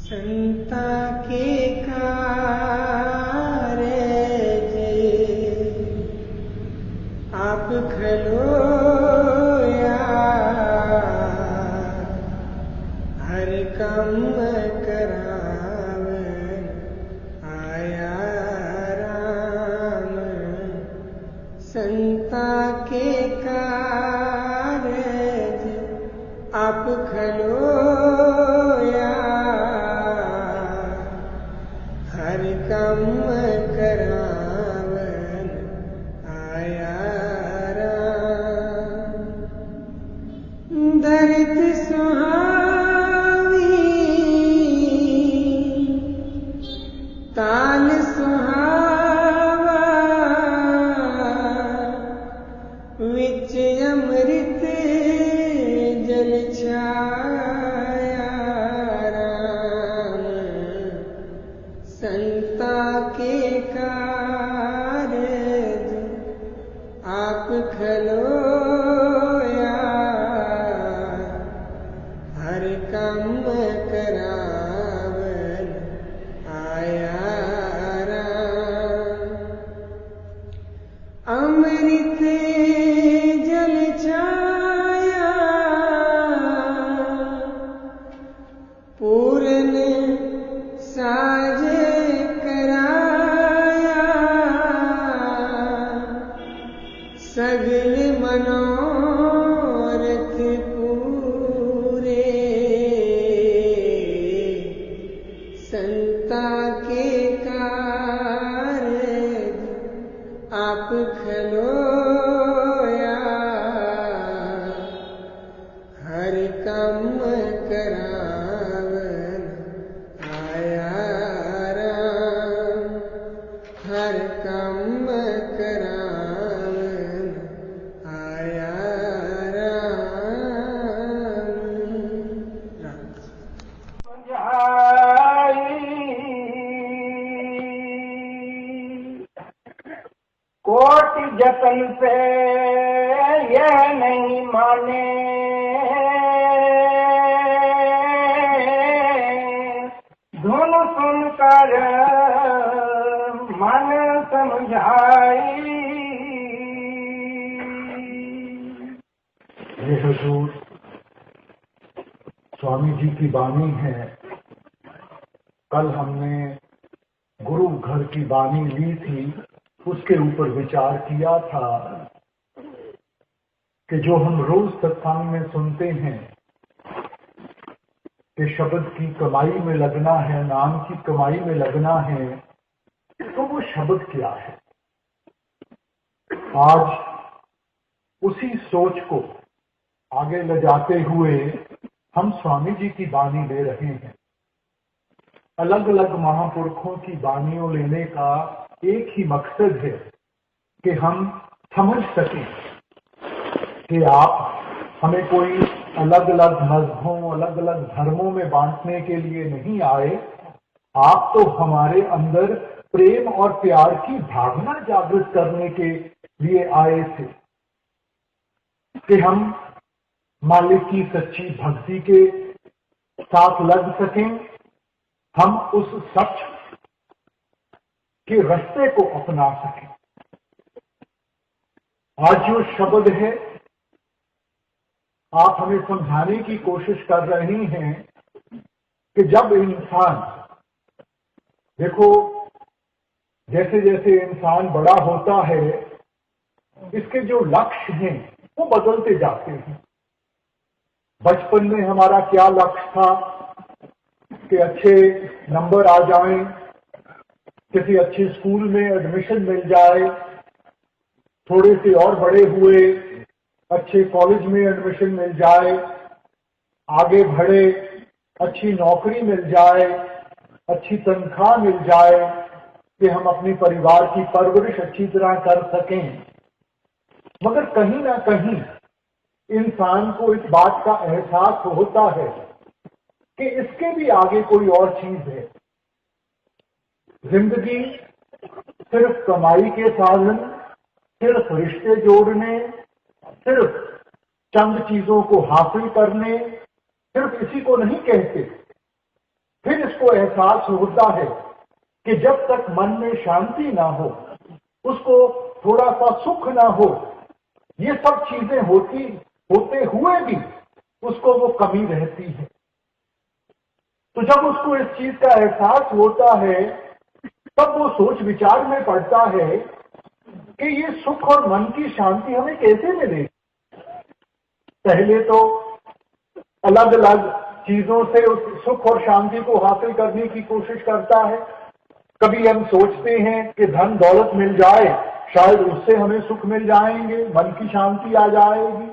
संता के कारज आप खलोया, हर कम करावन आया राम। संता के कारज आप खलोया, हर कम करावन आया राम। दर्द सुहावी ताल सुहावा, विच अमृत जल छाया राम। संता के कारज आप खलोया, हर कम करावन आया राम। अमृत जल छाया, पूरन साज कराया, सगल मनोरथ पूरे। संता के कारज आप खलोया, हर कम करावन आया राम। हर कम करावन आया राम। कोटि जतन पे यह नहीं माने, धुन सुनकर मन समझाई। हे हुजूर, स्वामी जी की वाणी है। कल हमने गुरु घर की वाणी ली थी, उसके ऊपर विचार किया था कि जो हम रोज सत्संग में सुनते हैं कि शब्द की कमाई में लगना है, नाम की कमाई में लगना है, तो वो शब्द क्या है? आज उसी सोच को आगे ले जाते हुए हम स्वामी जी की वाणी ले रहे हैं। अलग अलग महापुरुषों की वाणियों लेने का एक ही मकसद है कि हम समझ सकें कि आप हमें कोई अलग अलग मजहबों, अलग अलग धर्मों में बांटने के लिए नहीं आए। आप तो हमारे अंदर प्रेम और प्यार की भावना जागृत करने के लिए आए थे कि हम मालिक की सच्ची भक्ति के साथ लग सकें, हम उस सच के रास्ते को अपना सकें। आज जो शब्द है, आप हमें समझाने की कोशिश कर रहे हैं कि जब इंसान, देखो जैसे जैसे इंसान बड़ा होता है, इसके जो लक्ष्य हैं वो बदलते जाते हैं। बचपन में हमारा क्या लक्ष्य था कि अच्छे नंबर आ जाएं, किसी अच्छे स्कूल में एडमिशन मिल जाए, थोड़े से और बड़े हुए अच्छे कॉलेज में एडमिशन मिल जाए, आगे बढ़े अच्छी नौकरी मिल जाए, अच्छी तनख्वाह मिल जाए कि हम अपने परिवार की परवरिश अच्छी तरह कर सकें। मगर कहीं ना कहीं इंसान को इस बात का एहसास होता है कि इसके भी आगे कोई और चीज है। जिंदगी सिर्फ कमाई के साधन, सिर्फ रिश्ते जोड़ने, सिर्फ चंद चीजों को हासिल करने, सिर्फ इसी को नहीं कहते, फिर इसको एहसास होता है कि जब तक मन में शांति ना हो, उसको थोड़ा सा सुख ना हो, ये सब चीजें होते हुए भी उसको वो कमी रहती है। तो जब उसको इस चीज का एहसास होता है, तब वो सोच विचार में पड़ता है कि ये सुख और मन की शांति हमें कैसे मिलेगी। पहले तो अलग अलग चीजों से उस सुख और शांति को हासिल करने की कोशिश करता है। कभी हम सोचते हैं कि धन दौलत मिल जाए, शायद उससे हमें सुख मिल जाएंगे, मन की शांति आ जाएगी।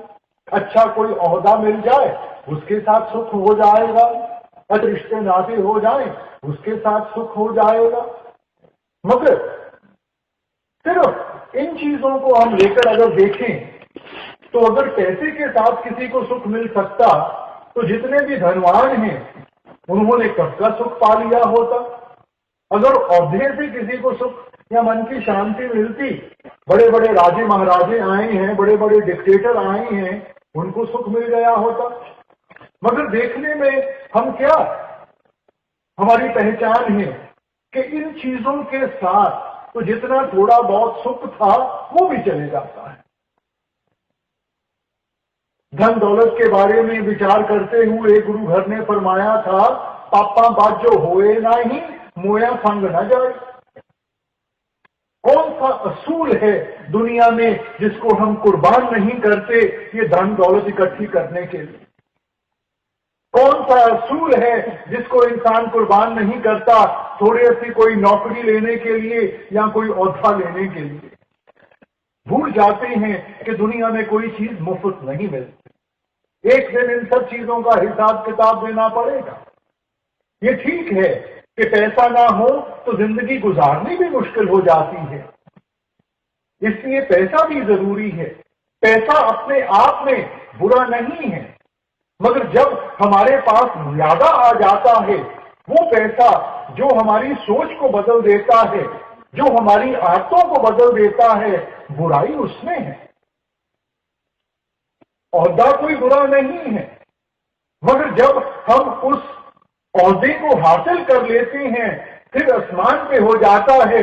अच्छा कोई ओहदा मिल जाए, उसके साथ सुख हो जाएगा। अच्छे रिश्ते नाते हो जाएं, उसके साथ सुख हो जाएगा। मगर सिर्फ इन चीजों को हम लेकर अगर देखें, तो अगर पैसे के साथ किसी को सुख मिल सकता, तो जितने भी धनवान हैं उन्होंने कब का सुख पा लिया होता। अगर औहदे से किसी को सुख या मन की शांति मिलती, बड़े बड़े राजे महाराजे आए हैं, बड़े बड़े डिक्टेटर आए हैं, उनको सुख मिल गया होता। मगर देखने में हम क्या, हमारी पहचान है कि इन चीजों के साथ तो जितना थोड़ा बहुत सुख था वो भी चले जाता है। धन दौलत के बारे में विचार करते हुए गुरु घर ने फरमाया था, पापा बाजो होए नहीं, मोया संग न जाए। कौन सा असूल है दुनिया में जिसको हम कुर्बान नहीं करते ये धन दौलत इकट्ठी करने के लिए? कौन सा असूल है जिसको इंसान कुर्बान नहीं करता थोड़ी सी कोई नौकरी लेने के लिए या कोई ओहदा लेने के लिए? भूल जाते हैं कि दुनिया में कोई चीज मुफ्त नहीं मिलती। एक दिन इन सब चीजों का हिसाब किताब देना पड़ेगा। ये ठीक है कि पैसा ना हो तो जिंदगी गुजारनी भी मुश्किल हो जाती है, इसलिए पैसा भी जरूरी है। पैसा अपने आप में बुरा नहीं है, मगर जब हमारे पास ज्यादा आ जाता है, वो पैसा जो हमारी सोच को बदल देता है, जो हमारी आदतों को बदल देता है, बुराई उसमें है। ओहदा कोई बुरा नहीं है, मगर जब हम उस ओहदे को हासिल कर लेते हैं, फिर आसमान पे हो जाता है,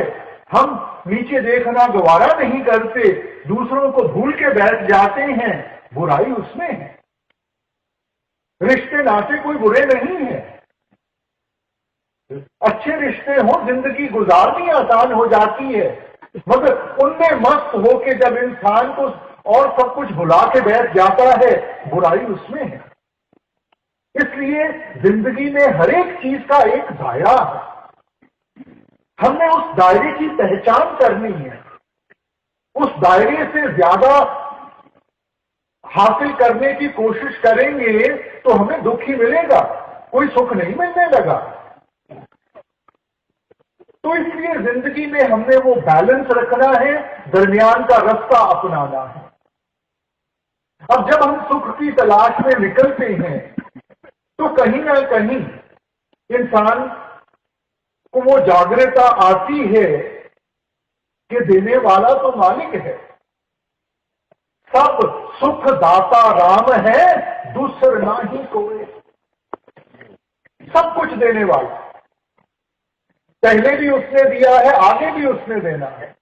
हम नीचे देखना गवारा नहीं करते, दूसरों को भूल के बैठ जाते हैं, बुराई उसमें है। रिश्ते नाते कोई बुरे नहीं है, अच्छे रिश्ते हो जिंदगी गुजारनी आसान हो जाती है, मगर उनमें मस्त होके जब इंसान को और सब कुछ भुला के बैठ जाता है, बुराई उसमें है। इसलिए जिंदगी में हर एक चीज का एक दायरा है, हमने उस दायरे की पहचान करनी है। उस दायरे से ज्यादा हासिल करने की कोशिश करेंगे तो हमें दुख ही मिलेगा, कोई सुख नहीं मिलने लगा। तो इसलिए जिंदगी में हमने वो बैलेंस रखना है, दरमियान का रास्ता अपनाना है। अब जब हम सुख की तलाश में निकलते हैं तो कहीं ना कहीं इंसान को वो जागरूकता आती है कि देने वाला तो मालिक है, सब सुख दाता राम है, दूसर ना ही कोई। सब कुछ देने वाला, पहले भी उसने दिया है, आगे भी उसने देना है,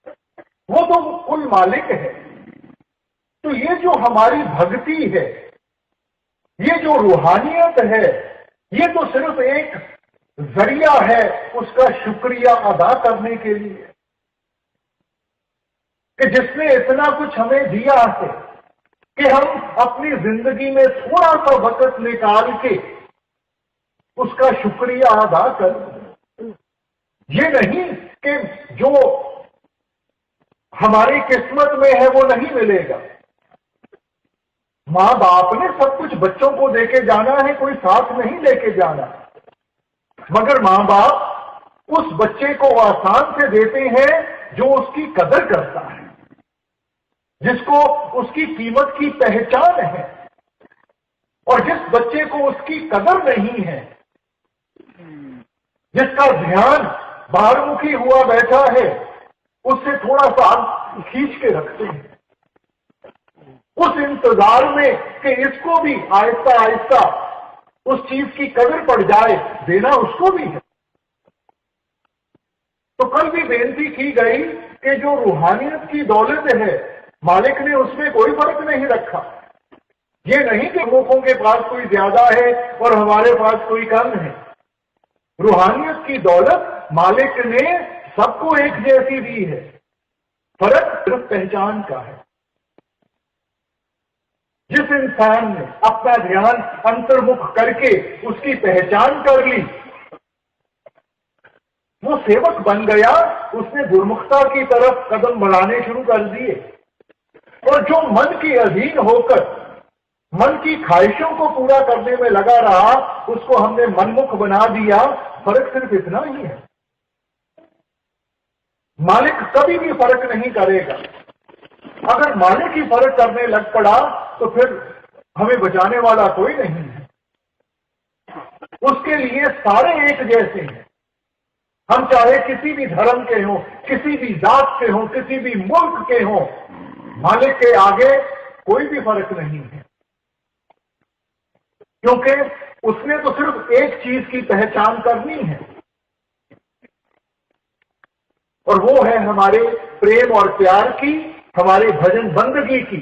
वो तो कुल मालिक है। तो ये जो हमारी भक्ति है, ये जो रूहानियत है, ये तो सिर्फ एक जरिया है उसका शुक्रिया अदा करने के लिए कि जिसने इतना कुछ हमें दिया है कि हम अपनी जिंदगी में थोड़ा सा वक्त निकाल के उसका शुक्रिया अदा कर। ये नहीं कि जो हमारी किस्मत में है वो नहीं मिलेगा। माँ बाप ने सब कुछ बच्चों को देके जाना है, कोई साथ नहीं लेके जाना, मगर माँ बाप उस बच्चे को आसान से देते हैं जो उसकी कदर करता है, जिसको उसकी कीमत की पहचान है। और जिस बच्चे को उसकी कदर नहीं है, जिसका ध्यान बाहरमुखी हुआ बैठा है, उससे थोड़ा सा खींच के रखते हैं, उस इंतजार में कि इसको भी आहिस्ता आहिस्ता उस चीज की कदर पड़ जाए, देना उसको भी है। तो कल भी बेनती की गई कि जो रूहानियत की दौलत है, मालिक ने उसमें कोई फर्क नहीं रखा। ये नहीं कि लोगों के पास कोई ज्यादा है और हमारे पास कोई कम है। रूहानियत की दौलत मालिक ने सबको एक जैसी दी है, फर्क सिर्फ पहचान का है। जिस इंसान ने अपना ध्यान अंतर्मुख करके उसकी पहचान कर ली, वो सेवक बन गया, उसने गुरमुखता की तरफ कदम बढ़ाने शुरू कर दिए। और जो मन के अधीन होकर मन की ख्वाहिशों को पूरा करने में लगा रहा, उसको हमने मनमुख बना दिया। फर्क सिर्फ इतना ही है। मालिक कभी भी फर्क नहीं करेगा। अगर मालिक ही फर्क करने लग पड़ा तो फिर हमें बचाने वाला कोई नहीं है। उसके लिए सारे एक जैसे हैं। हम चाहे किसी भी धर्म के हों, किसी भी जात के हों, किसी भी मुल्क के हों, मालिक के आगे कोई भी फर्क नहीं है। क्योंकि उसने तो सिर्फ एक चीज की पहचान करनी है, और वो है हमारे प्रेम और प्यार की, हमारे भजन बंदगी की।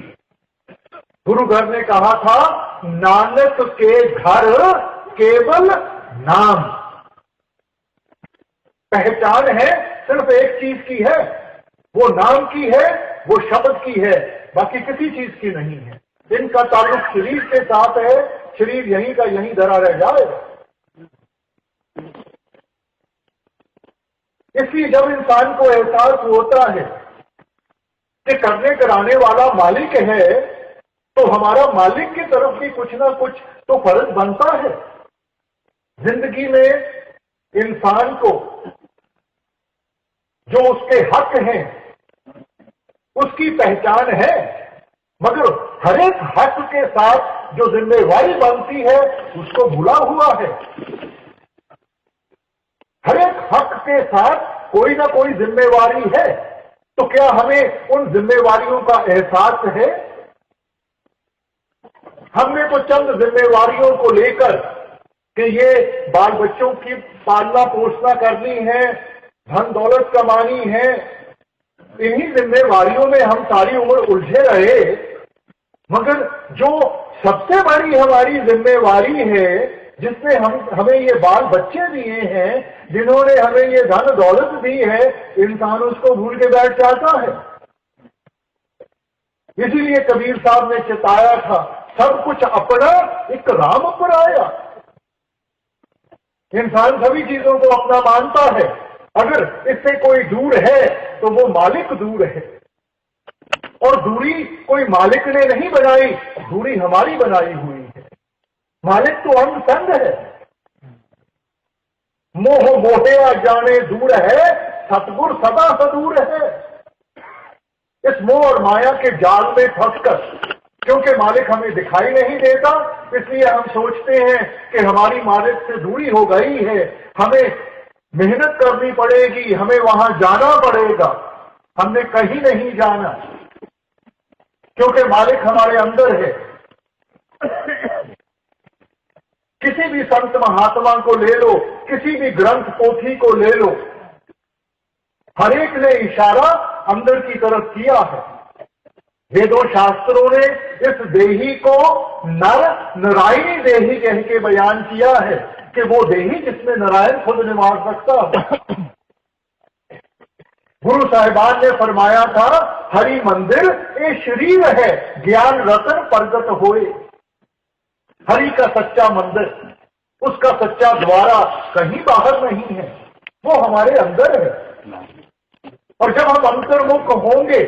गुरु घर ने कहा था, नानक के घर केवल नाम। पहचान है सिर्फ एक चीज की है, वो नाम की है, वो शब्द की है, बाकी किसी चीज की नहीं है। इनका ताल्लुक शरीर के साथ है, शरीर यहीं का यहीं धरा रह जाएगा। इसलिए जब इंसान को एहसास होता है कि करने कराने वाला मालिक है, तो हमारा मालिक की तरफ भी कुछ ना कुछ तो फर्ज बनता है। जिंदगी में इंसान को जो उसके हक हैं उसकी पहचान है, मगर हर एक हक के साथ जो जिम्मेवारी बनती है उसको भूला हुआ है। हर एक हक के साथ कोई ना कोई जिम्मेवारी है, तो क्या हमें उन जिम्मेवारियों का एहसास है? हमने तो चंद जिम्मेवारियों को लेकर कि ये बाल बच्चों की पालना पोषणा करनी है, धन दौलत कमानी है, इन्हीं जिम्मेवारियों में हम सारी उम्र उलझे रहे। मगर जो सबसे बड़ी हमारी जिम्मेवारी है, जिसने हमें ये बाल बच्चे दिए हैं, जिन्होंने हमें ये धन दौलत दी है, इंसान उसको भूल के बैठ जाता है। इसीलिए कबीर साहब ने चिताया था, सब कुछ अपना एक राम पर आया। इंसान सभी चीजों को अपना मानता है, अगर इससे कोई दूर है तो वो मालिक दूर है। और दूरी कोई मालिक ने नहीं बनाई, दूरी हमारी बनाई हुई है। मालिक तो अंग संग है। मोह मोहे जाने दूर है, सतगुर सदा सदूर है। इस मोह और माया के जाल में फंसकर, क्योंकि मालिक हमें दिखाई नहीं देता, इसलिए हम सोचते हैं कि हमारी मालिक से दूरी हो गई है, हमें मेहनत करनी पड़ेगी, हमें वहां जाना पड़ेगा। हमने कहीं नहीं जाना, क्योंकि मालिक हमारे अंदर है। किसी भी संत महात्मा को ले लो, किसी भी ग्रंथ पोथी को ले लो, हर एक ने इशारा अंदर की तरफ किया है। वेदों शास्त्रों ने इस देही को नर नारायणी देही कह के बयान किया है कि वो देही जिसमें नारायण खुद निवास सकता है। गुरु साहिबान ने फरमाया था, हरि मंदिर ये शरीर है, ज्ञान रतन प्रगट होए। हरि का सच्चा मंदिर, उसका सच्चा द्वारा कहीं बाहर नहीं है, वो हमारे अंदर है। और जब हम अंतर्मुख होंगे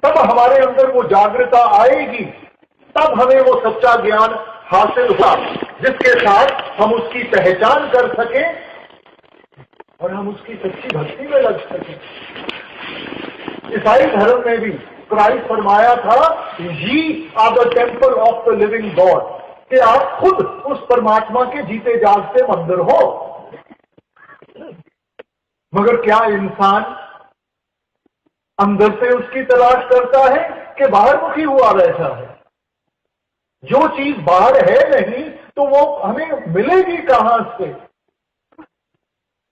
तब हमारे अंदर वो जागृता आएगी, तब हमें वो सच्चा ज्ञान हासिल हुआ जिसके साथ हम उसकी पहचान कर सकें और हम उसकी सच्ची भक्ति में लग सकें। ईसाई धर्म में भी क्राइस्ट फरमाया था, ये are the temple of the living God, कि आप खुद उस परमात्मा के जीते जागते मंदिर हो। मगर क्या इंसान अंदर से उसकी तलाश करता है कि बाहर मुखी हुआ रहता है? जो चीज बाहर है नहीं, तो वो हमें मिलेगी कहां से?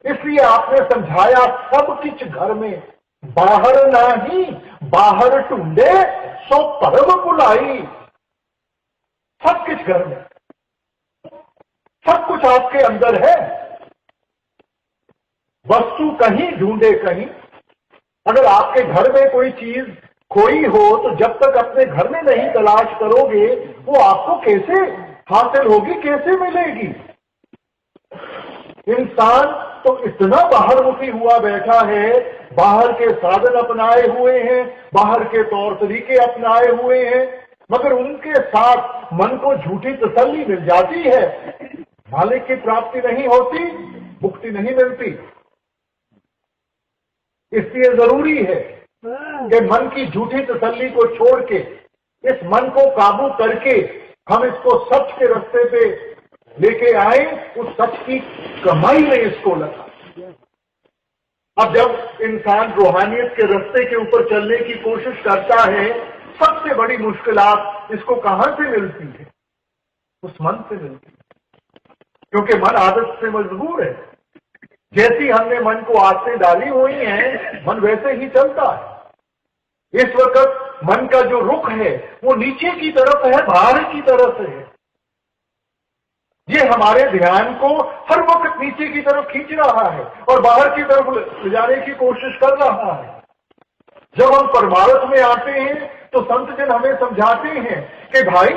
इसलिए आपने समझाया सब कुछ घर में, बाहर नहीं, बाहर टूंडे सो परम बुलाई। सब कुछ घर में, सब कुछ आपके अंदर है। वस्तु कहीं ढूंढे कहीं। अगर आपके घर में कोई चीज खोई हो तो जब तक अपने घर में नहीं तलाश करोगे वो आपको कैसे हासिल होगी, कैसे मिलेगी? इंसान तो इतना बाहरमुखी हुआ बैठा है, बाहर के साधन अपनाए हुए हैं, बाहर के तौर तरीके अपनाए हुए हैं, मगर उनके साथ मन को झूठी तसल्ली मिल जाती है, मालिक की प्राप्ति नहीं होती, मुक्ति नहीं मिलती। इसलिए जरूरी है कि मन की झूठी तसल्ली को छोड़ के इस मन को काबू करके हम इसको सच के रास्ते पे लेके आए, उस सच की कमाई में इसको लगा। अब जब इंसान रूहानियत के रास्ते के ऊपर चलने की कोशिश करता है, सबसे बड़ी मुश्किलात इसको कहां से मिलती है? उस मन से मिलती है, क्योंकि मन आदत से मजबूर है। जैसी हमने मन को आदतें डाली हुई हैं, मन वैसे ही चलता है। इस वक्त मन का जो रुख है वो नीचे की तरफ है, बाहर की तरफ है। ये हमारे ध्यान को हर वक्त नीचे की तरफ खींच रहा है और बाहर की तरफ ले जाने की कोशिश कर रहा है। जब हम परमार्थ में आते हैं तो संत जन हमें समझाते हैं कि भाई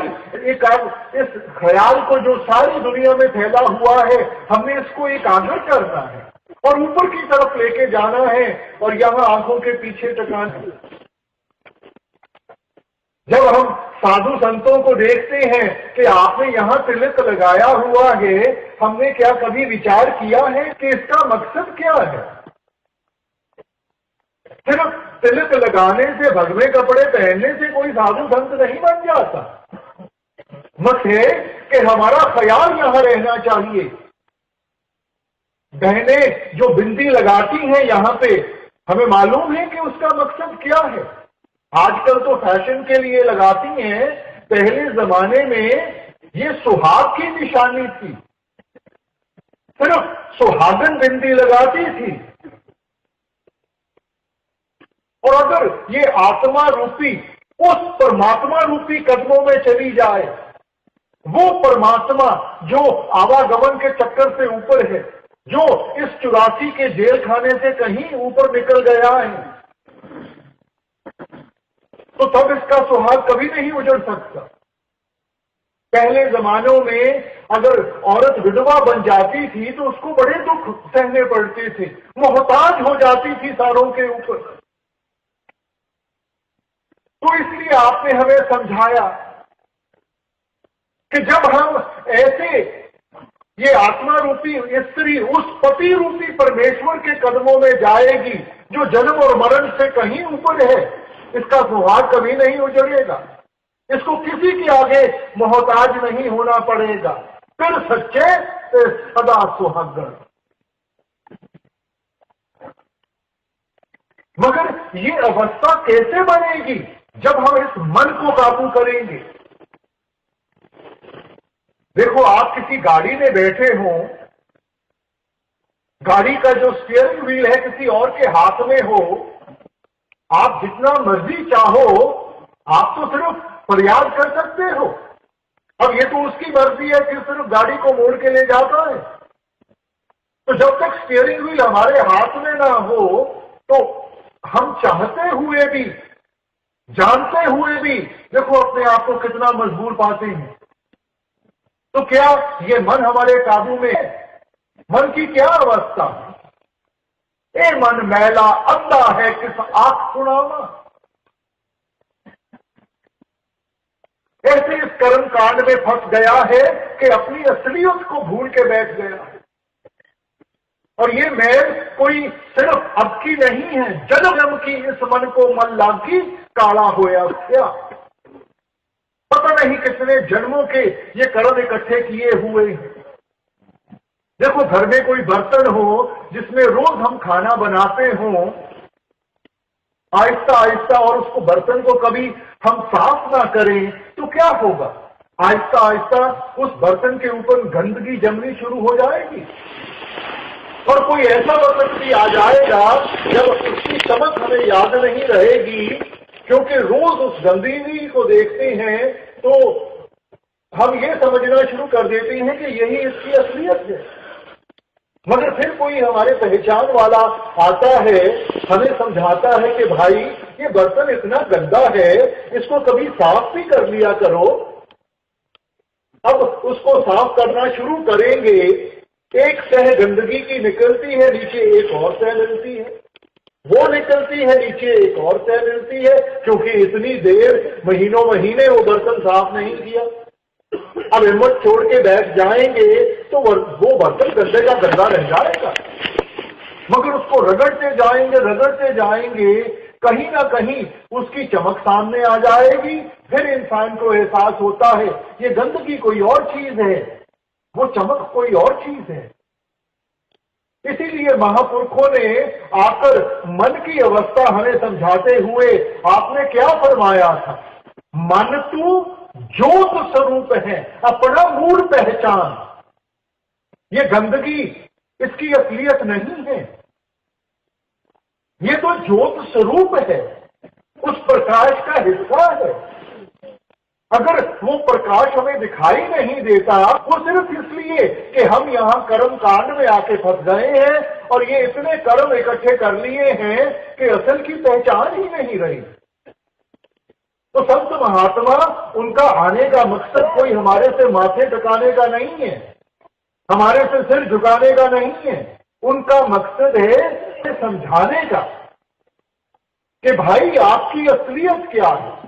इस ख्याल को जो सारी दुनिया में फैला हुआ है, हमने इसको एकाग्र करना है और ऊपर की तरफ लेके जाना है और यहां आंखों के पीछे टकाना। जब हम साधु संतों को देखते हैं कि आपने यहां तिलक लगाया हुआ है, हमने क्या कभी विचार किया है कि इसका मकसद क्या है? सिर्फ तिलक लगाने से, भगवे कपड़े पहनने से कोई साधु संत नहीं बन जाता। मत है कि हमारा ख्याल यहां रहना चाहिए। बहनें जो बिंदी लगाती हैं यहां पे, हमें मालूम है कि उसका मकसद क्या है। आजकल तो फैशन के लिए लगाती हैं, पहले जमाने में ये सुहाग की निशानी थी, सिर्फ सुहागन बिंदी लगाती थी। और अगर ये आत्मा रूपी उस परमात्मा रूपी कदमों में चली जाए, वो परमात्मा जो आवागमन के चक्कर से ऊपर है, जो इस 84 के जेल खाने से कहीं ऊपर निकल गया है, तो तब इसका सुहाग कभी नहीं उजड़ सकता। पहले जमानों में अगर औरत विधवा बन जाती थी तो उसको बड़े दुख सहने पड़ते थे, मोहताज हो जाती थी सारों के ऊपर। तो इसलिए आपने हमें समझाया कि जब हम ऐसे ये आत्मा रूपी स्त्री उस पति रूपी परमेश्वर के कदमों में जाएगी जो जन्म और मरण से कहीं ऊपर है, इसका सुहाग कभी नहीं उजड़ेगा। इसको किसी के आगे मोहताज नहीं होना पड़ेगा। फिर सच्चे सदा सुहागन। मगर ये अवस्था कैसे बनेगी? जब हम इस मन को काबू करेंगे। देखो, आप किसी गाड़ी में बैठे हो, गाड़ी का जो स्टीयरिंग व्हील है किसी और के हाथ में हो, आप जितना मर्जी चाहो आप तो सिर्फ फरियाद कर सकते हो। अब ये तो उसकी मर्जी है कि सिर्फ गाड़ी को मोड़ के ले जाता है। तो जब तक स्टीयरिंग व्हील हमारे हाथ में ना हो तो हम चाहते हुए भी, जानते हुए भी, देखो अपने आप को कितना मजबूर पाते हैं। तो क्या ये मन हमारे काबू में है? मन की क्या अवस्था है? ए मन मैला अंधा है किस आंख सुनावा। ऐसे इस कर्म कांड में फंस गया है कि अपनी असलियत को भूल के बैठ गया है। और ये मैल कोई सिर्फ अब की नहीं है, जन्म जन्म की इस मन को मन लागी काला होया क्या। पता नहीं कितने जन्मों के ये कर्म इकट्ठे किए हुए हैं। देखो, घर में कोई बर्तन हो जिसमें रोज हम खाना बनाते हो, आहिस्ता आहिस्ता, और उसको बर्तन को कभी हम साफ ना करें तो क्या होगा? आहिस्ता आहिस्ता उस बर्तन के ऊपर गंदगी जमनी शुरू हो जाएगी। और कोई ऐसा वक्त भी आ जाएगा जब उसकी चमक हमें याद नहीं रहेगी, क्योंकि रोज उस गंदगी को देखते हैं तो हम ये समझना शुरू कर देते हैं कि यही इसकी असलियत है। मगर फिर कोई हमारे पहचान वाला आता है, हमें समझाता है कि भाई ये बर्तन इतना गंदा है, इसको कभी साफ भी कर लिया करो। अब उसको साफ करना शुरू करेंगे, एक सह गंदगी की निकलती है, नीचे एक और सह मिलती है, वो निकलती है, नीचे एक और सह मिलती है, क्योंकि इतनी देर महीनों महीने वो बर्तन साफ नहीं किया। अब हिम्मत छोड़ के बैठ जाएंगे तो वो बर्तन गंदे का गंदा रह जाएगा। मगर उसको रगड़ते जाएंगे, कहीं ना कहीं उसकी चमक सामने आ जाएगी। फिर इंसान को एहसास होता है ये गंदगी कोई और चीज है, वो चमक कोई और चीज है। इसीलिए महापुरुषों ने आकर मन की अवस्था हमें समझाते हुए आपने क्या फरमाया था? मन तू ज्योत स्वरूप है, अपना मूल पहचान। ये गंदगी इसकी असलियत नहीं है, ये तो ज्योत स्वरूप है, उस प्रकाश का हिस्सा है। अगर वो प्रकाश हमें दिखाई नहीं देता, वो सिर्फ इसलिए कि हम यहां कर्म कांड में आके फंस गए हैं और ये इतने कर्म इकट्ठे कर लिए हैं कि असल की पहचान ही नहीं रही। तो संत महात्मा, उनका आने का मकसद कोई हमारे से माथे टकाने का नहीं है, हमारे से सिर झुकाने का नहीं है। उनका मकसद है समझाने का कि भाई आपकी असलियत क्या है।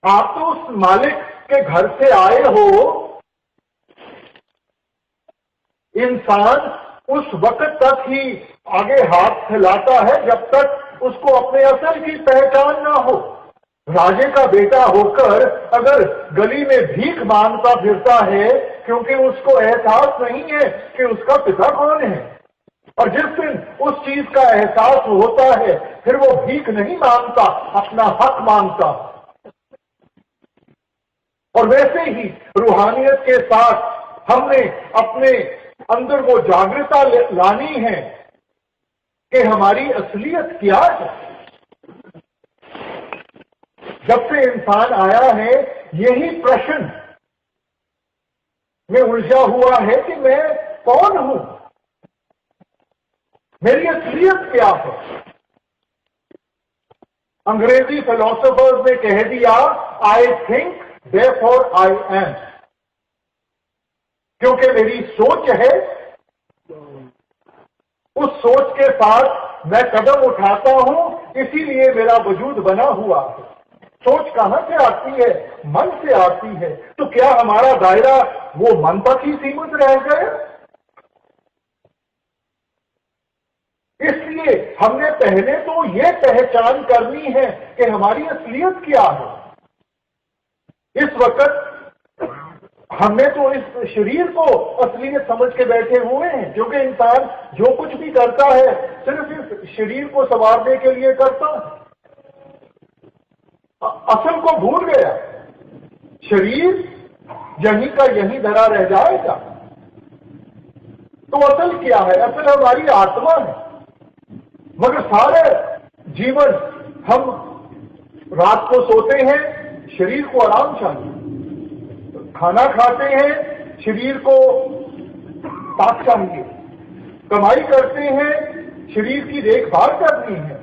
आप तो उस मालिक के घर से आए हो। इंसान उस वक्त तक ही आगे हाथ फैलाता है जब तक उसको अपने असल की पहचान ना हो। राजे का बेटा होकर अगर गली में भीख मांगता फिरता है क्योंकि उसको एहसास नहीं है कि उसका पिता कौन है, और जिस दिन उस चीज का एहसास होता है फिर वो भीख नहीं मांगता, अपना हक मांगता। और वैसे ही रूहानियत के साथ हमने अपने अंदर वो जागृता लानी है कि हमारी असलियत क्या है। जब से इंसान आया है यही प्रश्न में उलझा हुआ है कि मैं कौन हूं, मेरी असलियत क्या है। अंग्रेजी फिलोसोफर्स ने कह दिया I think therefore I am, क्योंकि मेरी सोच है, उस सोच के साथ मैं कदम उठाता हूं, इसीलिए मेरा वजूद बना हुआ है। सोच कहां से आती है? मन से आती है। तो क्या हमारा दायरा वो मन तक ही सीमित रह गया? इसलिए हमने पहले तो ये पहचान करनी है कि हमारी असलियत क्या है। इस वक्त हमने तो इस शरीर को असलियत समझ के बैठे हुए हैं, क्योंकि इंसान जो कुछ भी करता है सिर्फ इस शरीर को संवारने के लिए करता है, असल को भूल गया। शरीर यहीं का यहीं धरा रह जाएगा। तो असल क्या है? असल हमारी आत्मा है। मगर सारे जीवन हम रात को सोते हैं, शरीर को आराम चाहिए, खाना खाते हैं, शरीर को ताकत चाहिए, कमाई करते हैं, शरीर की देखभाल करनी है।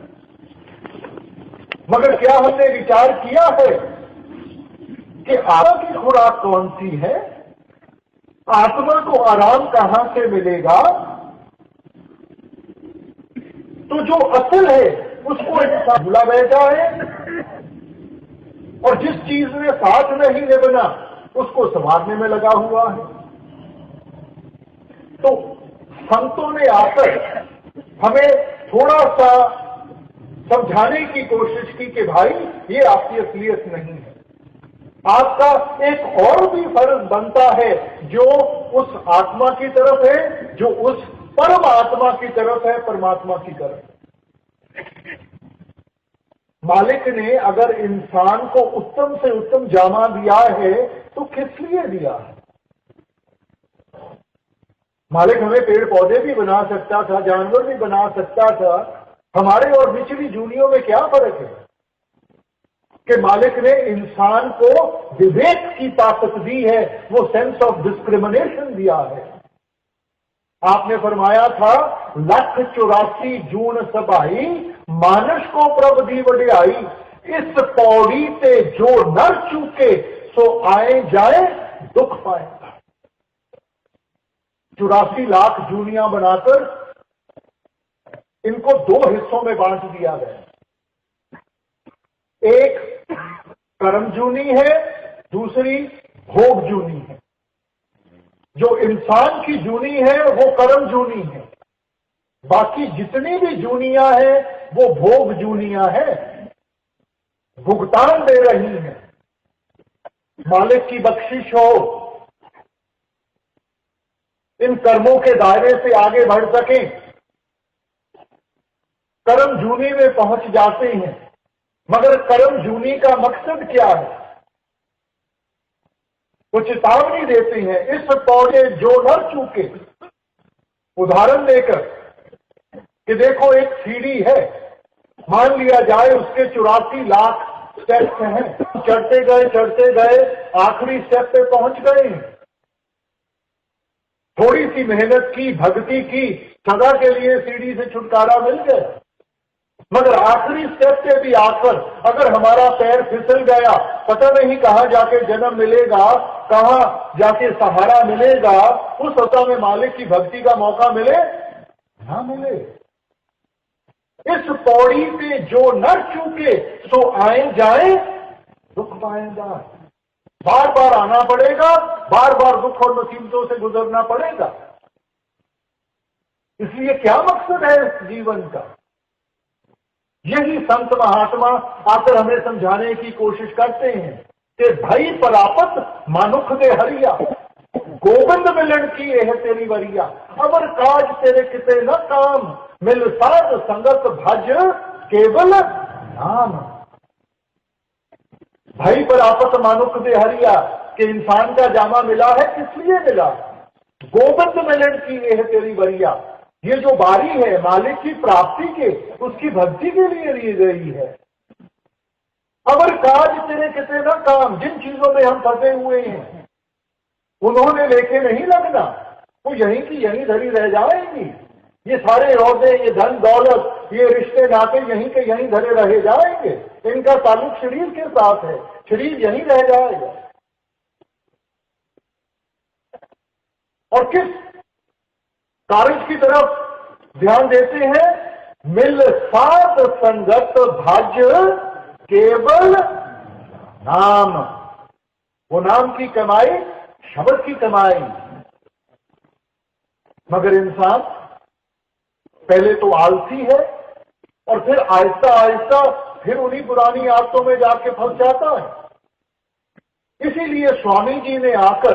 मगर क्या हमने विचार किया है कि आत्मा की खुराक कौन सी है? आत्मा को आराम कहां से मिलेगा? तो जो असल है उसको इंसान भूला बैठा है, और जिस चीज में साथ नहीं निभना उसको संवारने में लगा हुआ है। तो संतों ने आकर हमें थोड़ा सा समझाने की कोशिश की कि भाई ये आपकी असलियत नहीं है। आपका एक और भी फर्ज बनता है जो उस आत्मा की तरफ है, जो उस परम आत्मा की तरफ है, परमात्मा की तरफ। मालिक ने अगर इंसान को उत्तम से उत्तम जामा दिया है तो किस लिए दिया है? मालिक हमें पेड़ पौधे भी बना सकता था, जानवर भी बना सकता था। हमारे और निचली जूनियों में क्या फर्क है कि मालिक ने इंसान को विवेक की ताकत दी है, वो सेंस ऑफ डिस्क्रिमिनेशन दिया है। आपने फरमाया था 184 जून सभाई मानस को प्रभ दी वडियाई, इस पौड़ी से जो नर चूके सो आए जाए दुख पाएगा। 84 लाख जूनियां बनाकर इनको 2 हिस्सों में बांट दिया गया। एक कर्म जूनी है, दूसरी भोग जूनी है। जो इंसान की जूनी है वो कर्म जूनी है, बाकी जितनी भी जूनियां हैं वो भोग जूनियां हैं, भुगतान दे रही हैं। मालिक की बख्शिश हो, इन कर्मों के दायरे से आगे बढ़ सकें, कर्म जूनी में पहुंच जाते हैं। मगर कर्म जूनी का मकसद क्या है? वो चेतावनी देते हैं, इस पौधे जो न चूके। उदाहरण देकर कि देखो एक सीढ़ी है, मान लिया जाए उसके 84 लाख स्टेप्स हैं, चढ़ते गए आखिरी स्टेप पे पहुंच गए हैं। थोड़ी सी मेहनत की, भक्ति की, सदा के लिए सीढ़ी से छुटकारा मिल गया। मगर आखिरी स्टेप पे भी आकर अगर हमारा पैर फिसल गया, पता नहीं कहां जाके जन्म मिलेगा, कहां जाके सहारा मिलेगा, उस अवसर में मालिक की भक्ति का मौका मिले ना मिले। इस पौड़ी पे जो न चूके सो आए जाए दुख पाएगा। बार बार आना पड़ेगा, बार बार दुख और मुसीबतों से गुजरना पड़ेगा। इसलिए क्या मकसद है इस जीवन का? यही संत महात्मा आकर हमें समझाने की कोशिश करते हैं कि भाई परापत मानुख दे हरिया, गोविंद मिलन की यह तेरी वरिया, अबर काज तेरे किते न काम, मिल साध संगत भज केवल नाम। भाई परापत मानुख दे हरिया कि इंसान का जामा मिला है, किस लिए मिला? गोविंद मिलन की यह तेरी वरिया, ये जो बारी है मालिक की प्राप्ति के, उसकी भक्ति के लिए ली गई है। अगर काज तेरे कितने न काम, जिन चीजों में हम फंसे हुए हैं उन्होंने लेके नहीं लगना, वो यहीं की यहीं धरी रह जाएंगी। ये सारे औहदे, ये धन दौलत, ये रिश्ते नाते यहीं के यहीं धरे रह जाएंगे। इनका ताल्लुक शरीर के साथ है, शरीर यहीं रह जाएगा। और किस कार्य की तरफ ध्यान देते हैं? मिल साध संगत भज केवल नाम। वो नाम की कमाई, शब्द की कमाई। मगर इंसान पहले तो आलसी है और फिर आहिस्ता आहिस्ता फिर उन्हीं पुरानी आदतों में जाके फंस जाता है। इसीलिए स्वामी जी ने आकर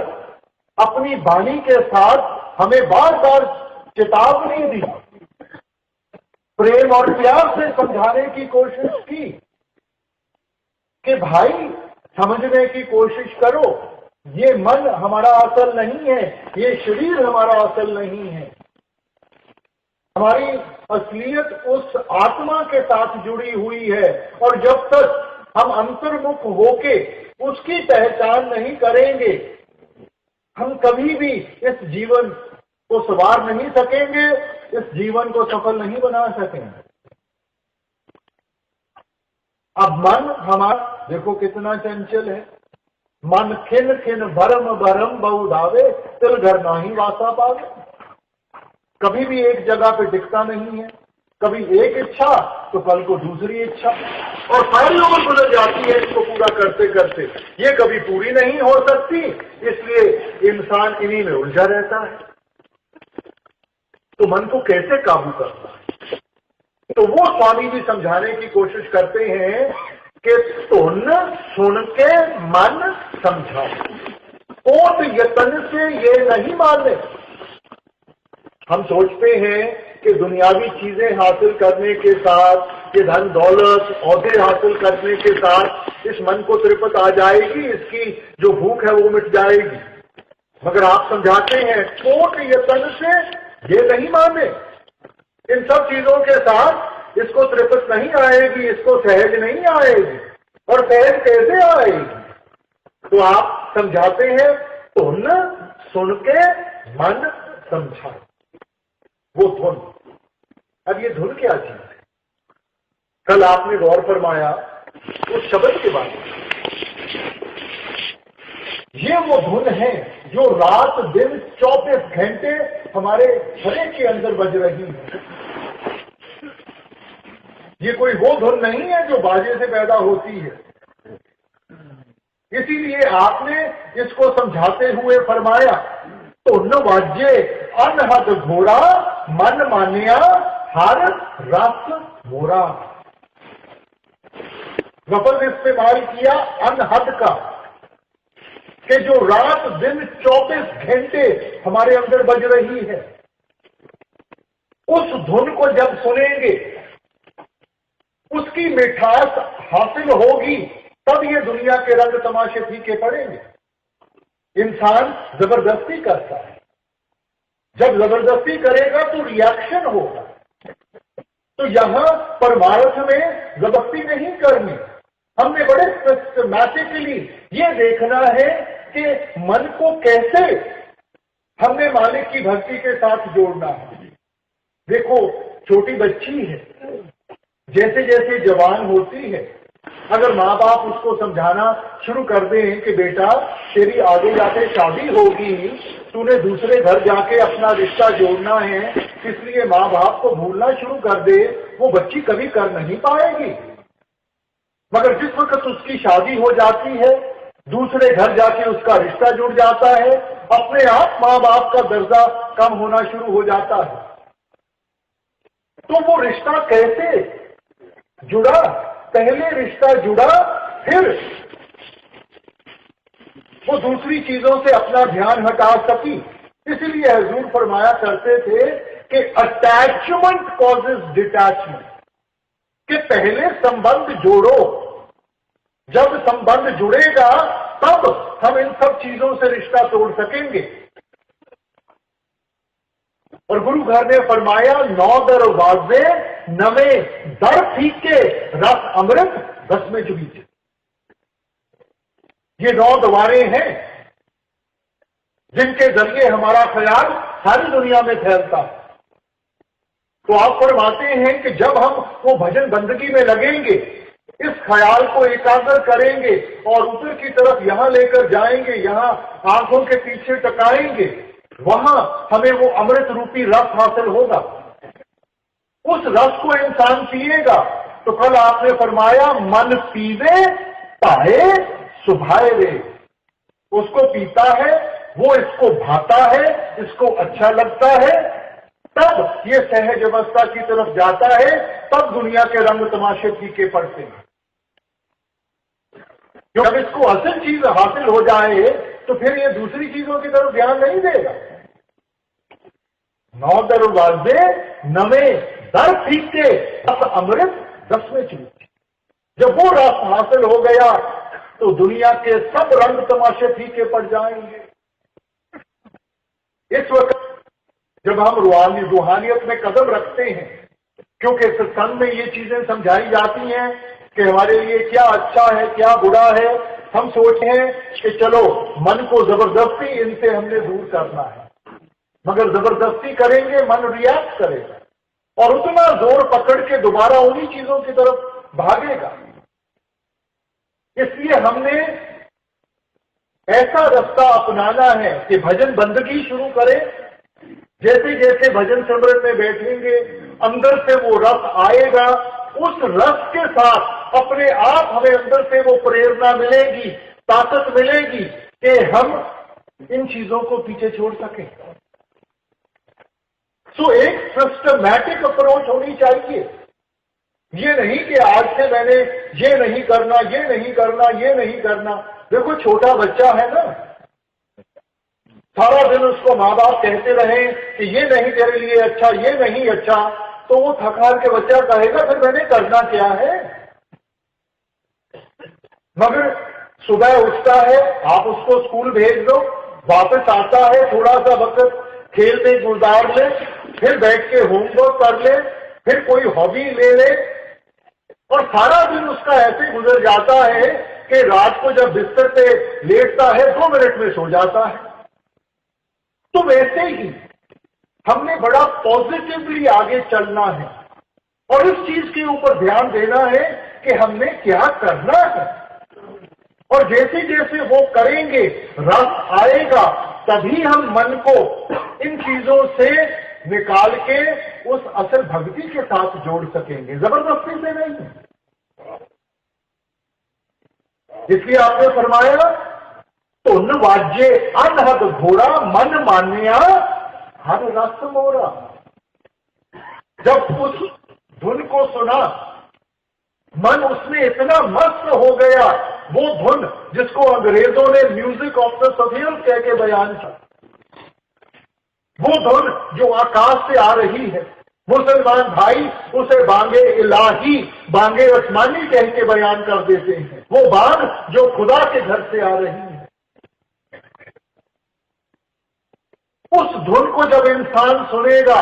अपनी वाणी के साथ हमें बार बार चेतावनी दी, प्रेम और प्यार से समझाने की कोशिश की कि भाई समझने की कोशिश करो, ये मन हमारा असल नहीं है, ये शरीर हमारा असल नहीं है। हमारी असलियत उस आत्मा के साथ जुड़ी हुई है, और जब तक हम अंतर्मुख होके उसकी पहचान नहीं करेंगे, हम कभी भी इस जीवन को संवार नहीं सकेंगे, इस जीवन को सफल नहीं बना सकेंगे। अब मन हमारा देखो कितना चंचल है। मन खिन खिन भरम भरम बहुधावे, तिल घर नाही वासा पावे। कभी भी एक जगह पे टिकता नहीं है, कभी एक इच्छा तो कल को दूसरी इच्छा, और सारी उम्र गुजर जाती है इसको पूरा करते करते। ये कभी पूरी नहीं हो सकती, इसलिए इंसान इन्हीं में उलझा रहता है। तो मन को कैसे काबू करना है? तो वो स्वामी जी समझाने की कोशिश करते हैं कि सुन सुन के मन समझाओ, ओट यतन से ये नहीं माने। हम सोचते हैं कि दुनियावी चीजें हासिल करने के साथ, ये धन दौलत औहदे हासिल करने के साथ इस मन को तृप्त आ जाएगी, इसकी जो भूख है वो मिट जाएगी। मगर आप समझाते हैं कोट यतन से ये नहीं माने, इन सब चीजों के साथ इसको तृप्त नहीं आएगी, इसको सहज नहीं आएगी। और सहज कैसे आएगी? तो आप समझाते हैं धुन सुन के मन समझा, वो धुन। अब ये धुन क्या चीज है? कल आपने गौर फरमाया उस शब्द के बारे में। ये वो धुन है जो रात दिन 24 घंटे हमारे शरीर के अंदर बज रही है। ये कोई वो धुन नहीं है जो बाजे से पैदा होती है। इसीलिए आपने इसको समझाते हुए फरमाया धुन वाज्य अनहद घोड़ा मन मानिया हर रस मोरा। लफ्ज इस्तेमाल किया अनहद का, कि जो रात दिन 24 घंटे हमारे अंदर बज रही है, उस धुन को जब सुनेंगे उसकी मिठास हासिल होगी, तब ये दुनिया के रंग तमाशे फीके पड़ेंगे। इंसान जबरदस्ती करता है, जब जबरदस्ती करेगा तो रिएक्शन होगा। तो यहां परमार्थ में जबरदस्ती नहीं करनी, हमने बड़े सिस्टमैटिकली ये देखना है कि मन को कैसे हमने मालिक की भक्ति के साथ जोड़ना है। देखो छोटी बच्ची है, जैसे जैसे जवान होती है, अगर माँ बाप उसको समझाना शुरू कर दें कि बेटा तेरी आगे जाके शादी होगी, तूने दूसरे घर जाके अपना रिश्ता जोड़ना है, इसलिए माँ बाप को भूलना शुरू कर दे, वो बच्ची कभी कर नहीं पाएगी। मगर जिस वक्त उसकी शादी हो जाती है, दूसरे घर जाके उसका रिश्ता जुड़ जाता है, अपने आप माँ बाप का दर्जा कम होना शुरू हो जाता है। तो वो रिश्ता कैसे जुड़ा? पहले रिश्ता जुड़ा, फिर वो दूसरी चीजों से अपना ध्यान हटा सकी। इसलिए हुजूर फरमाया करते थे कि अटैचमेंट कॉजेज डिटैचमेंट, कि पहले संबंध जोड़ो, जब संबंध जुड़ेगा तब हम इन सब चीजों से रिश्ता तोड़ सकेंगे। और गुरु घर ने फरमाया 9 दरवाजे नवे दर फीके रस अमृत 10 में चुबीचे। ये 9 द्वारे हैं जिनके जरिए हमारा ख्याल सारी दुनिया में फैलता है। तो आप फरमाते हैं कि जब हम वो भजन बंदगी में लगेंगे, इस ख्याल को एकाग्र करेंगे और ऊपर की तरफ यहां लेकर जाएंगे, यहां आंखों के पीछे टकाएंगे, वहां हमें वो अमृत रूपी रस हासिल होगा। उस रस को इंसान पिएगा। तो कल आपने फरमाया मन पीवे पाए सुभाए रे, उसको पीता है, वो इसको भाता है, इसको अच्छा लगता है, तब ये सहज अवस्था की तरफ जाता है, तब दुनिया के रंग तमाशे फीके पड़ते हैं। जब इसको असल चीज हासिल हो जाए तो फिर ये दूसरी चीजों की तरफ ध्यान नहीं देगा। 9 दरवाजे नवे दर फीके रस अमृत 10 में चुबीचे। जब वो रस हासिल हो गया तो दुनिया के सब रंग तमाशे फीके पड़ जाएंगे। इस वक्त जब हम रूहानियत में कदम रखते हैं, क्योंकि सत्संग में ये चीजें समझाई जाती हैं कि हमारे लिए क्या अच्छा है क्या बुरा है, हम सोचते हैं कि चलो मन को जबरदस्ती इनसे हमने दूर करना है, मगर जबरदस्ती करेंगे मन रिएक्ट करेगा और उतना जोर पकड़ के दोबारा उन्हीं चीजों की तरफ भागेगा। इसलिए हमने ऐसा रास्ता अपनाना है कि भजन बंदगी शुरू करें। जैसे जैसे भजन सिमरन में बैठेंगे, अंदर से वो रस आएगा, उस रस के साथ अपने आप हमें अंदर से वो प्रेरणा मिलेगी, ताकत मिलेगी कि हम इन चीजों को पीछे छोड़ सकें। तो एक सिस्टमैटिक अप्रोच होनी चाहिए। ये नहीं कि आज से मैंने ये नहीं करना, ये नहीं करना, ये नहीं करना। देखो छोटा बच्चा है ना, सारा दिन उसको माँ बाप कहते रहे कि ये नहीं तेरे लिए अच्छा, ये नहीं अच्छा, तो वो थक हार के बच्चा कहेगा फिर मैंने करना क्या है। मगर सुबह उठता है, आप उसको स्कूल भेज दो, वापस आता है, थोड़ा सा वक्त खेल में गुजार ले, फिर बैठ के होमवर्क कर ले, फिर कोई हॉबी ले ले, और सारा दिन उसका ऐसे गुजर जाता है कि रात को जब बिस्तर पे लेटता है 2 मिनट में सो जाता है। तो वैसे ही हमने बड़ा पॉजिटिवली आगे चलना है और इस चीज के ऊपर ध्यान देना है कि हमने क्या करना है, और जैसे जैसे वो करेंगे रस आएगा, तभी हम मन को इन चीजों से निकाल के उस असल भक्ति के साथ जोड़ सकेंगे, जबरदस्ती से नहीं। इसलिए आपने फरमाया धुन वाजे अनहद घोड़ा मन मान्या हर रस मोरा। जब उस धुन को सुना, मन उसमें इतना मस्त हो गया, वो धुन जिसको अंग्रेजों ने म्यूजिक ऑफ द सफियर्स कह के बयान किया, वो धुन जो आकाश से आ रही है, मुसलमान भाई उसे बांगे इलाही, बांगे आसमानी कह के बयान कर देते हैं। वो बांग जो खुदा के घर से आ रही है, उस धुन को जब इंसान सुनेगा,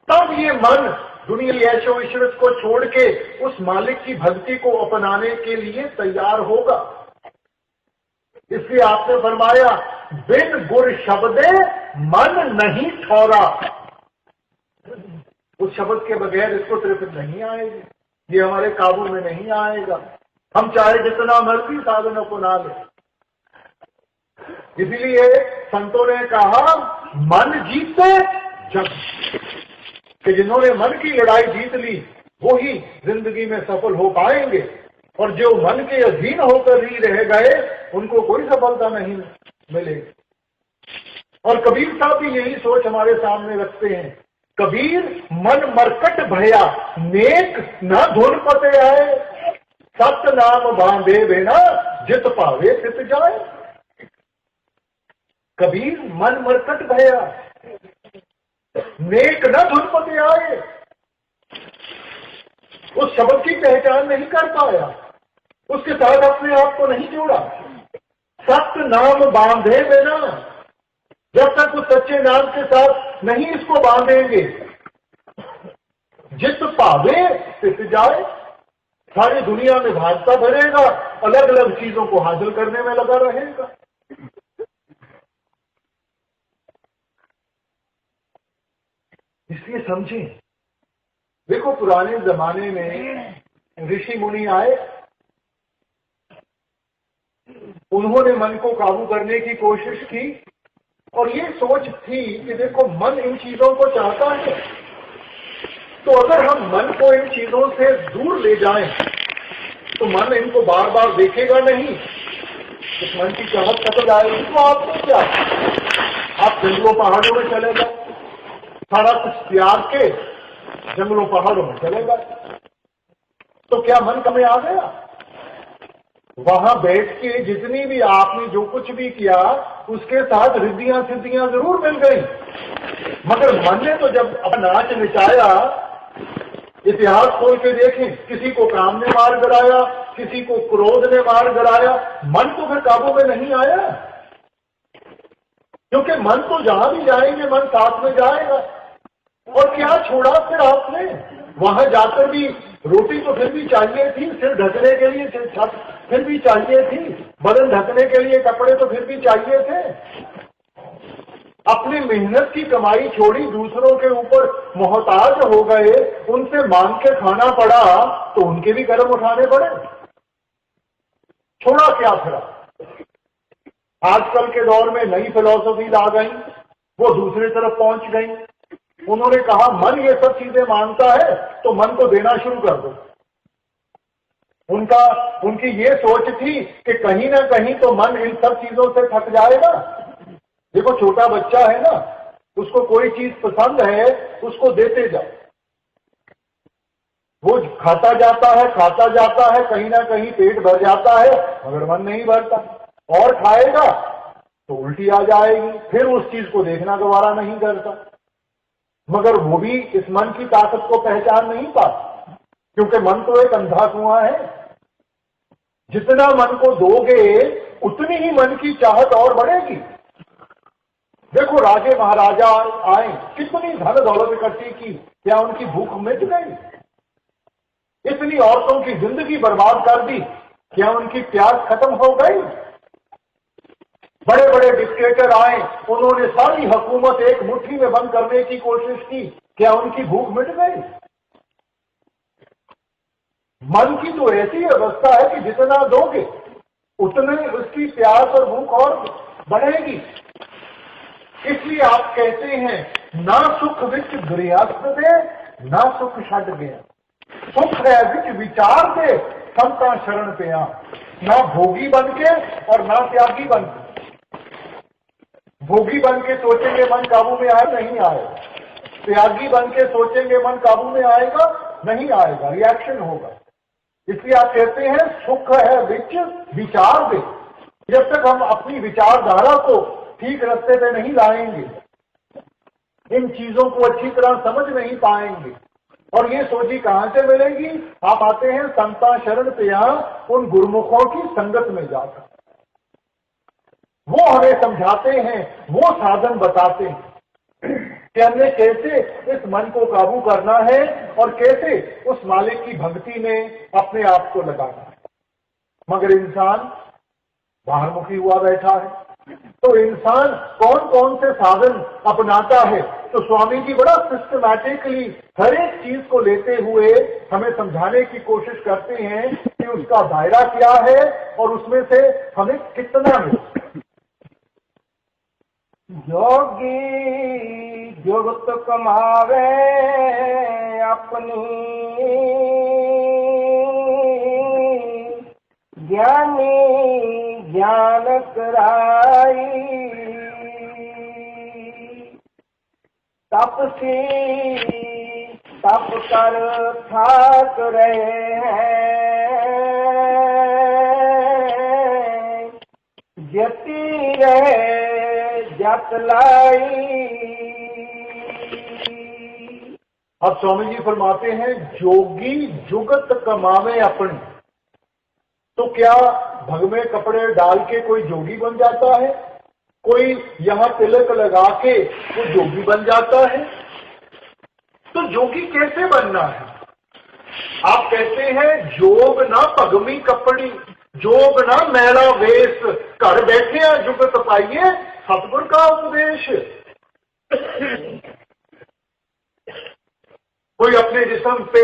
तब ये मन दुनिया ऐशो इशरत को छोड़ के उस मालिक की भक्ति को अपनाने के लिए तैयार होगा। इसलिए आपने फरमाया बिन गुर शब्दे मन नहीं ठौरा। उस शब्द के बगैर इसको तृप्ति नहीं आएगी, ये हमारे काबू में नहीं आएगा, हम चाहे जितना मर्जी साधनों को ना ले। इसलिए संतों ने कहा मन जीते जग, कि जिन्होंने मन की लड़ाई जीत ली वो ही जिंदगी में सफल हो पाएंगे, और जो मन के अधीन होकर ही रह गए उनको कोई सफलता नहीं मिलेगी। और कबीर साहब भी यही सोच हमारे सामने रखते हैं, कबीर मन मरकट भया नेक न धुन पते आए, सत नाम बांधे बिना जित पावे तित जाए। कबीर मन मरकट भया नेक न धुन पते आए, उस शब्द की पहचान नहीं कर पाया, उसके साथ अपने आप को नहीं जोड़ा। सत्य नाम बांधे बिना, जब तक उस सच्चे नाम के साथ नहीं इसको बांधेंगे, जित पावे तित जाए। सारी दुनिया में भागता भरेगा, अलग अलग चीजों को हासिल करने में लगा रहेगा। इसलिए समझें, देखो पुराने जमाने में ऋषि मुनि आए, उन्होंने मन को काबू करने की कोशिश की, और ये सोच थी कि देखो मन इन चीजों को चाहता है, तो अगर हम मन को इन चीजों से दूर ले जाएं तो मन इनको बार बार देखेगा नहीं, इस मन की चाहत कब जाएगी। तो आपको क्या, आप जंगलों पहाड़ों में चले जाओ, सारा कुछ त्याग के जंगलों पहाड़ों में चले गए, तो क्या मन कम आ गया? वहां बैठ के जितनी भी आपने जो कुछ भी किया उसके साथ रिद्धियां सिद्धियां जरूर मिल गई, मगर मन ने तो जब अपना नाच नचाया, इतिहास खोल के देखें, किसी को काम ने मार गिराया, किसी को क्रोध ने मार गिराया, मन तो फिर काबू में नहीं आया, क्योंकि मन तो जहां भी जाएंगे मन साथ में जाएगा। और क्या छोड़ा फिर आपने, वहां जाकर भी रोटी तो फिर भी चाहिए थी, सिर ढकने के लिए छत फिर भी चाहिए थी, बदन ढकने के लिए कपड़े तो फिर भी चाहिए थे। अपनी मेहनत की कमाई छोड़ी, दूसरों के ऊपर मोहताज हो गए, उनसे मांग के खाना पड़ा, तो उनके भी कर्म उठाने पड़े। छोड़ा क्या फिर? आजकल के दौर में नई फिलॉसफी आ गई, वो दूसरी तरफ पहुंच गई। उन्होंने कहा मन ये सब चीजें मांगता है तो मन को देना शुरू कर दो। उनकी ये सोच थी कि कहीं ना कहीं तो मन इन सब चीजों से थक जाएगा। देखो छोटा बच्चा है ना, उसको कोई चीज पसंद है, उसको देते जाओ, वो खाता जाता है, कहीं ना कहीं पेट भर जाता है, मगर मन नहीं भरता, और खाएगा तो उल्टी आ जाएगी, फिर उस चीज को देखना दोबारा नहीं करता। मगर वो भी इस मन की ताकत को पहचान नहीं पाता, क्योंकि मन तो एक अंधा कुआं है। जितना मन को दोगे उतनी ही मन की चाहत और बढ़ेगी। देखो राजे महाराजा आए, कितनी धन दौलत इकट्ठी की, क्या उनकी भूख मिट गई? इतनी औरतों की जिंदगी बर्बाद कर दी, क्या उनकी प्यास खत्म हो गई? बड़े बड़े डिक्टेटर आए, उन्होंने सारी हुकूमत एक मुट्ठी में बंद करने की कोशिश की, क्या उनकी भूख मिट गई? मन की तो ऐसी अवस्था है कि जितना दोगे उतने उसकी प्यास और भूख और बढ़ेगी। इसलिए आप कहते हैं ना सुख विच गृहस्थ दे, ना सुख छड़ गया। सुख है विच विचार दे, संता शरण पे आ। ना भोगी बन के और ना त्यागी बन के। भोगी बन के सोचेंगे मन काबू में आए, नहीं आएगा। त्यागी बन के सोचेंगे मन काबू में आएगा, नहीं आएगा, रिएक्शन होगा। इसलिए आप कहते हैं सुख है विच विचार दे। जब तक हम अपनी विचारधारा को ठीक रास्ते पे नहीं लाएंगे, इन चीजों को अच्छी तरह समझ नहीं पाएंगे, और ये सोची कहां से मिलेगी? आप आते हैं संता शरण पे, उन गुरुमुखों की संगत में जाकर वो हमें समझाते हैं, वो साधन बताते हैं कि हमने कैसे इस मन को काबू करना है और कैसे उस मालिक की भक्ति में अपने आप को लगाना है। मगर इंसान बाहरमुखी हुआ बैठा है, तो इंसान कौन कौन से साधन अपनाता है? तो स्वामी जी बड़ा सिस्टमैटिकली हर एक चीज को लेते हुए हमें समझाने की कोशिश करते हैं कि उसका दायरा क्या है और उसमें से हमें कितना मिले। जोगी जुगत कमावे अपनी, ज्ञानी ज्ञान कराई। तपसी तप कर थाक रहे हैं, जती रहे जत लाई। अब स्वामी जी फरमाते हैं जोगी जुगत कमावे अपनी। तो क्या भग में कपड़े डाल के कोई जोगी बन जाता है? कोई यहां तिलक लगा के वो जोगी बन जाता है? तो जोगी कैसे बनना है? आप कहते हैं जोग ना पगमी कपड़ी, जोग ना मैला वेश, घर बैठे हैं जुगत पाइए सतगुर का उपदेश। कोई अपने जिस्म पे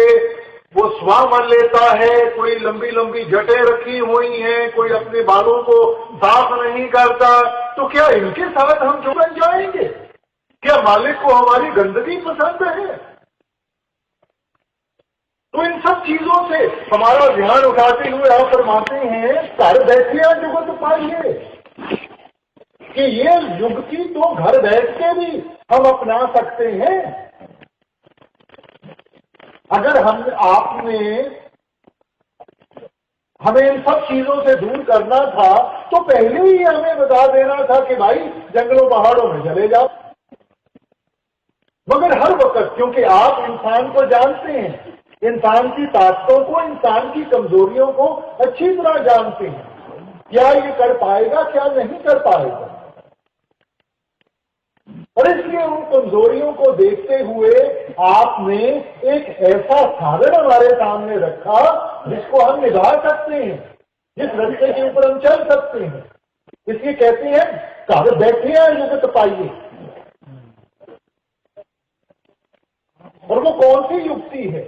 वो स्वा मन लेता है, कोई लंबी लंबी जटें रखी हुई हैं, कोई अपने बालों को साफ नहीं करता, तो क्या इनके साथ हम जो बन जाएंगे? क्या मालिक को हमारी गंदगी पसंद है? तो इन सब चीजों से हमारा ध्यान उठाते हुए आप फरमाते हैं घर बैठे जुगत पाइए, कि ये युक्ति तो घर बैठ के भी हम अपना सकते हैं। अगर हम आपने हमें इन सब चीजों से दूर करना था तो पहले ही हमें बता देना था कि भाई जंगलों पहाड़ों में चले जाओ। मगर हर वक्त, क्योंकि आप इंसान को जानते हैं, इंसान की ताकतों को, इंसान की कमजोरियों को अच्छी तरह जानते हैं, क्या ये कर पाएगा क्या नहीं कर पाएगा, और इसलिए उन कमजोरियों को देखते हुए आपने एक ऐसा साधन हमारे सामने रखा जिसको हम निभा सकते हैं, जिस रास्ते के ऊपर हम चल सकते हैं। इसलिए कहते हैं घर बैठे हैं जुगत पाइए। और वो कौन सी युक्ति है?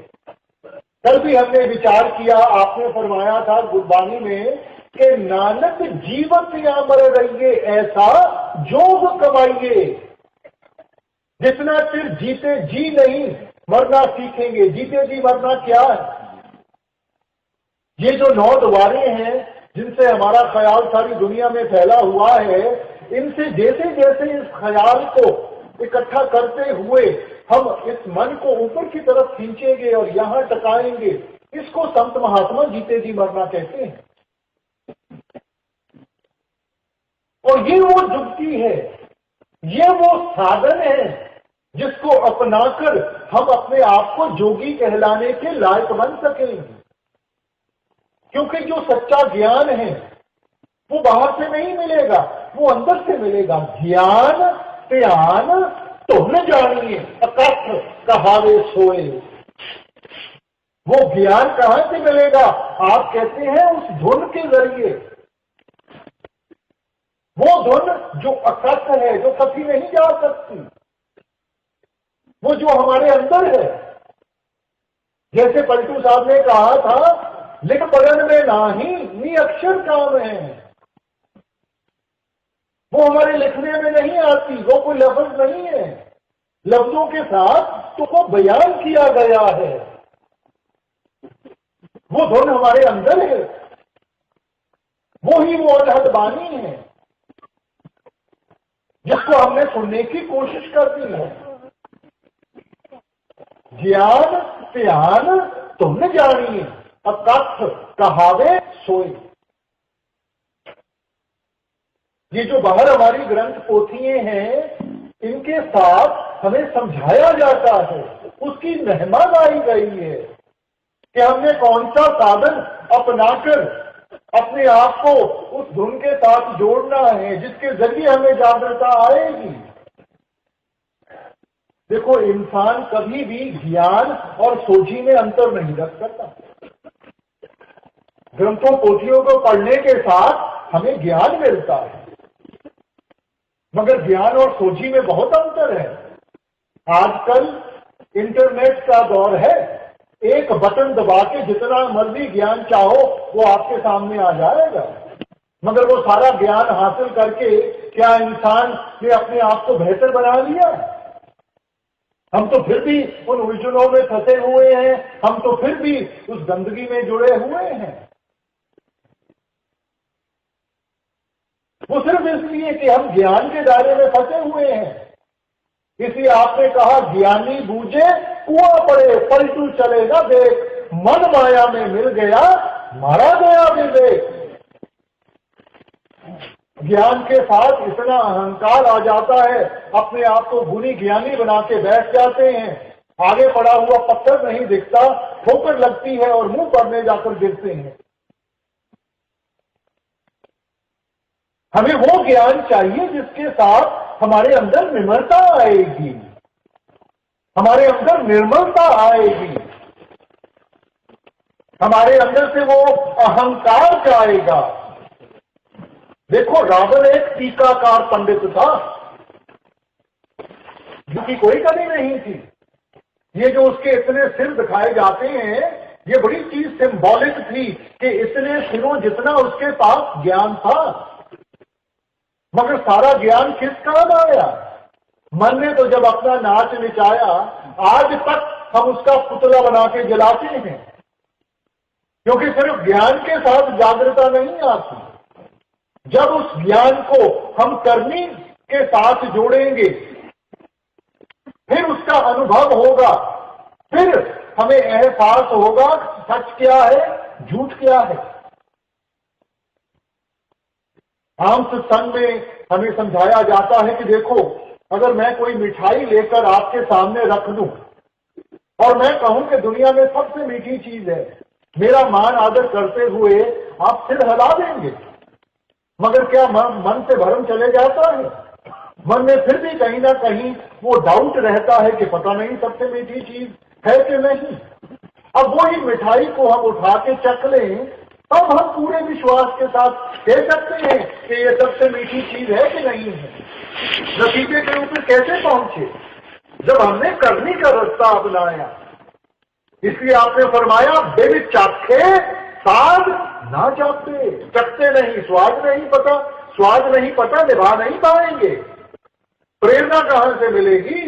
कल भी हमने विचार किया, आपने फरमाया था गुरबानी में कि नानक जीवत या मर रहिए ऐसा जोग कमाइए। जितना सिर्फ जीते जी नहीं मरना सीखेंगे। जीते जी मरना क्या है? ये जो 9 द्वारें हैं जिनसे हमारा ख्याल सारी दुनिया में फैला हुआ है, इनसे जैसे जैसे इस ख्याल को इकट्ठा करते हुए हम इस मन को ऊपर की तरफ खींचेंगे और यहां टकाएंगे, इसको संत महात्मा जीते जी मरना कहते हैं। और ये वो जुक्ति है, ये वो साधन है जिसको अपनाकर हम अपने आप को जोगी कहलाने के लायक बन सकेंगे। क्योंकि जो सच्चा ज्ञान है वो बाहर से नहीं मिलेगा, वो अंदर से मिलेगा। ज्ञान त्यान तुम जानिए अकथ कहावे सोए। वो ज्ञान कहां से मिलेगा? आप कहते हैं उस धुन के जरिए। वो धुन जो अकथ है, जो कभी नहीं जा सकती, वो जो हमारे अंदर है। जैसे पलटू साहब ने कहा था, लिख पढ़न में नाही नी अक्षर काम है। वो हमारे लिखने में नहीं आती, वो कोई लफ्ज नहीं है। लफ्जों के साथ तो वो बयान किया गया है। वो धुन हमारे अंदर है, वो ही वो अनहद बानी है जिसको हमने सुनने की कोशिश करनी है। ज्ञान त्यान तुम जानिए अकथ कहावे सोए। ये जो बाहर हमारी ग्रंथ पोथियां हैं, इनके साथ हमें समझाया जाता है, उसकी महिमा गाई गई है कि हमने कौन सा साधन अपनाकर अपने आप को उस धुन के साथ जोड़ना है जिसके जरिए हमें जागृता आएगी। देखो, इंसान कभी भी ज्ञान और सोझी में अंतर नहीं रख सकता। ग्रंथों पोथियों को पढ़ने के साथ हमें ज्ञान मिलता है, मगर ज्ञान और सोझी में बहुत अंतर है। आजकल इंटरनेट का दौर है, एक बटन दबा के जितना मर्जी ज्ञान चाहो वो आपके सामने आ जाएगा। मगर वो सारा ज्ञान हासिल करके क्या इंसान ने अपने आप को बेहतर बना लिया? हम तो फिर भी उन उलझनों में फंसे हुए हैं, हम तो फिर भी उस गंदगी में जुड़े हुए हैं। वो सिर्फ इसलिए कि हम ज्ञान के दायरे में फंसे हुए हैं। इसलिए आपने कहा, ज्ञानी बूझे कुआं पड़े पलटू चलेगा देख, मन माया में मिल गया मारा गया विवेक। ज्ञान के साथ इतना अहंकार आ जाता है, अपने आप को गुणी ज्ञानी बना के बैठ जाते हैं। आगे पड़ा हुआ पत्थर नहीं दिखता, ठोकर लगती है और मुंह पड़ने जाकर गिरते हैं। हमें वो ज्ञान चाहिए जिसके साथ हमारे अंदर निर्मलता आएगी, हमारे अंदर निर्मलता आएगी, हमारे अंदर से वो अहंकार जाएगा। देखो, रावण एक टीकाकार पंडित था, जिसकी कोई कमी नहीं थी। ये जो उसके इतने सिर दिखाए जाते हैं, ये बड़ी चीज सिंबॉलिक थी कि इतने सिरों जितना उसके पास ज्ञान था। मगर सारा ज्ञान किस काम आया? मन ने तो जब अपना नाच नचाया, आज तक हम उसका पुतला बना के जलाते हैं, क्योंकि सिर्फ ज्ञान के साथ जागृता नहीं आती। जब उस ज्ञान को हम करनी के साथ जोड़ेंगे, फिर उसका अनुभव होगा, फिर हमें एहसास होगा सच क्या है, झूठ क्या है। आम सत्संग में हमें समझाया जाता है कि देखो, अगर मैं कोई मिठाई लेकर आपके सामने रख दूं और मैं कहूं कि दुनिया में सबसे मीठी चीज है, मेरा मान आदर करते हुए आप सिर हिला देंगे। मगर क्या मन से भरम चले जाता है? मन में फिर भी कहीं ना कहीं वो डाउट रहता है कि पता नहीं सबसे मीठी चीज है कि नहीं। अब वही मिठाई को हम उठा के चख लें, तब हम पूरे विश्वास के साथ कह सकते हैं कि ये सबसे मीठी चीज है कि नहीं है। नतीजे के ऊपर कैसे पहुंचे? जब हमने करनी का रास्ता अपनाया। इसलिए आपने फरमाया, बेबी चाखे स्वाद ना चाहते, चखते नहीं, स्वाद नहीं पता, स्वाद नहीं पता, निभा नहीं पाएंगे। प्रेरणा कहां से मिलेगी?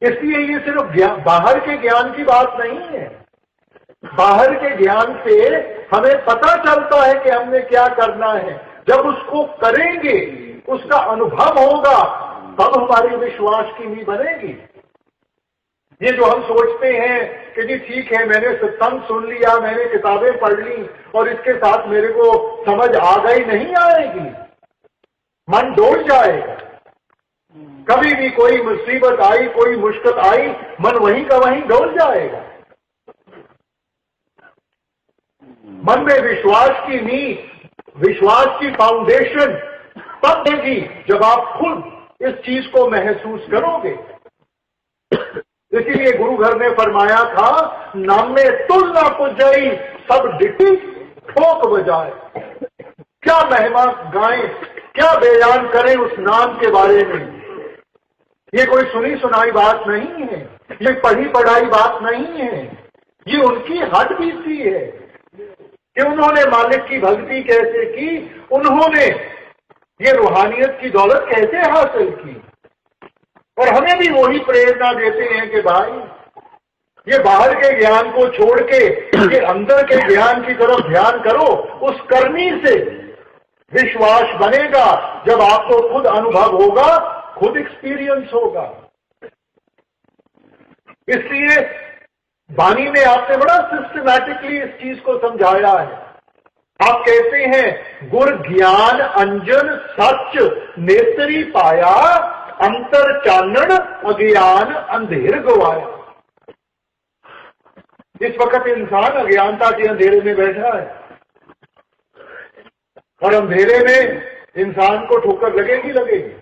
इसलिए ये सिर्फ बाहर के ज्ञान की बात नहीं है। बाहर के ज्ञान से हमें पता चलता है कि हमने क्या करना है। जब उसको करेंगे, उसका अनुभव होगा, तब हमारी विश्वास की नींव बनेगी। ये जो हम सोचते हैं कि जी ठीक है, मैंने सत्संग सुन लिया, मैंने किताबें पढ़ ली और इसके साथ मेरे को समझ आ गई, नहीं आएगी, मन डोल जाएगा। कभी भी कोई मुसीबत आई, कोई मुश्किल आई, मन वहीं का वहीं डोल जाएगा। मन में विश्वास की नींव, विश्वास की फाउंडेशन तब देगी जब आप खुद इस चीज को महसूस करोगे। इसीलिए गुरु घर ने फरमाया था, नाम में तुल ना पुजाई, सब डिटी ठोक बजाए। क्या महिमा गाएं, क्या बयान करें उस नाम के बारे में। ये कोई सुनी सुनाई बात नहीं है, ये पढ़ी पढ़ाई बात नहीं है, ये उनकी हद बीती है कि उन्होंने मालिक की भक्ति कैसे की, उन्होंने ये रूहानियत की दौलत कैसे हासिल की। और हमें भी वही प्रेरणा देते हैं कि भाई ये बाहर के ज्ञान को छोड़ के ये अंदर के ज्ञान की तरफ ध्यान करो। उस करनी से विश्वास बनेगा जब आपको खुद अनुभव होगा, खुद एक्सपीरियंस होगा। इसलिए वाणी ने आपने बड़ा सिस्टमैटिकली इस चीज को समझाया है। आप कहते हैं, गुर ज्ञान अंजन सच नेत्री पाया, अंतर चानन अज्ञान अंधेर गवाया। इस वक्त इंसान अज्ञानता के अंधेरे में बैठा है और अंधेरे में इंसान को ठोकर लगेगी लगेगी,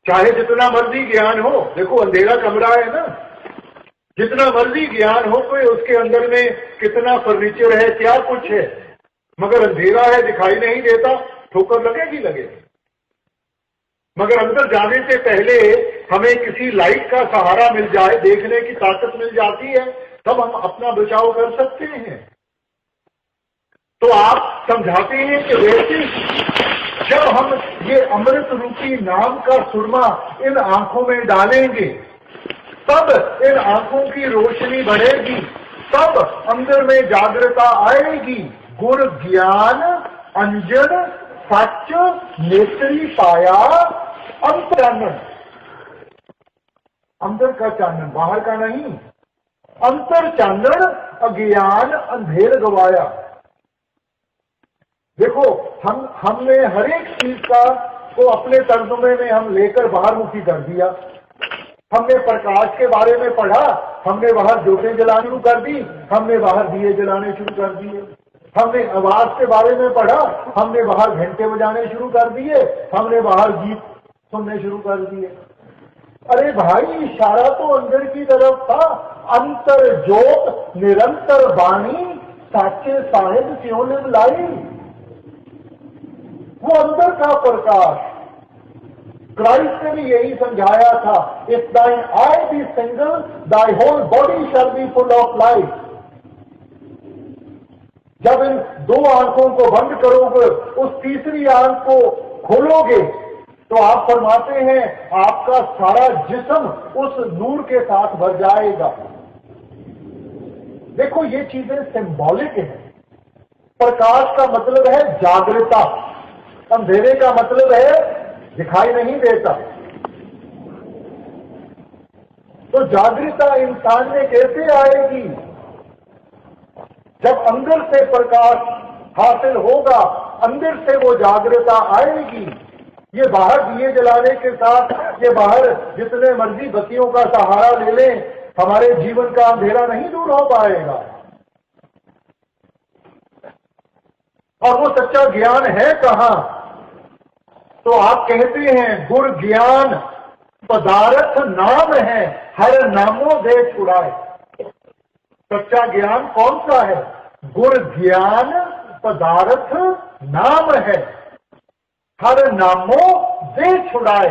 चाहे जितना मर्जी ज्ञान हो। देखो अंधेरा कमरा है ना, जितना मर्जी ज्ञान हो, कोई उसके अंदर में कितना फर्नीचर है, क्या कुछ है, मगर अंधेरा है, दिखाई नहीं देता, ठोकर लगेगी लगेगी। मगर अंदर जाने से पहले हमें किसी लाइट का सहारा मिल जाए, देखने की ताकत मिल जाती है, तब हम अपना बचाव कर सकते हैं। तो आप समझाते हैं कि वैसे जब हम ये अमृत रूपी नाम का सुरमा इन आंखों में डालेंगे, तब इन आंखों की रोशनी बढ़ेगी, तब अंदर में जागृता आएगी। गुर ज्ञान अंजन सच नेत्री पाया, अंतर चानन, अंदर का चानन, बाहर का नहीं, अंतर चानन अज्ञान अंधेर गवाया। देखो हमने हर एक चीज का को अपने तर्जुमे में हम लेकर बाहर मुखी कर दिया। हमने प्रकाश के बारे में पढ़ा, हमने बाहर ज्योतें जलानी शुरू कर दी, हमने बाहर दिए जलाने शुरू कर दिए। हमने आवाज के बारे में पढ़ा, हमने बाहर घंटे बजाने शुरू कर दिए, हमने बाहर गीत सुनने शुरू कर दिए। अरे भाई, इशारा तो अंदर की तरफ था। अंतर ज्योत निरंतर वाणी, साचे साहिब क्यों ने लाई। वो अंदर का प्रकाश। क्राइस्ट ने भी यही समझाया था, if thine eye be single, thy whole body shall be full of light. जब इन दो आंखों को बंद करोगे, उस तीसरी आंख को खोलोगे, तो आप फरमाते हैं आपका सारा जिस्म उस नूर के साथ भर जाएगा। देखो ये चीजें सिंबॉलिक हैं। प्रकाश का मतलब है जागृता, अंधेरे का मतलब है दिखाई नहीं देता। तो जागृता इंसान में कैसे आएगी? जब अंदर से प्रकाश हासिल होगा, अंदर से वो जागृता आएगी। ये बाहर दिए जलाने के साथ, ये बाहर जितने मर्जी बत्तियों का सहारा ले लें, हमारे जीवन का अंधेरा नहीं दूर हो पाएगा। और वो सच्चा ज्ञान है कहां? तो आप कहते हैं गुर ज्ञान पदार्थ नाम है, हर नामों दे छुड़ाए। सच्चा ज्ञान कौन सा है? गुर ज्ञान पदार्थ नाम है, हर नामों दे छुड़ाए।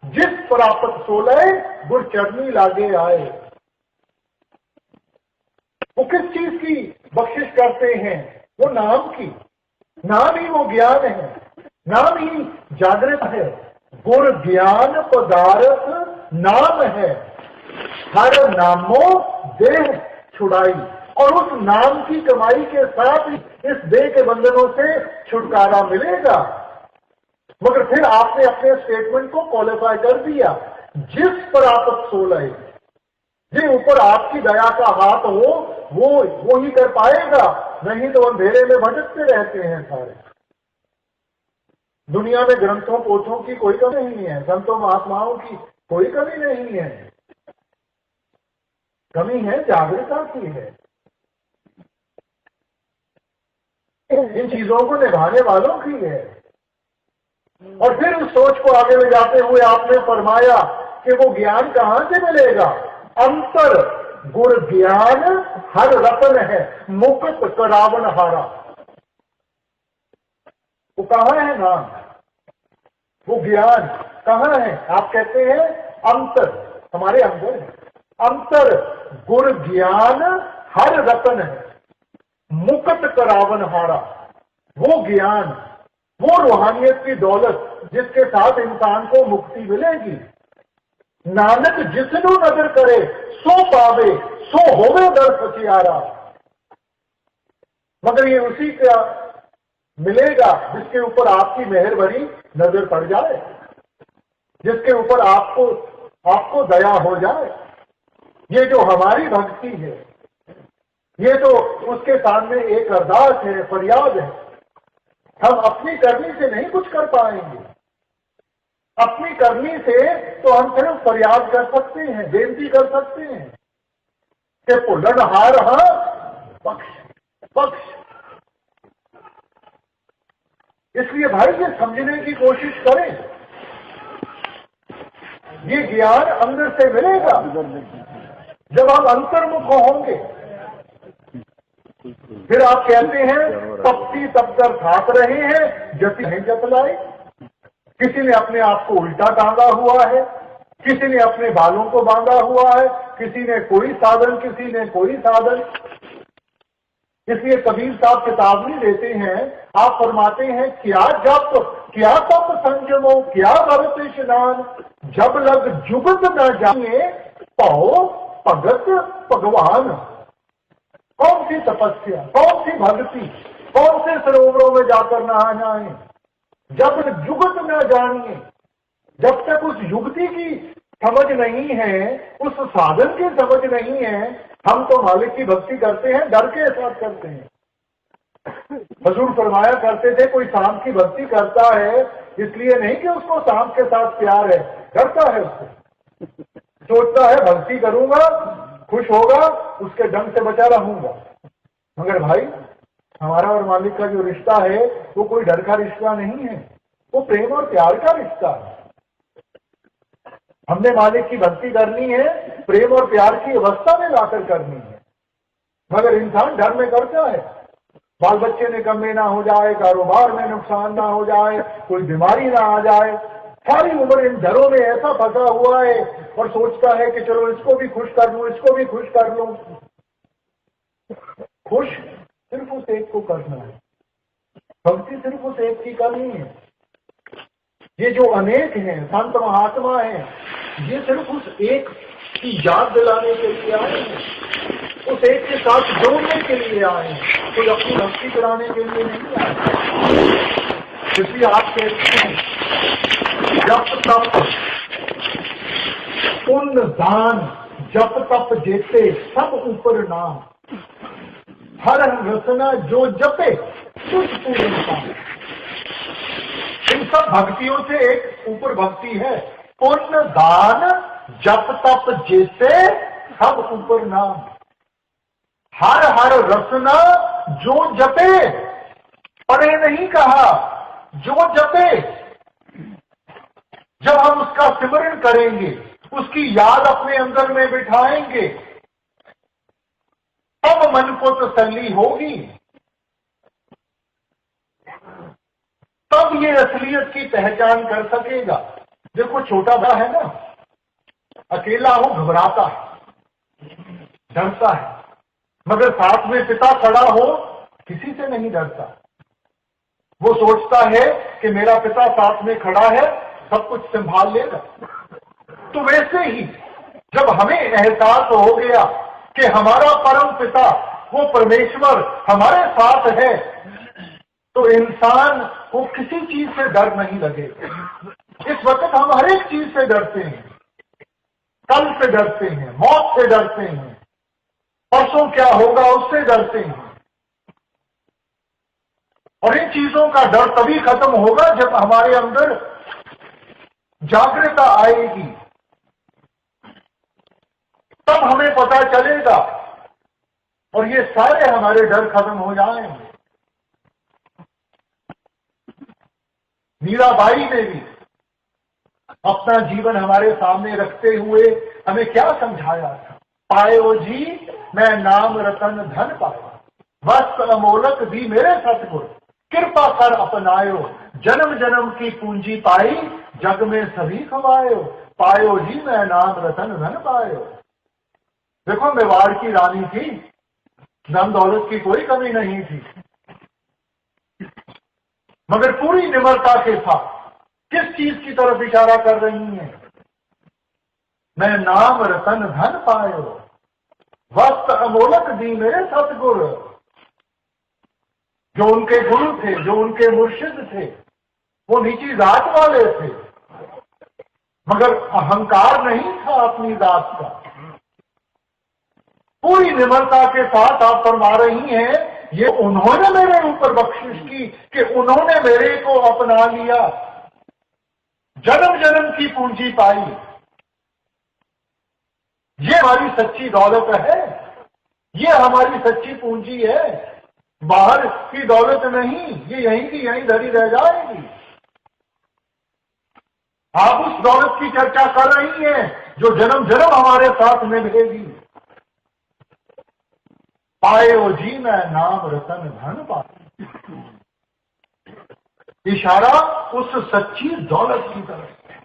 जिस प्राप्त सोलय गुर चरनी लागे आए। वो किस चीज की बख्शिश करते हैं? वो नाम की। नाम ही वो ज्ञान है, नाम ही जागृत है। गुर ज्ञान पदार्थ नाम है, हर नामों देह छुड़ाई। और उस नाम की कमाई के साथ ही इस देह के बंधनों से छुटकारा मिलेगा। मगर फिर आपने अपने स्टेटमेंट को क्वालिफाई कर दिया, जिस पर आप सोलह, जी ऊपर आपकी दया का हाथ हो, वो ही कर पाएगा, नहीं तो अंधेरे में भटकते रहते हैं सारे। दुनिया में ग्रंथों पोथों की कोई कमी नहीं है, संतों महात्माओं की कोई कमी नहीं है, कमी है जागरूकता की है। इन चीजों को निभाने वालों की है। और फिर उस सोच को आगे ले जाते हुए आपने फरमाया कि वो ज्ञान कहां से मिलेगा? अंतर गुण ज्ञान हर रतन है, मुकुट करावन हारा। वो कहां है नाम? वो ज्ञान कहां है? आप कहते हैं अंतर, हमारे अंदर है। अंतर गुण ज्ञान हर रतन है, मुकुट करावन हारा। वो ज्ञान, वो रूहानियत की दौलत जिसके साथ इंसान को मुक्ति मिलेगी। नानक जिसनु नजर करे सो पावे, सो होवे दर सचियारा। मगर ये उसी का मिलेगा जिसके ऊपर आपकी मेहर भरी नजर पड़ जाए, जिसके ऊपर आपको दया हो जाए। ये जो हमारी भक्ति है, ये तो उसके सामने एक अरदास है, फरियाद है। हम अपनी करनी से नहीं कुछ कर पाएंगे। अपनी करनी से तो हम सिर्फ फरियाद कर सकते हैं, बेनती कर सकते हैं कि पुलनहार बख्श बख्श। इसलिए भाई ये समझने की कोशिश करें, ये ज्ञान अंदर से मिलेगा जब हम अंतर्मुख होंगे। फिर आप कहते हैं तपती तप कर थाक रहे हैं, जति नहीं जतलाए। किसी ने अपने आप को उल्टा टांगा हुआ है, किसी ने अपने बालों को बांधा हुआ है, किसी ने कोई साधन, किसी ने कोई साधन। इसलिए कबीर साहब चेतावनी देते हैं, आप फरमाते हैं क्या जप क्या तप संयमो क्या भरत स्नान, जब लग जुगत न जाए पाओ भगत भगवान। कौन सी तपस्या, कौन सी भक्ति, कौन से सरोवरों में जाकर नहा जाए? जब जुगत न जानिए, जब तक उस युक्ति की समझ नहीं है, उस साधन की समझ नहीं है, हम तो मालिक की भक्ति करते हैं, डर के साथ करते हैं। हुजूर फरमाया करते थे, कोई सांप की भक्ति करता है इसलिए नहीं कि उसको सांप के साथ प्यार है, डरता है उससे। सोचता है भक्ति करूंगा, खुश होगा, उसके डंग से बचा रहूंगा। मगर भाई हमारा और मालिक का जो रिश्ता है वो कोई डर का रिश्ता नहीं है, वो प्रेम और प्यार का रिश्ता है। हमने मालिक की भक्ति करनी है, प्रेम और प्यार की अवस्था में लाकर करनी है। मगर इंसान डर में करता है, बाल बच्चे निकम्मे ना हो जाए, कारोबार में नुकसान ना हो जाए, कोई बीमारी ना आ जाए। सारी उम्र इन डरों में ऐसा फंसा हुआ है और सोचता है कि चलो इसको भी खुश कर लूं, इसको भी खुश कर लूं। खुश सिर्फ उस एक को करना है, भक्ति सिर्फ उस एक की करनी है। ये जो अनेक हैं, संत महात्मा हैं, ये सिर्फ उस एक की याद दिलाने के लिए आए हैं, उस एक के साथ जोड़ने के लिए आए हैं, कोई अपनी भक्ति कराने के लिए नहीं आए। इसलिए आप कहते हैं जप तप पुण्य दान, जप तप जेते सब ऊपर नाम, हर रसना जो जपे तुझ पूर्ण पाए। इन सब भक्तियों से एक ऊपर भक्ति है, पुण्य दान जप तप जेते सब ऊपर नाम, हर हर रसना जो जपे, पढ़े नहीं कहा, जो जपे। जब हम उसका सिमरन करेंगे, उसकी याद अपने अंदर में बिठाएंगे, तब मन को तसल्ली होगी, तब ये असलियत की पहचान कर सकेगा। देखो छोटा बड़ा है ना, अकेला हो घबराता है, डरता है, मगर साथ में पिता खड़ा हो किसी से नहीं डरता। वो सोचता है कि मेरा पिता साथ में खड़ा है, सब कुछ संभाल लेगा। तो वैसे ही जब हमें एहसास हो गया कि हमारा परम पिता वो परमेश्वर हमारे साथ है, तो इंसान को किसी चीज से डर नहीं लगेगा। इस वक्त हम हर एक चीज से डरते हैं, कल से डरते हैं, मौत से डरते हैं, परसों क्या होगा उससे डरते हैं। और इन चीजों का डर तभी खत्म होगा जब हमारे अंदर जागृता आएगी, तब हमें पता चलेगा और ये सारे हमारे डर खत्म हो जाएंगे। मीराबाई ने भी अपना जीवन हमारे सामने रखते हुए हमें क्या समझाया था? पायो जी मैं नाम रतन धन पाया, वस्त्र अमोलक दी मेरे सतगुर, कृपा कर अपनायो, जन्म जन्म की पूंजी पाई, जग में सभी खवायो, पायो जी मैं नाम रतन धन पायो। देखो मेवाड़ की रानी थी, धन दौलत की कोई कमी नहीं थी, मगर पूरी निम्रता के साथ किस चीज की तरफ इशारा कर रही हैं? मैं नाम रतन धन पायो, वस्त्र अमोलक दी मेरे सतगुर। जो उनके गुरु थे, जो उनके मुर्शिद थे, वो नीची जात वाले थे, मगर अहंकार नहीं था अपनी जात का। पूरी निम्रता के साथ आप फरमा रही हैं, ये उन्होंने मेरे ऊपर बख्शिश की कि उन्होंने मेरे को अपना लिया, जन्म जन्म की पूंजी पाई। ये हमारी सच्ची दौलत है, ये हमारी सच्ची पूंजी है, बाहर की दौलत नहीं, ये यहीं की यहीं धरी रह जाएगी। आप उस दौलत की चर्चा कर रही हैं जो जन्म जन्म हमारे साथ में मिलेगी। पायो जी मैं नाम रतन धन पाया, इशारा उस सच्ची दौलत की तरफ है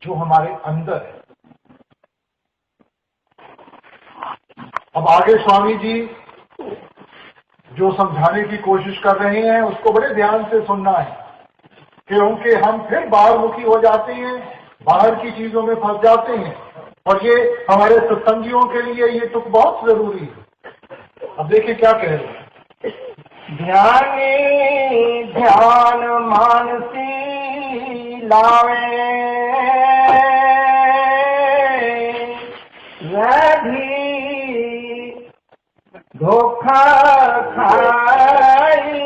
जो हमारे अंदर है। अब आगे स्वामी जी जो समझाने की कोशिश कर रहे हैं उसको बड़े ध्यान से सुनना है, क्योंकि हम फिर बाहरमुखी हो जाते हैं, बाहर की चीजों में फंस जाते हैं, और ये हमारे सत्संगियों के लिए ये तुक बहुत जरूरी है। अब देखिए क्या कह रहे हैं। ध्यानी ध्यान मानसी लावे, वह भी धोखा खाई,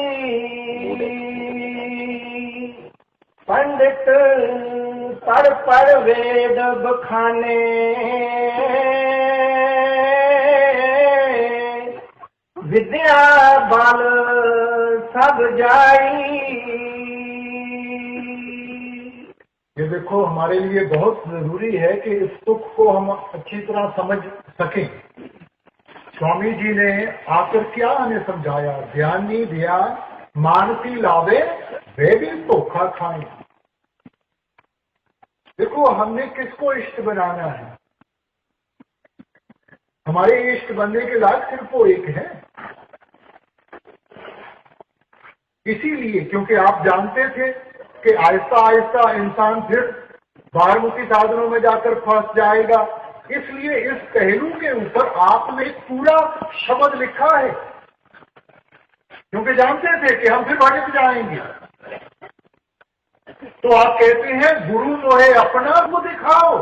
पंडित पर वेद बखाने, विद्या बाल सब जाई। ये देखो हमारे लिए बहुत जरूरी है कि इस तुक को हम अच्छी तरह समझ सकें। स्वामी जी ने आकर क्या हमें समझाया? ध्यानी ध्यान मानसी लावे, वे भी धोखा खाएं। देखो हमने किसको इष्ट बनाना है? हमारे इष्ट बनने के लायक सिर्फ वो एक है। इसीलिए क्योंकि आप जानते थे कि आहिस्ता आहिस्ता इंसान फिर बाहरमुखी साधनों में जाकर फंस जाएगा, इसलिए इस पहलू के ऊपर आपने एक पूरा शब्द लिखा है, क्योंकि जानते थे कि हम फिर भटक जाएंगे। तो आप कहते हैं गुरु मोहे अपना को दिखाओ।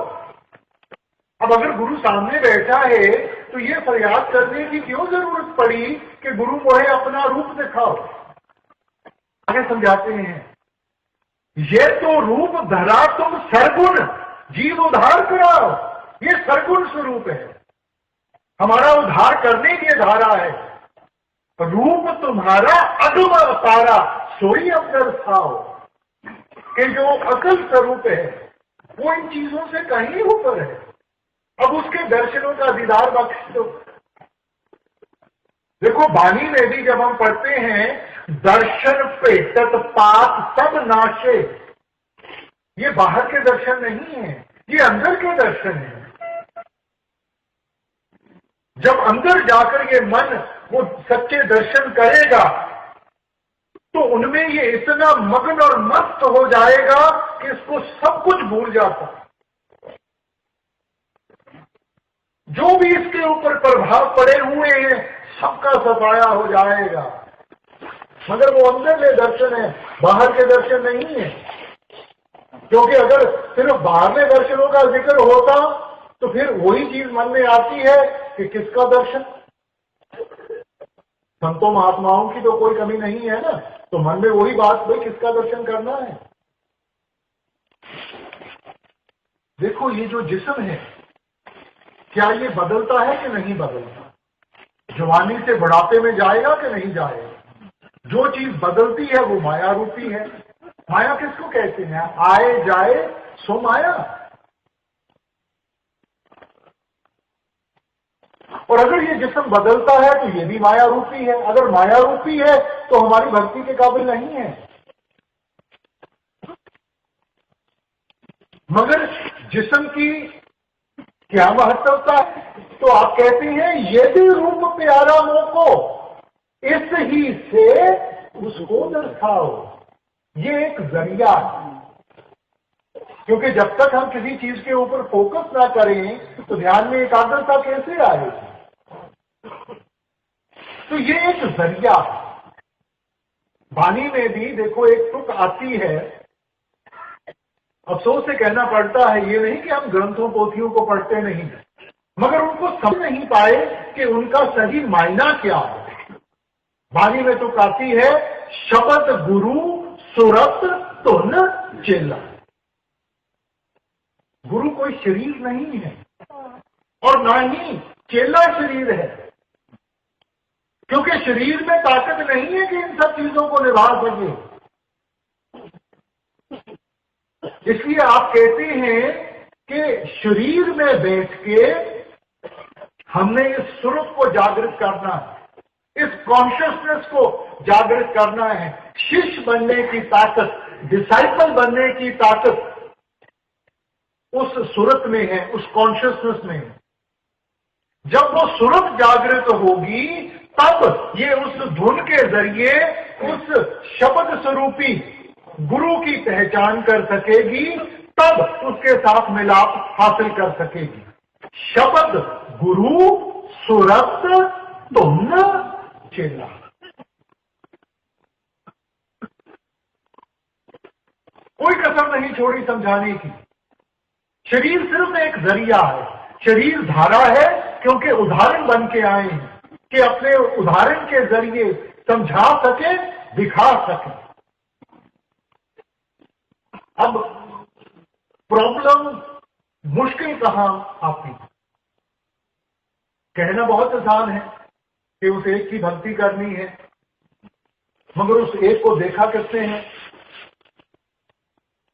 अब अगर गुरु सामने बैठा है तो ये फरियाद करने की क्यों जरूरत पड़ी कि गुरु मोहे अपना रूप दिखाओ? आगे समझाते हैं, ये तो रूप धरा तुम सरगुण, जीव उद्धार कराओ। ये सरगुण स्वरूप है, हमारा उद्धार करने की धारा है। रूप तुम्हारा अगम अवतारा, सोई अवतर खाओ। कि जो अकल स्वरूप है वो इन चीजों से कहीं ऊपर है। अब उसके दर्शनों का दीदार बख्श दो। देखो वाणी में भी जब हम पढ़ते हैं, दर्शन पेटत पाप सब नाशे, ये बाहर के दर्शन नहीं है, ये अंदर के दर्शन है। जब अंदर जाकर ये मन वो सच्चे दर्शन करेगा तो उनमें ये इतना मग्न और मस्त हो जाएगा कि इसको सब कुछ भूल जाता। जो भी इसके ऊपर प्रभाव पड़े हुए हैं सबका सफाया हो जाएगा। मगर वो अंदर के दर्शन है, बाहर के दर्शन नहीं है। क्योंकि अगर सिर्फ बाहरले दर्शनों का जिक्र होता तो फिर वही चीज मन में आती है कि किसका दर्शन। संतों महात्माओं की तो कोई कमी नहीं है ना, तो मन में वही बात, भाई किसका दर्शन करना है। देखो ये जो जिस्म है, क्या ये बदलता है कि नहीं बदलता? जवानी से बुढ़ापे में जाएगा कि नहीं जाएगा? जो चीज बदलती है वो माया रूपी है। माया किसको कहते हैं? आए जाए सो माया। और अगर ये जिस्म बदलता है तो ये भी माया रूपी है। अगर माया रूपी है तो हमारी भक्ति के काबिल नहीं है। मगर जिस्म की क्या महत्वता है? तो आप कहते हैं ये भी रूप प्यारा मोको, इस ही से उसको दर्शाओ। ये एक जरिया है, क्योंकि जब तक हम किसी चीज के ऊपर फोकस ना करें तो ध्यान में एकाग्रता कैसे आएगी? तो ये एक जरिया है। वाणी में भी देखो एक तुक आती है, अफसोस से कहना पड़ता है, ये नहीं कि हम ग्रंथों पोथियों को पढ़ते नहीं, मगर उनको समझ नहीं पाए कि उनका सही मायना क्या है। वाणी में तुक आती है, शब्द गुरु सुरत तुन चेला। गुरु कोई शरीर नहीं है और ना ही चेला शरीर है, क्योंकि शरीर में ताकत नहीं है कि इन सब चीजों को निभा सके। इसलिए आप कहते हैं कि शरीर में बैठ के हमने इस सुरत को जागृत करना है, इस कॉन्शियसनेस को जागृत करना है। शिष्य बनने की ताकत, डिसाइपल बनने की ताकत उस सुरत में है, उस कॉन्शियसनेस में है। जब वो सुरत जागृत होगी तब ये उस धुन के जरिए उस शब्द स्वरूपी गुरु की पहचान कर सकेगी, तब उसके साथ मिलाप हासिल कर सकेगी। शब्द गुरु सुरत तुम चेला। कोई कसर नहीं छोड़ी समझाने की। शरीर सिर्फ एक जरिया है, शरीर धारा है, क्योंकि उदाहरण बन के आए हैं कि अपने उदाहरण के जरिए समझा सके, दिखा सके। अब प्रॉब्लम मुश्किल कहां आती है? कहना बहुत आसान है कि उस एक की भक्ति करनी है, मगर उस एक को देखा किसने है?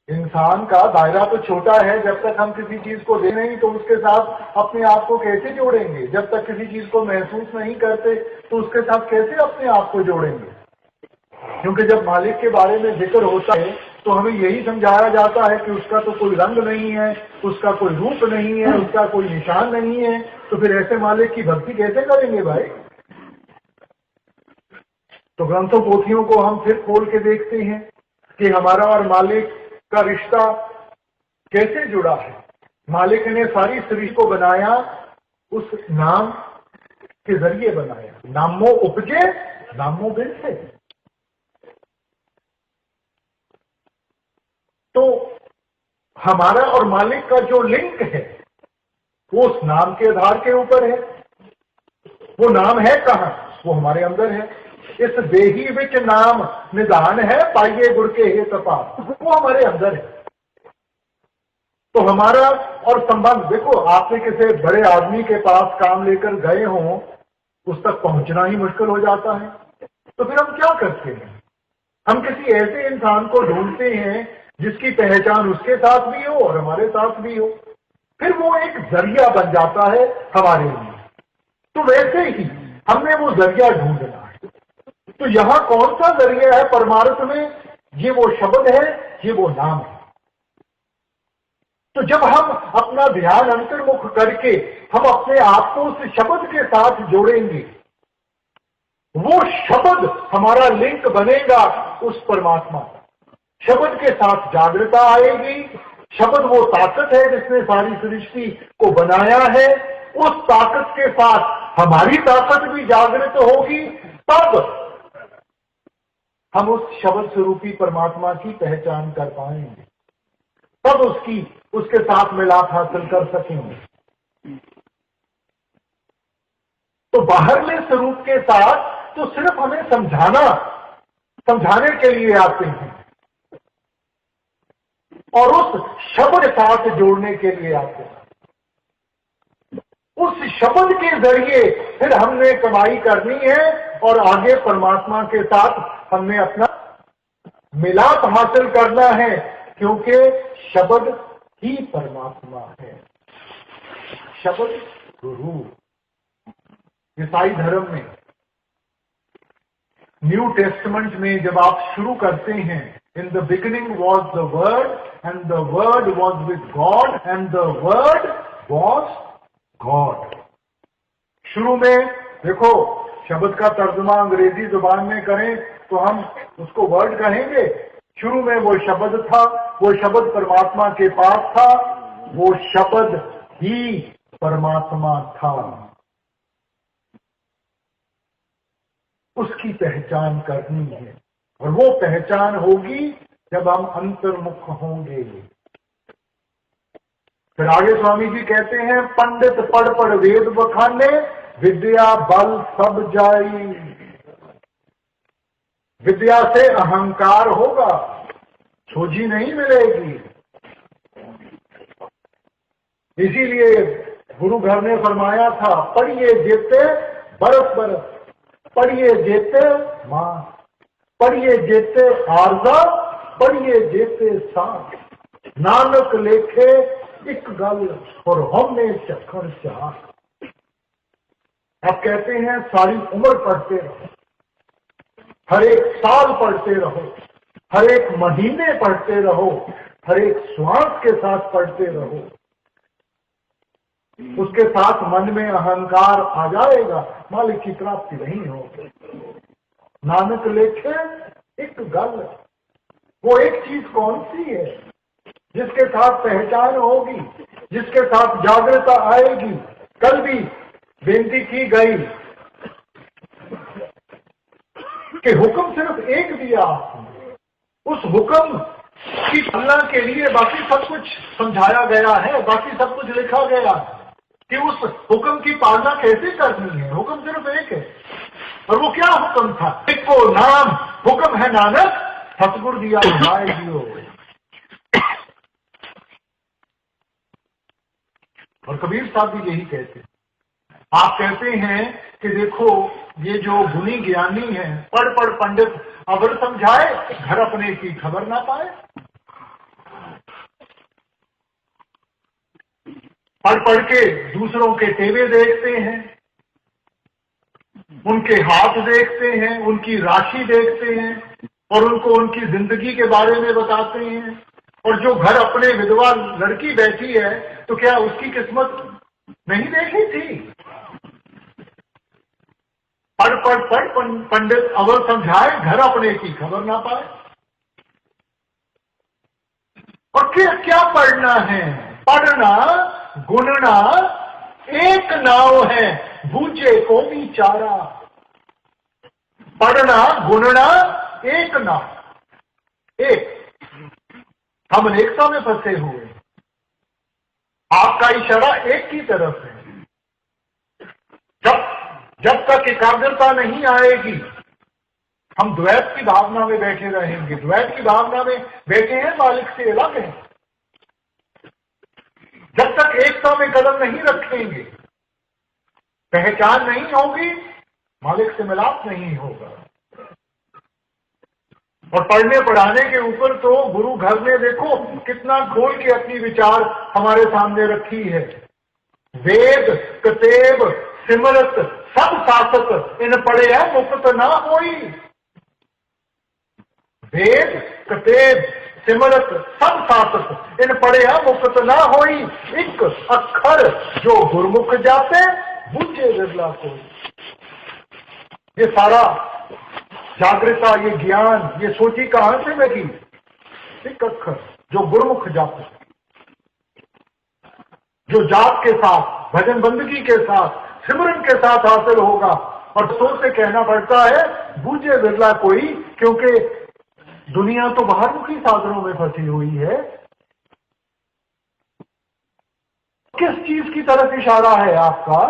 इंसान का दायरा तो छोटा है। जब तक हम किसी चीज को देख नहीं तो उसके साथ अपने आप को कैसे जोड़ेंगे? जब तक किसी चीज को महसूस नहीं करते तो उसके साथ कैसे अपने आप को जोड़ेंगे? क्योंकि जब मालिक के बारे में जिक्र होता है तो हमें यही समझाया जाता है कि उसका तो कोई रंग नहीं है, उसका कोई रूप नहीं है, उसका कोई निशान नहीं है। तो फिर ऐसे मालिक की भक्ति कैसे करेंगे भाई? तो ग्रंथों पोथियों को हम फिर खोल के देखते हैं कि हमारा और मालिक का रिश्ता कैसे जुड़ा है। मालिक ने सारी सृष्टि को बनाया, उस नाम के जरिए बनाया। नामो उपजे नामो बिरसे। तो हमारा और मालिक का जो लिंक है वो उस नाम के आधार के ऊपर है। वो नाम है कहां? वो हमारे अंदर है। इस देही विच नाम निदान है, पाइये गुर के हे तपा। वो हमारे अंदर है। तो हमारा और संबंध, देखो आपने किसी बड़े आदमी के पास काम लेकर गए हों, उस तक पहुंचना ही मुश्किल हो जाता है। तो फिर हम क्या करते हैं? हम किसी ऐसे इंसान को ढूंढते हैं जिसकी पहचान उसके साथ भी हो और हमारे साथ भी हो। फिर वो एक जरिया बन जाता है हमारे लिए। तो वैसे ही हमने वो जरिया ढूंढना है। तो यहां कौन सा जरिया है परमार्थ में? ये वो शब्द है, ये वो नाम है। तो जब हम अपना ध्यान अंतर्मुख करके हम अपने आप को उस शब्द के साथ जोड़ेंगे, वो शब्द हमारा लिंक बनेगा उस परमात्मा का। शब्द के साथ जागृता आएगी। शब्द वो ताकत है जिसने सारी सृष्टि को बनाया है। उस ताकत के साथ हमारी ताकत भी जागृत होगी। तब हम उस शब्द स्वरूपी परमात्मा की पहचान कर पाएंगे। तब उसके साथ मिलाप हासिल कर सकेंगे। तो बाहरले स्वरूप के साथ तो सिर्फ हमें समझाने के लिए आते हैं और उस शब्द के साथ जोड़ने के लिए आते हैं। उस शब्द के जरिए फिर हमने कमाई करनी है और आगे परमात्मा के साथ हमने अपना मिलाप हासिल करना है, क्योंकि शब्द ही परमात्मा है, शब्द गुरु। ईसाई धर्म में न्यू टेस्टमेंट में जब आप शुरू करते हैं, in the beginning was the word and the word was with God and the word was God. शुरू में देखो, शब्द का तर्जुमा अंग्रेजी जुबान में करें तो हम उसको वर्ड कहेंगे। शुरू में वो शब्द था, वो शब्द परमात्मा के पास था, वो शब्द ही परमात्मा था। उसकी पहचान करनी है और वो पहचान होगी जब हम अंतर्मुख होंगे। फिर आगे स्वामी जी कहते हैं, पंडित पढ़ पढ़ वेद बखाने, विद्या बल सब जाई। विद्या से अहंकार होगा, सोझी नहीं मिलेगी। इसीलिए गुरु घर ने फरमाया था, पढ़िए जेते बरस बरस, पढ़िए जेते मां, पढ़िए जेते आरजा, पढ़िए जेते सांस। नानक लेखे एक गल और हमने चखण चाह। आप कहते हैं सारी उम्र पढ़ते रहो, हर एक साल पढ़ते रहो, हर एक महीने पढ़ते रहो, हर एक श्वास के साथ पढ़ते रहो। उसके साथ मन में अहंकार आ जाएगा, मालिक की प्राप्ति नहीं होगी। नानक लेखे एक गल, वो एक चीज कौन सी है जिसके साथ पहचान होगी, जिसके साथ जागृता आएगी। कल भी बेनती की गई कि हुक्म सिर्फ एक दिया, उस हुक्म की पालना के लिए बाकी सब कुछ समझाया गया है, बाकी सब कुछ लिखा गया कि उस हुक्म की पालना कैसे करनी है। हुक्म सिर्फ एक है, और वो क्या हुक्म था? एक को नाम हुक्म है नानक, सतगुरु दिया भाई जियो। और कबीर साहब भी यही कहते हैं। आप कहते हैं कि देखो ये जो गुणी ज्ञानी है, पढ़ पढ़ पंडित अवर समझाए, घर अपने की खबर ना पाए। पढ़ पढ़ के दूसरों के टेवे देखते हैं, उनके हाथ देखते हैं, उनकी राशि देखते हैं और उनको उनकी जिंदगी के बारे में बताते हैं। और जो घर अपने विधवा लड़की बैठी है तो क्या उसकी किस्मत नहीं देखी थी? पढ़ पढ़ पढ़ पंडित अवर समझाए, घर अपने की खबर ना पाए। और क्या पढ़ना है? पढ़ना गुनना एक नाव है, बूझे को भी चारा। पढ़ना गुनना एक नाव, एक। हम अनेकता में फंसे हुए, आपका इशारा एक की तरफ है। जब तक एकाग्रता नहीं आएगी, हम द्वैत की भावना में बैठे रहेंगे। द्वैत की भावना में बैठे हैं, मालिक से अलग है। जब तक एकता में कदम नहीं रखेंगे, पहचान नहीं होगी, मालिक से मिलाप नहीं होगा। और पढ़ने पढ़ाने के ऊपर तो गुरु घर ने देखो कितना खोल के अपनी विचार हमारे सामने रखी है। वेद कतेब सिमरत सब शासक, इन पढ़े है मुक्त ना होई। वेद कतेब सिमरत सब शासक, इन पढ़े है मुक्त ना होई। एक अक्षर जो गुरमुख जाते, बूझे विरला कोई। ये सारा जागृता, ये ज्ञान, ये सोची कहां से लगी? एक अक्षर जो गुरमुख जाते, जो जाप के साथ, भजन बंदगी के साथ, सिमरन के साथ हासिल होगा। और सोच से कहना पड़ता है बूझे विरला कोई, क्योंकि दुनिया तो बाहरमुखी साधनों में फंसी हुई है। किस चीज की तरफ इशारा है आपका?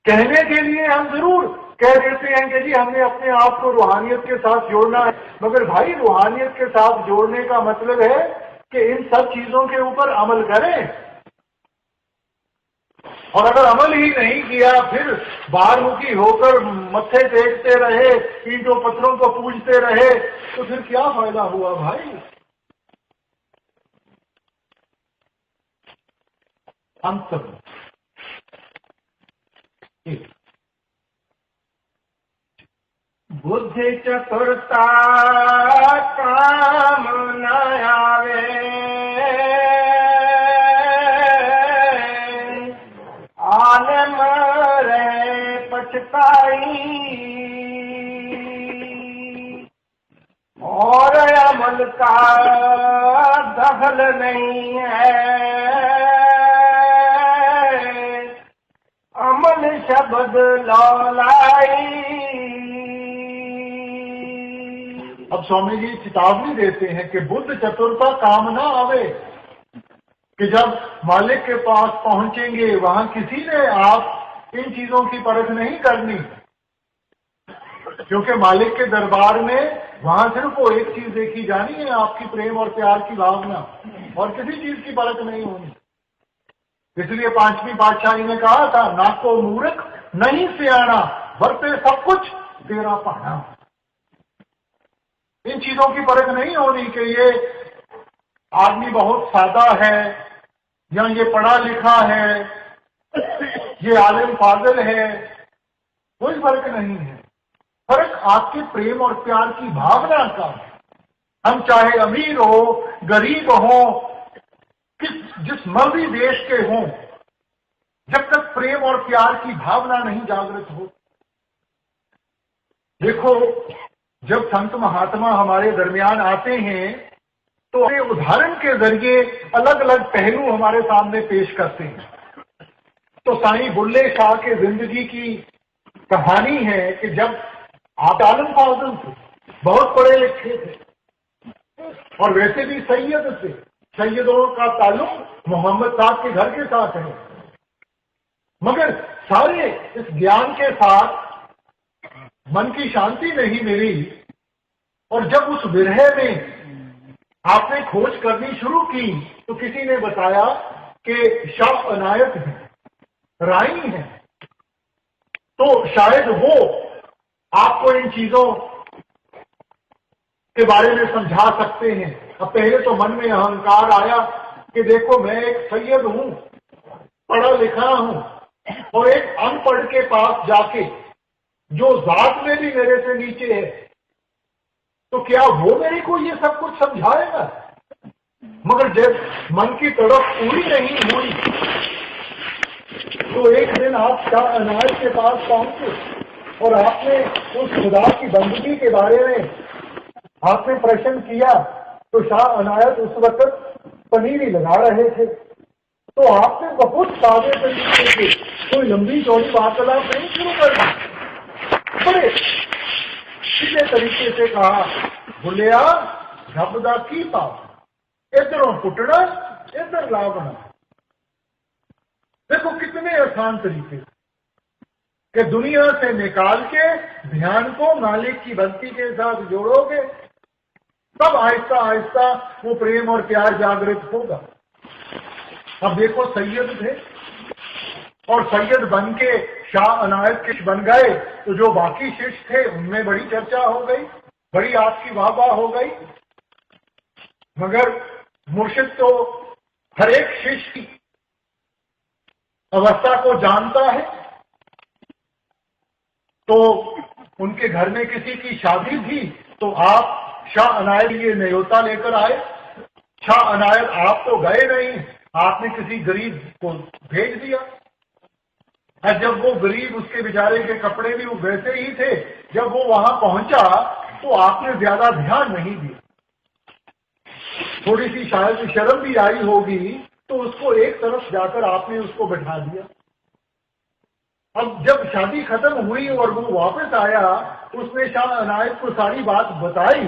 कहने के लिए हम जरूर कह देते हैं कि जी हमने अपने आप को रूहानियत के साथ जोड़ना है, मगर भाई रूहानियत के साथ जोड़ने का मतलब है कि इन सब चीजों के ऊपर अमल करें। और अगर अमल ही नहीं किया, फिर बाहरमुखी होकर मत्थे टेकते रहे, ईंटों पत्थरों को पूजते रहे, तो फिर क्या फायदा हुआ भाई? अंत में बुद्धि चतुरता काम न आवे, आने मरे पछताई, और अमल का दखल नहीं है, अमल शब्द लौलाई। अब स्वामी जी चेतावनी देते हैं कि बुद्ध चतुरता काम ना आवे, कि जब मालिक के पास पहुंचेंगे वहां किसी ने आप इन चीजों की परख नहीं करनी, क्योंकि मालिक के दरबार में वहां सिर्फ वो एक चीज देखी जानी है, आपकी प्रेम और प्यार की भावना, और किसी चीज की परख नहीं होनी। इसलिए पांचवी पातशाही ने कहा था, ना को मूर्ख नहीं सियाना, बरते सब कुछ तेरा पाना। इन चीजों की परख नहीं होनी कि ये आदमी बहुत सादा है, या ये पढ़ा लिखा है, ये आलिम फाजिल है, कोई फर्क नहीं है। फर्क आपके प्रेम और प्यार की भावना का है। हम चाहे अमीर हो, गरीब हो, जिस मर्जी देश के हों, जब तक प्रेम और प्यार की भावना नहीं जागृत हो। देखो, जब संत महात्मा हमारे दरमियान आते हैं तो उदाहरण के जरिए अलग अलग पहलू हमारे सामने पेश करते हैं। तो साईं बुल्ले शाह के जिंदगी की कहानी है कि जब आप आलम फाजिल थे, बहुत पढ़े लिखे थे, और वैसे भी सैयद थे। सैयदों का ताल्लुक मोहम्मद साहब के घर के साथ है, मगर सारे इस ज्ञान के साथ मन की शांति नहीं मिली। और जब उस विरह में आपने खोज करनी शुरू की तो किसी ने बताया कि शाह अनायत है, राई है, तो शायद वो आपको इन चीजों के बारे में समझा सकते हैं। अब पहले तो मन में अहंकार आया कि देखो मैं एक सैयद हूं, पढ़ा लिखा हूं, और एक अनपढ़ के पास जाके जो जात में भी मेरे से नीचे है, तो क्या वो मेरे को ये सब कुछ समझाएगा? मगर जब मन की तड़प पूरी नहीं हुई तो एक दिन आप शाह अनायत के पास पहुंचे और आपने उस खुदा की बंदगी के बारे में आपने प्रश्न किया। तो शाह अनायत उस वक्त पनीरी लगा रहे थे, तो आपने बहुत सादे तरीके से कोई लंबी चौड़ी वार्तालाप नहीं शुरू कर दी, बड़े सीधे तरीके से कहा, बुलिया घबदा की पाप, इधरों पुटना इधर लावना। देखो कितने आसान तरीके कि दुनिया से निकाल के ध्यान को मालिक की भक्ति के साथ जोड़ोगे, तब आहिस्ता आहिस्ता वो प्रेम और प्यार जागृत होगा। अब देखो सैयद थे और सैयद बन के शाह अनायत के बन गए, तो जो बाकी शिष्य थे उनमें बड़ी चर्चा हो गई, बड़ी आपकी वाहवाह हो गई। मगर मुर्शिद तो हर एक शिष्य की अवस्था को जानता है। तो उनके घर में किसी की शादी थी, तो आप शाह अनायत ये न्योता लेकर आए। शाह अनायत आप तो गए नहीं, आपने किसी गरीब को भेज दिया। और जब वो गरीब, उसके बेचारे के कपड़े भी वो वैसे ही थे, जब वो वहां पहुंचा तो आपने ज्यादा ध्यान नहीं दिया। थोड़ी सी शायद शर्म भी आई होगी, तो उसको एक तरफ जाकर आपने उसको बैठा दिया। अब जब शादी खत्म हुई और वो वापस आया, उसने शाह अनायत को सारी बात बताई,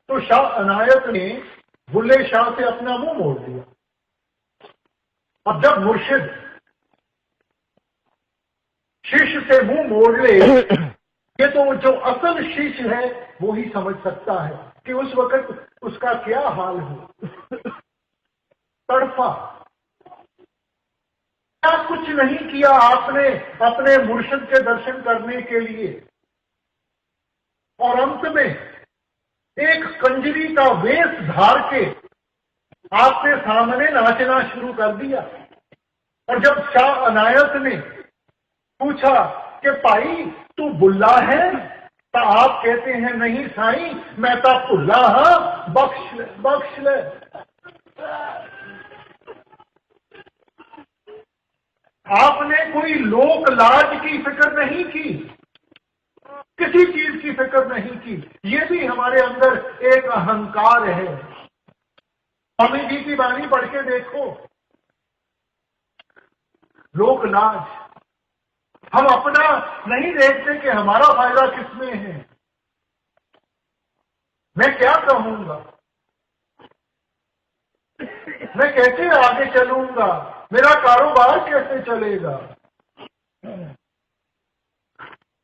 तो शाह अनायत ने बुल्ले शाह से अपना मुंह मोड़ दिया अब जब मुर्शिद शिष्य से मुंह मोड़ ले, ये तो जो असल शिष्य है वो ही समझ सकता है कि उस वक्त उसका क्या हाल हो। तड़पा, क्या कुछ नहीं किया आपने अपने मुर्शिद के दर्शन करने के लिए, और अंत में एक कंजरी का वेश धार के आपने सामने नाचना शुरू कर दिया। और जब शाह अनायत ने पूछा कि भाई तू बुल्ला है, तो आप कहते हैं नहीं साईं मैं तो भुल्ला हाँ, बख्श ले बख्श ले। आपने कोई लोक लाज की फिक्र नहीं की, किसी चीज की फिक्र नहीं की। ये भी हमारे अंदर एक अहंकार है। स्वामी जी की वाणी पढ़ के देखो, लोक लाज, हम अपना नहीं देखते कि हमारा फायदा किसमें है, मैं क्या कहूंगा, मैं कैसे आगे चलूंगा, मेरा कारोबार कैसे चलेगा।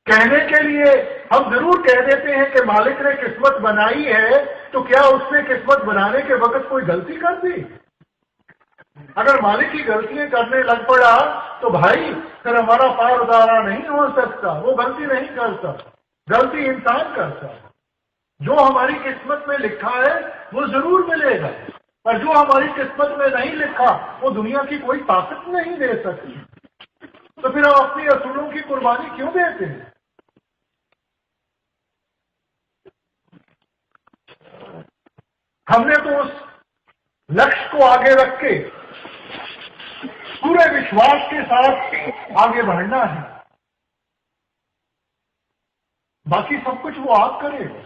कहने के लिए हम जरूर कह देते हैं कि मालिक ने किस्मत बनाई है, तो क्या उसने किस्मत बनाने के वक्त कोई गलती कर दी? अगर मालिक की गलतियां करने लग पड़ा तो भाई फिर हमारा पार उतारा नहीं हो सकता। वो गलती नहीं करता, गलती इंसान करता। जो हमारी किस्मत में लिखा है वो जरूर मिलेगा, और जो हमारी किस्मत में नहीं लिखा वो दुनिया की कोई ताकत नहीं दे सकती। तो फिर हम अपनी असूलों की कुर्बानी क्यों देते हैं? हमने तो उस लक्ष्य को आगे रख के पूरे विश्वास के साथ आगे बढ़ना है। बाकी सब कुछ वो आप करेगा,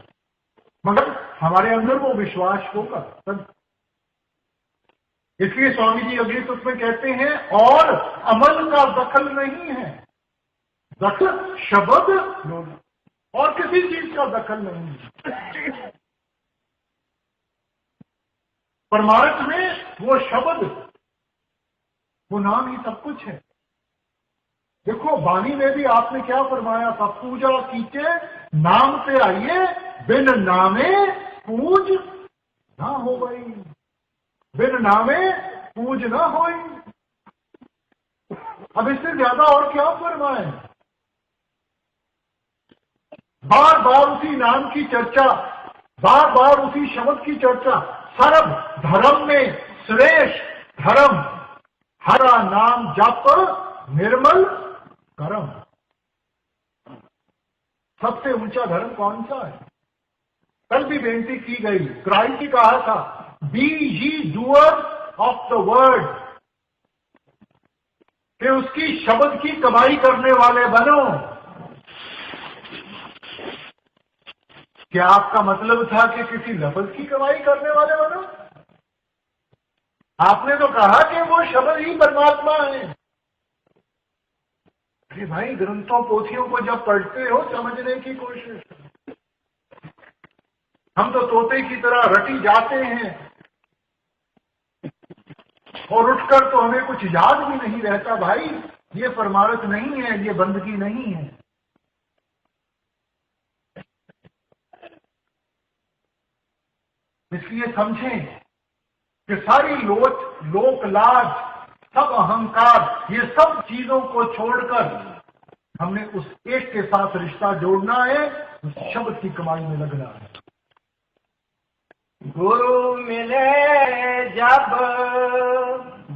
मगर हमारे अंदर वो विश्वास होगा तब। इसलिए स्वामी जी अगली सुत में कहते हैं और अमल का दखल नहीं है। दखल शब्द और किसी चीज का दखल नहीं है। परमार्थ में वो शब्द, वो नाम ही सब कुछ है। देखो वाणी में भी आपने क्या फरमाया था, पूजा कीजिए नाम पे आइए, बिन नामे पूज ना हो गई, बिन नामे पूज ना होई। अब इससे ज्यादा और क्या फरमाए? बार बार उसी नाम की चर्चा, बार बार उसी शब्द की चर्चा। सर्व धर्म में श्रेष्ठ धर्म हरा नाम जप निर्मल कर्म। सबसे ऊंचा धर्म कौन सा है? कल भी बेनती की गई, क्राइस्ट ने कहा था बी ये डूअर्स ऑफ द वर्ड, कि उसकी शब्द की कमाई करने वाले बनो। क्या आपका मतलब था कि किसी लफ्ज की कमाई करने वाले बनो? आपने तो कहा कि वो शब्द ही परमात्मा है। अरे भाई ग्रंथों पोथियों को जब पढ़ते हो समझने की कोशिश। हम तो तोते की तरह रटी जाते हैं और उठकर तो हमें कुछ याद भी नहीं रहता। भाई ये परमार्थ नहीं है, ये बंदगी नहीं है। इसलिए समझें कि सारी लोक लाज, सब अहंकार, ये सब चीजों को छोड़कर हमने उस एक के साथ रिश्ता जोड़ना है, उस शब्द की कमाई में लगना है। गुरु मिले जब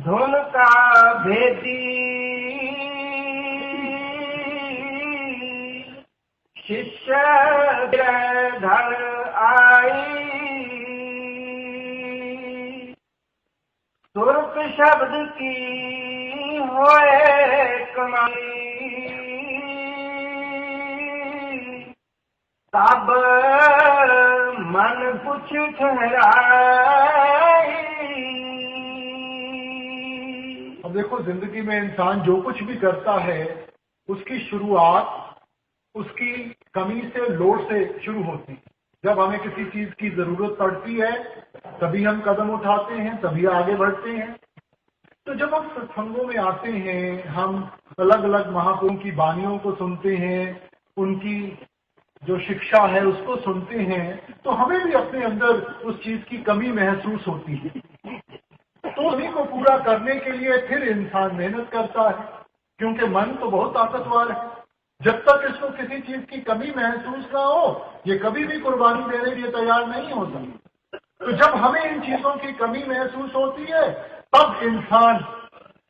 धुन का भेदी, शिष्य गिरधर आई, सुरत शब्द की होए कमाई, तब मन कुछ ठहराई। अब देखो जिंदगी में इंसान जो कुछ भी करता है उसकी शुरुआत उसकी कमी से, लोड़ से शुरू होती है। जब हमें किसी चीज की जरूरत पड़ती है तभी हम कदम उठाते हैं, तभी आगे बढ़ते हैं। तो जब हम सत्संगों में आते हैं, हम अलग अलग महापुरुषों की वाणियों को सुनते हैं, उनकी जो शिक्षा है उसको सुनते हैं, तो हमें भी अपने अंदर उस चीज की कमी महसूस होती है। तो उन्हीं को पूरा करने के लिए फिर इंसान मेहनत करता है, क्योंकि मन तो बहुत ताकतवर है। जब तक इसको किसी चीज की कमी महसूस ना हो, ये कभी भी कुर्बानी देने के लिए तैयार नहीं होता। तो जब हमें इन चीजों की कमी महसूस होती है, तब इंसान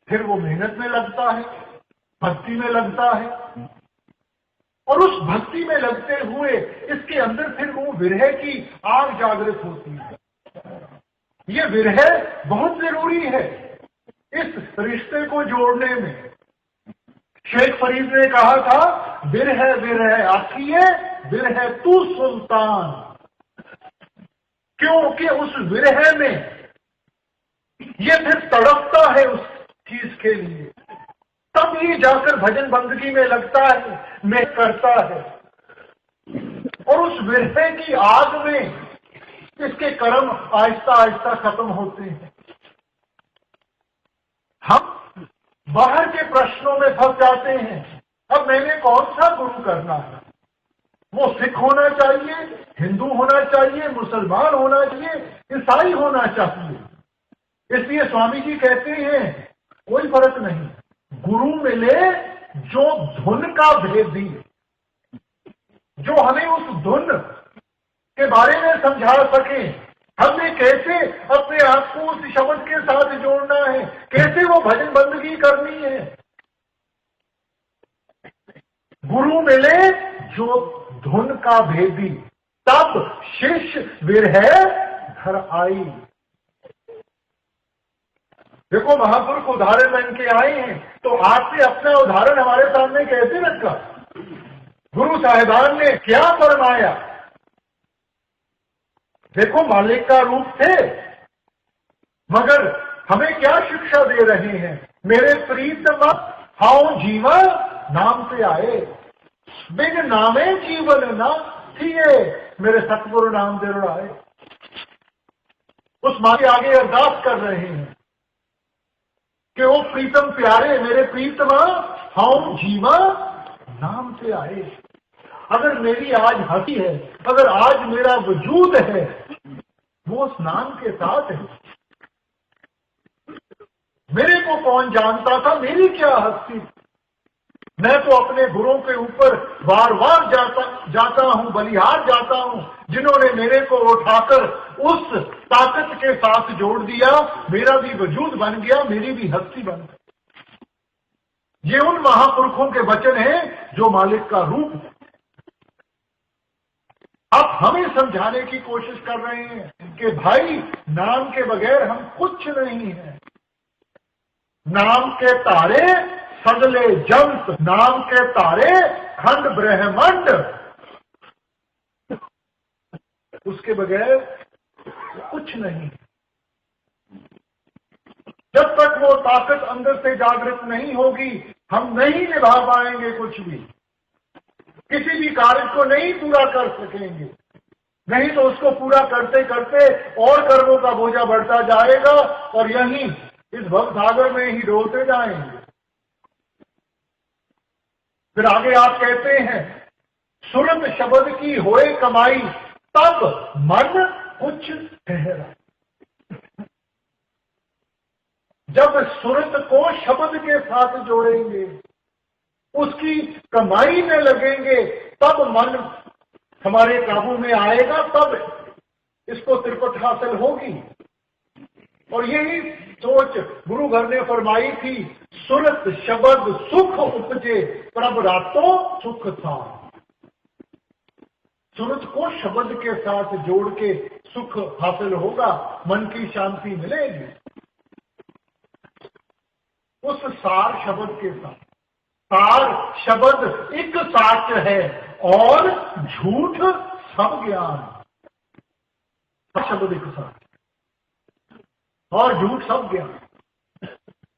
फिर वो मेहनत में लगता है, भक्ति में लगता है, और उस भक्ति में लगते हुए इसके अंदर फिर वो विरह की आग जागृत होती है। ये विरह बहुत जरूरी है इस रिश्ते को जोड़ने में। शेख फरीद ने कहा था, विरह विरह आखिए विरह तू सुल्तान। क्योंकि उस विरह में ये फिर तड़पता है उस चीज के लिए, तब ये जाकर भजन बंदगी में लगता है, में करता है, और उस विरह की आग में इसके कर्म आहिस्ता आहिस्ता खत्म होते हैं। हम बाहर के प्रश्नों में फंस जाते हैं। अब मैंने कौन सा गुरु करना है? वो सिख होना चाहिए, हिंदू होना चाहिए, मुसलमान होना चाहिए, ईसाई होना चाहिए। इसलिए स्वामी जी कहते हैं कोई फर्क नहीं, गुरु मिले जो धुन का भेदी, जो हमें उस धुन के बारे में समझा सके, हमें कैसे अपने आप को उस शब्द के साथ जोड़ना है, कैसे वो भजन बंदगी करनी है। गुरु मिले जो धुन का भेदी, तब शिष्य विरह घर आई। देखो महापुरुष उदाहरण बन के आए हैं, तो आपने अपना उदाहरण हमारे सामने कैसे रखा? गुरु साहिबान ने क्या फरमाया? देखो मालिक का रूप थे, मगर हमें क्या शिक्षा दे रहे हैं? मेरे प्रीतम हाउ जीवा नाम से आए, बिन नामे जीवन ना थिए, मेरे सतगुरु नाम दे आए। उस माँ के आगे अरदास कर रहे हैं कि वो प्रीतम प्यारे, मेरे प्रीतमा हाउ जीवा नाम से आए। अगर मेरी आज हंसी है, अगर आज मेरा वजूद है, वो उस नाम के साथ है। मेरे को कौन जानता था, मेरी क्या हस्ती। मैं तो अपने गुरुओं के ऊपर बार बार जाता हूं, बलिहार जाता हूं, जिन्होंने मेरे को उठाकर उस ताकत के साथ जोड़ दिया, मेरा भी वजूद बन गया, मेरी भी हस्ती बन गई। ये उन महापुरुषों के वचन हैं जो मालिक का रूप है। अब हमें समझाने की कोशिश कर रहे हैं कि भाई नाम के बगैर हम कुछ नहीं है। नाम के तारे सगले जंत, नाम के तारे खंड ब्रह्मांड, उसके बगैर कुछ नहीं। जब तक वो ताकत अंदर से जागृत नहीं होगी, हम नहीं निभा पाएंगे कुछ भी, किसी भी कार्य को नहीं पूरा कर सकेंगे। नहीं तो उसको पूरा करते करते और कर्मों का बोझा बढ़ता जाएगा और यहीं इस भवसागर में ही डोलते जाएंगे। फिर आगे आप कहते हैं, सुरत शब्द की होए कमाई, तब मन कुछ ठहरा। जब सुरत को शब्द के साथ जोड़ेंगे, उसकी कमाई में लगेंगे, तब मन हमारे काबू में आएगा, तब इसको त्रिपट हासिल होगी। और यही सोच गुरु घर ने फरमाई थी, सुरत शब्द सुख उपजे, प्रभ रातो सुख था। सुरत को शब्द के साथ जोड़ के सुख हासिल होगा, मन की शांति मिलेगी उस सार शब्द के साथ। सार शब्द एक साच है और झूठ सब ज्ञान। शब्द एक साच और झूठ सब ज्ञान,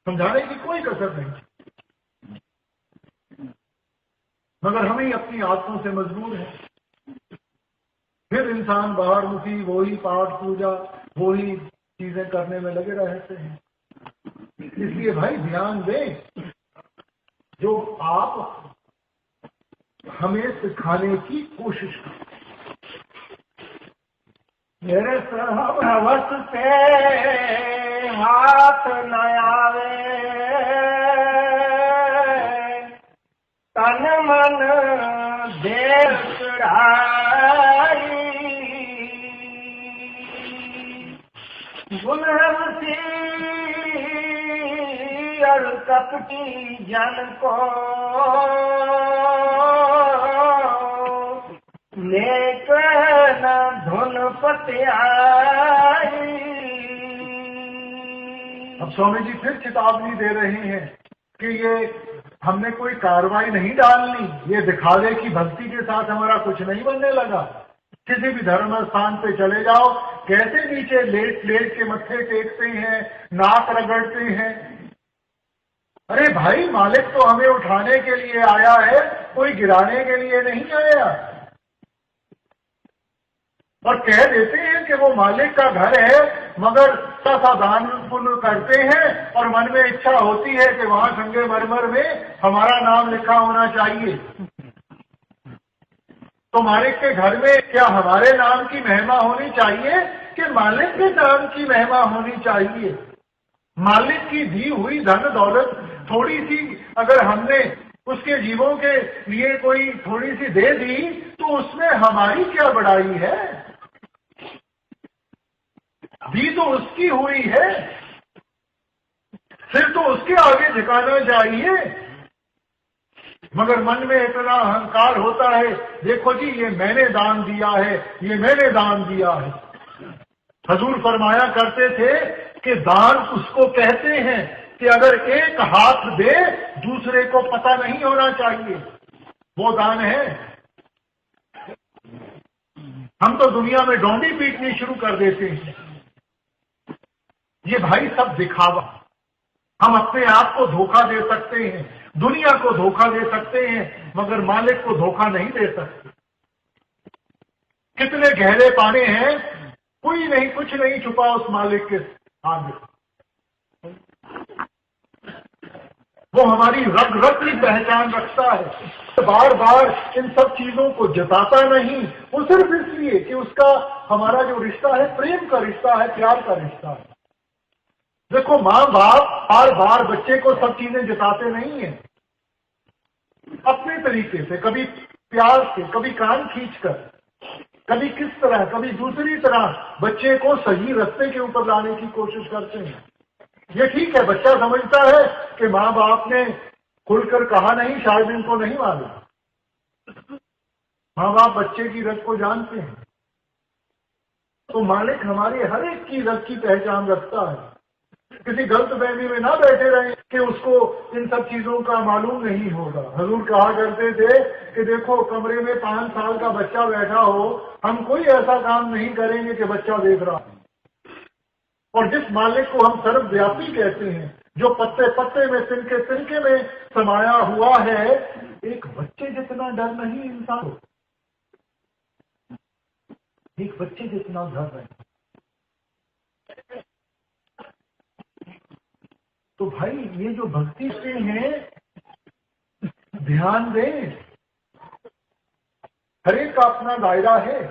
समझाने की कोई कसर नहीं। मगर हमें अपनी आदतों से मजबूर है। फिर इंसान बाहर मुखी, वही पाठ पूजा, वही चीजें करने में लगे रहते हैं। इसलिए भाई ध्यान दें, जो आप हमें सिखाने की कोशिश करें। मेरे हवस से हाथ न आवे, तन मन देव चढ़ाई, गुलहमसी और कपटी जन को नेक न धुन पत्याई। अब स्वामी जी फिर चेतावनी दे रहे हैं कि ये हमने कोई कार्रवाई नहीं डालनी, ये दिखावे की भक्ति के साथ हमारा कुछ नहीं बनने लगा। किसी भी धर्म स्थान पे चले जाओ, कैसे नीचे लेट लेट के मत्थे टेकते हैं, नाक रगड़ते हैं। अरे भाई, मालिक तो हमें उठाने के लिए आया है, कोई गिराने के लिए नहीं आया। और कह देते हैं कि वो मालिक का घर है, मगर सा दान पुण्य करते हैं और मन में इच्छा होती है कि वहां संगमरमर में हमारा नाम लिखा होना चाहिए। तो मालिक के घर में क्या हमारे नाम की महिमा होनी चाहिए कि मालिक के नाम की महिमा होनी चाहिए? मालिक की दी हुई धन दौलत थोड़ी सी अगर हमने उसके जीवों के लिए कोई थोड़ी सी दे दी तो उसमें हमारी क्या बड़ाई है? दी तो उसकी हुई है, फिर तो उसके आगे झुकाना चाहिए। मगर मन में इतना अहंकार होता है, देखो जी ये मैंने दान दिया है, ये मैंने दान दिया है। हजूर फरमाया करते थे कि दान उसको कहते हैं कि अगर एक हाथ दे दूसरे को पता नहीं होना चाहिए, वो दान है। हम तो दुनिया में डोंडी पीटनी शुरू कर देते हैं। ये भाई सब दिखावा। हम अपने आप को धोखा दे सकते हैं, दुनिया को धोखा दे सकते हैं, मगर मालिक को धोखा नहीं दे सकते। कितने गहरे पाने हैं, कोई नहीं, कुछ नहीं छुपा उस मालिक के आगे। वो हमारी रग रग की पहचान रखता है। बार बार इन सब चीजों को जताता नहीं, वो सिर्फ इसलिए कि उसका हमारा जो रिश्ता है प्रेम का रिश्ता है, प्यार का रिश्ता है। देखो, माँ बाप बार बार बच्चे को सब चीजें जताते नहीं है, अपने तरीके से, कभी प्यार से, कभी कान खींचकर, कभी किस तरह, कभी दूसरी तरह बच्चे को सही रास्ते के ऊपर लाने की कोशिश करते हैं। ये ठीक है, बच्चा समझता है कि माँ बाप ने खुलकर कहा नहीं, शायद इनको नहीं मालूम। माँ बाप बच्चे की रग को जानते हैं। तो मालिक हमारे हर एक की रग की पहचान रखता है। किसी गलतफहमी में ना बैठे रहे कि उसको इन सब चीजों का मालूम नहीं होगा। हजूर कहा करते थे कि देखो, कमरे में 5 साल का बच्चा बैठा हो, हम कोई ऐसा काम नहीं करेंगे कि बच्चा देख रहा है। और जिस मालिक को हम सर्वव्यापी कहते हैं, जो पत्ते पत्ते में, तिनके तिनके में समाया हुआ है, एक बच्चे जितना डर नहीं इंसान को, एक बच्चे जितना डर है। तो भाई ये जो भक्ति से हैं, ध्यान दें, हर एक का अपना दायरा है।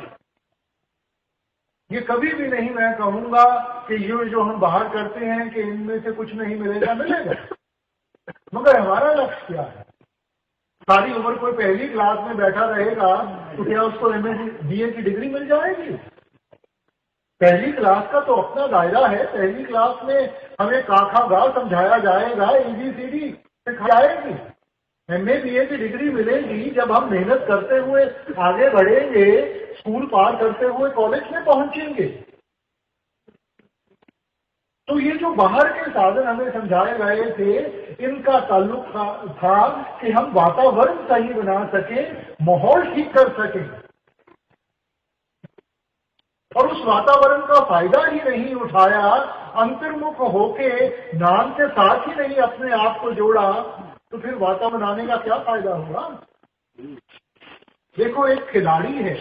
ये कभी भी नहीं मैं कहूंगा कि ये जो हम बाहर करते हैं कि इनमें से कुछ नहीं मिलेगा, मिलेगा। मगर हमारा लक्ष्य क्या है? सारी उम्र कोई पहली क्लास में बैठा रहेगा तो क्या उसको MA की डिग्री मिल जाएगी? पहली क्लास का तो अपना दायरा है। पहली क्लास में हमें काखा गा समझाया जाएगा, ABCD सिखाई जाएगी। MA BA की डिग्री मिलेगी जब हम मेहनत करते हुए आगे बढ़ेंगे, स्कूल पार करते हुए कॉलेज में पहुंचेंगे। तो ये जो बाहर के साधन हमें समझाए गए थे, इनका ताल्लुक था कि हम वातावरण सही बना सकें, माहौल ठीक कर सकें। और उस वातावरण का फायदा ही नहीं उठाया, अंतर्मुख होके नाम के साथ ही नहीं अपने आप को जोड़ा, तो फिर वातावरण बनाने का क्या फायदा होगा? देखो, एक खिलाड़ी है,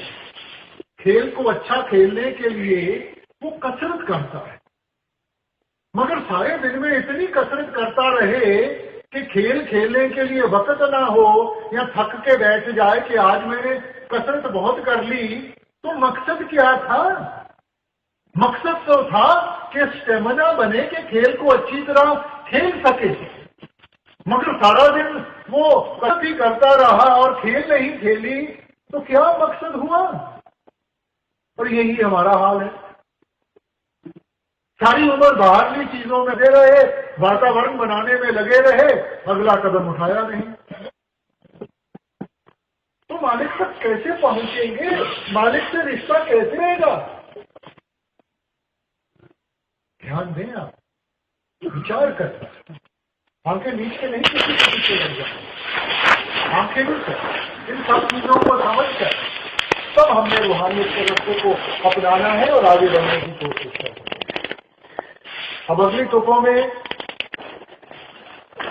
खेल को अच्छा खेलने के लिए वो कसरत करता है, मगर सारे दिन में इतनी कसरत करता रहे कि खेल खेलने के लिए वक्त ना हो या थक के बैठ जाए कि आज मैंने कसरत बहुत कर ली, तो मकसद क्या था? मकसद तो था कि स्टेमिना बने कि खेल को अच्छी तरह खेल सके। मगर सारा दिन वो कसरत ही करता रहा और खेल नहीं खेली, तो क्या मकसद हुआ? और यही हमारा हाल है। सारी उम्र बाहरली चीजों में लगे रहे, वातावरण बनाने में लगे रहे, अगला कदम उठाया नहीं। तो मालिक तक कैसे पहुंचेंगे? मालिक से रिश्ता कैसे रहेगा? ध्यान दें, आप विचार कर, आंखें नीचे नहीं, किसी के पीछे लग जाए, आंखें नीचे इन सब चीजों को समझ कर तब हमने रूहानियत के रास्ते को अपनाना है और आगे बढ़ने की कोशिश करनी है। अब अगली तुकों में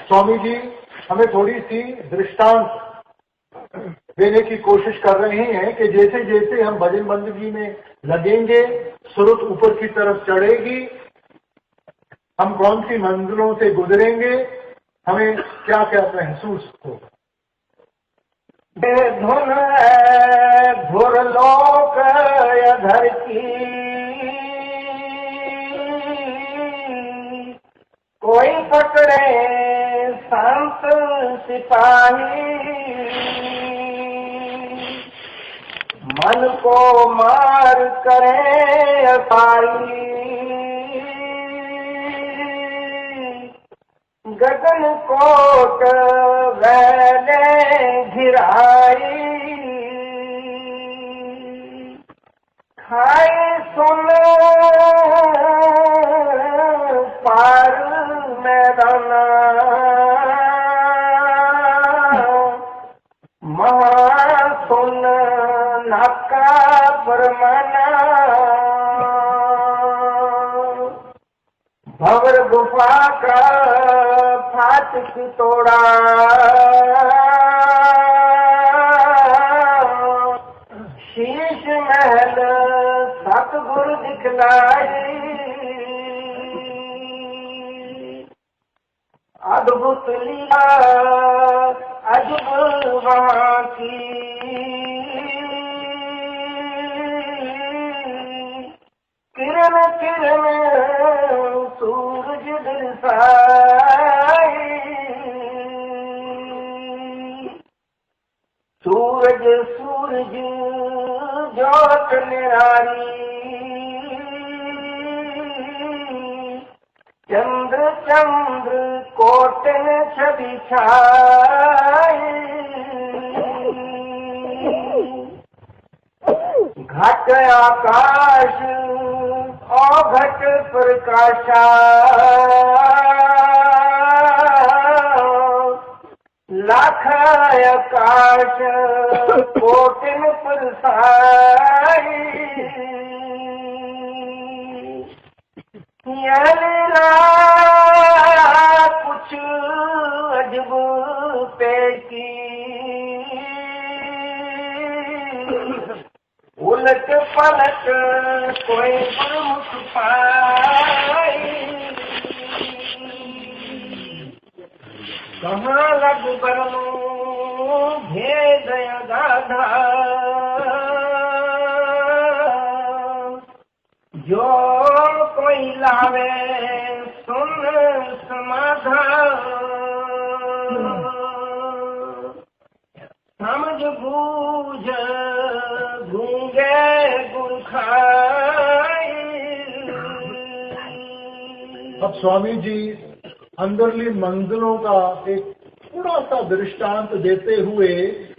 स्वामी जी हमें थोड़ी सी दृष्टांत देने की कोशिश कर रहे हैं कि जैसे जैसे हम भजन बंदगी में लगेंगे, सुरत ऊपर की तरफ चढ़ेगी, हम कौन सी मंजिलों से गुजरेंगे, हमें क्या क्या महसूस होगा। धुन धुर लोक अधर की, कोई पकड़े संत सिपाही, मन को मार करे अपारी, गगन कोट वैले घिराई, खाए सुन पार मैदाना, महा सुन नाका परमाना, भंवर गुफा का फाटक तोड़ा, शीश महल सतगुरु दिखलाई, अद्भुत लीला अजब वहाँ की, किरण किरण सूरज दिलसाई, सूरज सूरज जोत निरारी, चंद्र चंद्र कोटन छवि छाई, घट आकाश घट प्रकाशा, लाख आकाश कोटिन परसाई, यह लीला कुछ अजब पेटी, उलट पलट कोई गुरमुख पाई, कहाँ लग बरनो भेद गाधा, जो कोई लावे सुन समाधान, समझ बूझ गूंगे गुरु खाई। अब स्वामी जी अंदरली मंजिलों का एक थोड़ा सा दृष्टांत देते हुए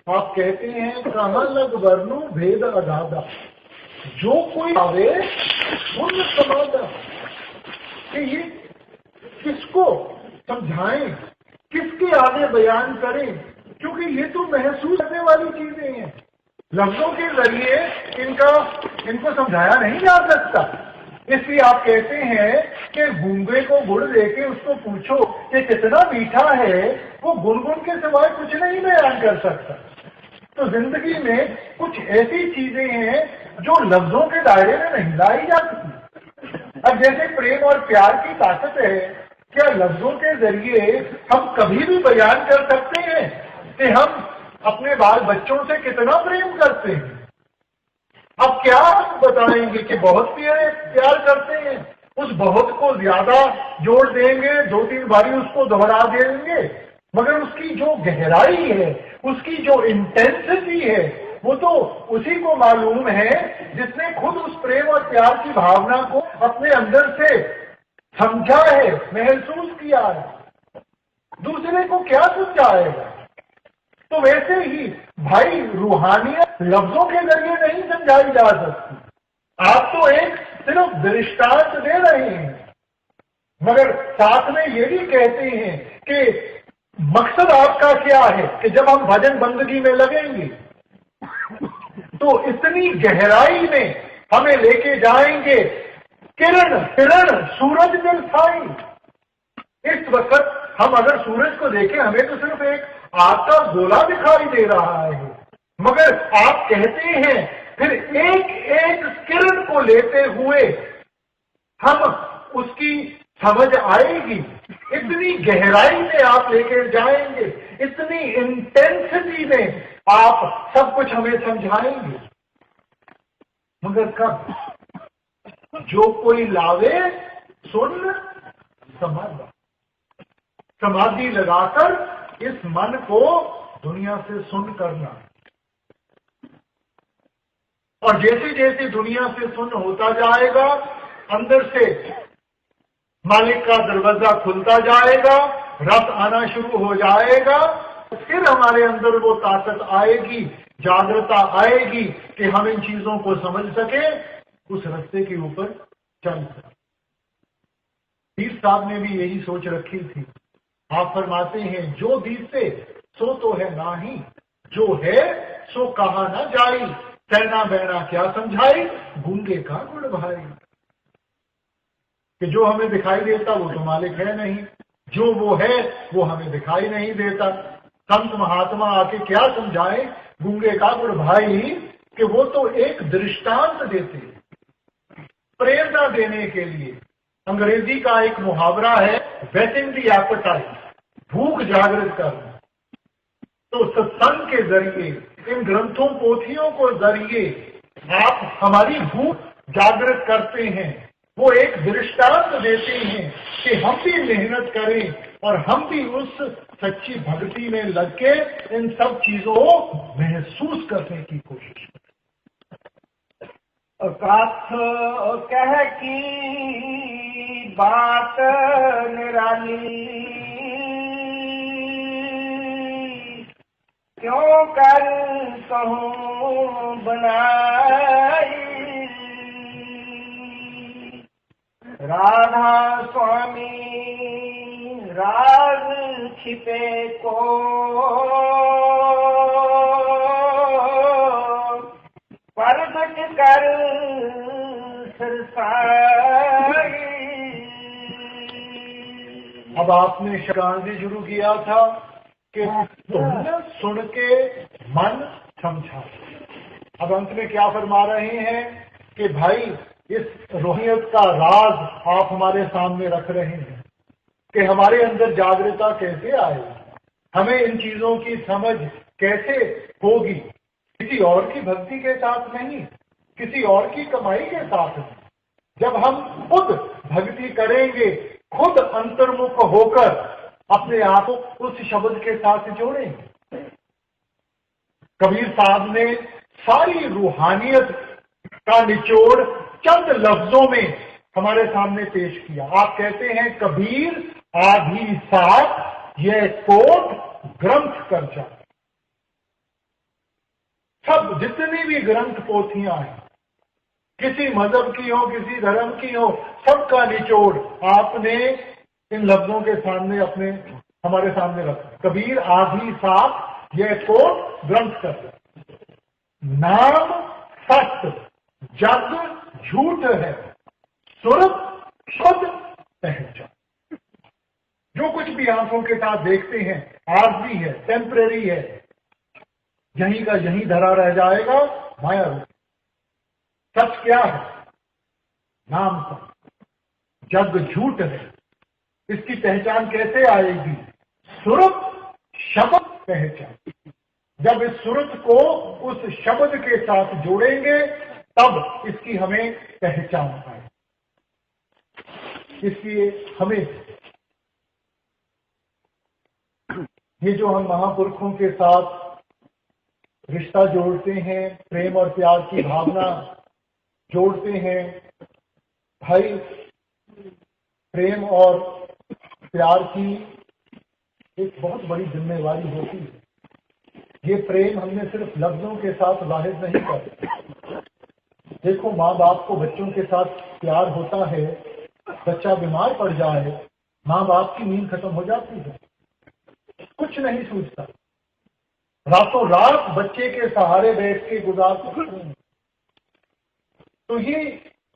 आप कहते हैं, कहाँ लग वर्णु भेद अगाधा, जो कोई आवे सुन समाधा, कि ये किसको समझाएं, किसके आगे बयान करें, क्योंकि ये तो महसूस करने वाली चीजें हैं, लफ्जों के जरिए इनको समझाया नहीं जा सकता। इसलिए आप कहते हैं कि गूंगे को गुड़ देके उसको पूछो कि कितना मीठा है, वो गुनगुन के सिवाय कुछ नहीं बयान कर सकता। तो जिंदगी में कुछ ऐसी चीजें हैं जो लफ्जों के दायरे में नहीं लाई जा सकती। अब जैसे प्रेम और प्यार की ताकत है, क्या लफ्जों के जरिए हम कभी भी बयान कर सकते हैं कि हम अपने बाल बच्चों से कितना प्रेम करते हैं? अब क्या हम बताएंगे कि बहुत प्यार करते हैं? उस बहुत को ज्यादा जोड़ देंगे, 2-3 बारी उसको दोहरा देंगे, मगर उसकी जो गहराई है, उसकी जो इंटेंसिटी है, वो तो उसी को मालूम है जिसने खुद उस प्रेम और प्यार की भावना को अपने अंदर से समझा है, महसूस किया है। दूसरे को क्या समझाएगा? तो वैसे ही भाई, रूहानियत लफ्जों के जरिए नहीं समझाई जा सकती। आप तो एक सिर्फ दृष्टांत दे रहे हैं, मगर साथ में ये भी कहते हैं कि मकसद आपका क्या है कि जब हम भजन बंदगी में लगेंगे तो इतनी गहराई में हमें लेके जाएंगे, किरण किरण सूरज दिलसाई। इस वक्त हम अगर सूरज को देखें, हमें तो सिर्फ एक आग का गोला दिखाई दे रहा है, मगर आप कहते हैं फिर एक एक किरण को लेते हुए हम उसकी समझ आएगी, इतनी गहराई में आप लेकर जाएंगे, इतनी इंटेंसिटी में आप सब कुछ हमें समझाएंगे। मगर कब? जो कोई लावे सुन समाधि, समाधि लगाकर इस मन को दुनिया से सुन करना। और जैसे जैसे दुनिया से सुन होता जाएगा, अंदर से मालिक का दरवाजा खुलता जाएगा, रस आना शुरू हो जाएगा, फिर हमारे अंदर वो ताकत आएगी, जागृता आएगी कि हम इन चीजों को समझ सके, उस रास्ते के ऊपर चल सके। पीर साहब ने भी यही सोच रखी थी। आप फरमाते हैं, जो दीसे सो तो है नाही, जो है सो कहा ना जाई, कहना बहना क्या समझाई, गूंगे का गुण भाई। कि जो हमें दिखाई देता वो तो मालिक है नहीं, जो वो है वो हमें दिखाई नहीं देता। संत महात्मा आके क्या समझाए, गूंगे का गुण भाई, कि वो तो एक दृष्टांत देते, प्रेरणा देने के लिए। अंग्रेजी का एक मुहावरा है, वेटिंग द एपेटाइट, भूख जागृत करना। तो सत्संग के जरिए, इन ग्रंथों पोथियों को जरिए आप हमारी भूख जागृत करते हैं, वो एक दृष्टांत देते हैं कि हम भी मेहनत करें और हम भी उस सच्ची भक्ति में लग के इन सब चीजों को महसूस करने की कोशिश करें। कथ कह की बात निराली, क्यों कर कहूँ बनाई। राधा स्वामी राज छिपे को, प्रगट कर सरसाई। अब आपने शब्दांजलि शुरू किया था कि तुमने सुन के मन समझा। अब अंत में क्या फरमा रहे हैं कि भाई, इस रूहानियत का राज आप हमारे सामने रख रहे हैं कि हमारे अंदर जागृता कैसे आएगी, हमें इन चीजों की समझ कैसे होगी। किसी और की भक्ति के साथ नहीं, किसी और की कमाई के साथ नहीं। जब हम खुद भक्ति करेंगे, खुद अंतर्मुख होकर अपने आप को उस शब्द के साथ जोड़ेंगे। कबीर साहब ने सारी रूहानियत का निचोड़ चंद लफ्जों में हमारे सामने पेश किया। आप कहते हैं, कबीर आधी साथ यह कोट ग्रंथ कर जा। सब जितनी भी ग्रंथ पोथियां हैं, किसी मजहब की हो, किसी धर्म की हो, सबका निचोड़ आपने इन लफ्जों के सामने हमारे सामने रखा। कबीर आधी साथ यह कोट ग्रंथ कर जा। नाम सत्य जग झूठ है, सुरत शुद्ध पहचान। जो कुछ भी आंखों के साथ देखते हैं आरजी है, टेम्परेरी है, यहीं का यहीं धरा रह जाएगा, माया रूप। सच क्या है? नाम सत्य। जग झूठ है। इसकी पहचान कैसे आएगी? सुरत शब्द पहचान। जब इस सुरत को उस शब्द के साथ जोड़ेंगे तब इसकी हमें पहचान आए। इसलिए हमें ये जो हम महापुरुषों के साथ रिश्ता जोड़ते हैं, प्रेम और प्यार की भावना जोड़ते हैं, भाई प्रेम और प्यार की एक बहुत बड़ी जिम्मेवारी होती है। ये प्रेम हमने सिर्फ लफ्जों के साथ जाहिर नहीं कर। देखो, माँ बाप को बच्चों के साथ प्यार होता है, बच्चा बीमार पड़ जाए, माँ बाप की नींद खत्म हो जाती है, कुछ नहीं सूझता, रातों रात बच्चे के सहारे बैठ के गुजार सकते हैं। तो ये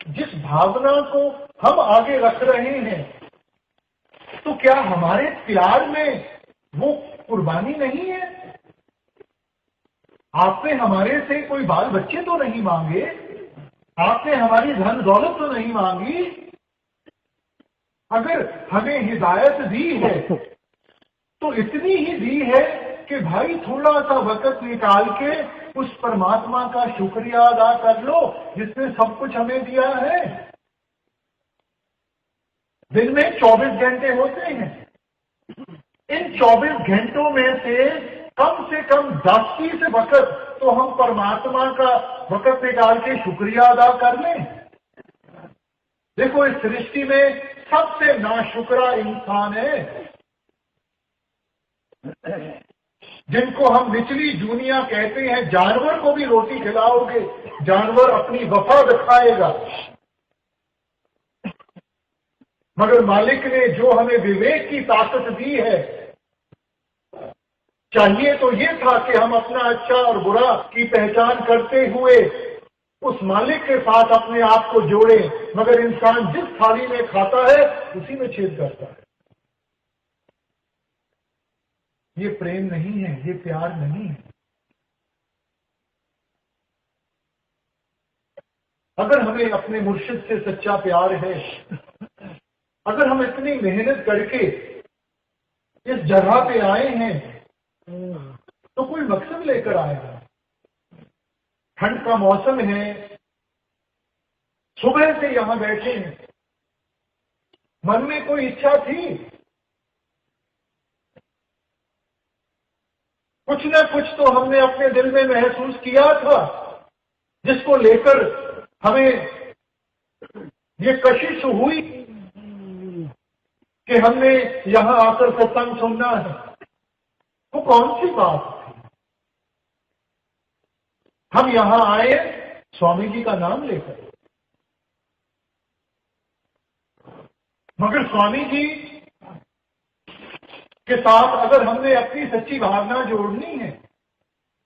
जिस भावना को हम आगे रख रहे हैं, तो क्या हमारे प्यार में वो कुर्बानी नहीं है? आपने हमारे से कोई बाल बच्चे तो नहीं मांगे, आपने हमारी धन दौलत तो नहीं मांगी। अगर हमें हिदायत दी है तो इतनी ही दी है कि भाई थोड़ा सा वक्त निकाल के उस परमात्मा का शुक्रिया अदा कर लो जिसने सब कुछ हमें दिया है। दिन में 24 घंटे होते हैं, इन 24 घंटों में से कम 10-20 वक्त तो हम परमात्मा का वक्त निकाल के शुक्रिया अदा कर लें। देखो, इस सृष्टि में सबसे नाशुक्रा इंसान है, जिनको हम निचली दुनिया कहते हैं। जानवर को भी रोटी खिलाओगे, जानवर अपनी वफा दिखाएगा, मगर मालिक ने जो हमें विवेक की ताकत दी है, चाहिए तो ये था कि हम अपना अच्छा और बुरा की पहचान करते हुए उस मालिक के साथ अपने आप को जोड़े, मगर इंसान जिस थाली में खाता है उसी में छेद करता है। ये प्रेम नहीं है, ये प्यार नहीं है। अगर हमें अपने मुर्शिद से सच्चा प्यार है, अगर हम इतनी मेहनत करके इस जगह पे आए हैं, तो कोई मकसद लेकर आएगा। ठंड का मौसम है, सुबह से यहां बैठे हैं, मन में कोई इच्छा थी, कुछ न कुछ तो हमने अपने दिल में महसूस किया था, जिसको लेकर हमें ये कशिश हुई कि हमने यहां आकर सत्संग सुनना है। वो कौन सी बात थी? हम यहां आए स्वामी जी का नाम लेकर, मगर स्वामी जी के साथ अगर हमने अपनी सच्ची भावना जोड़नी है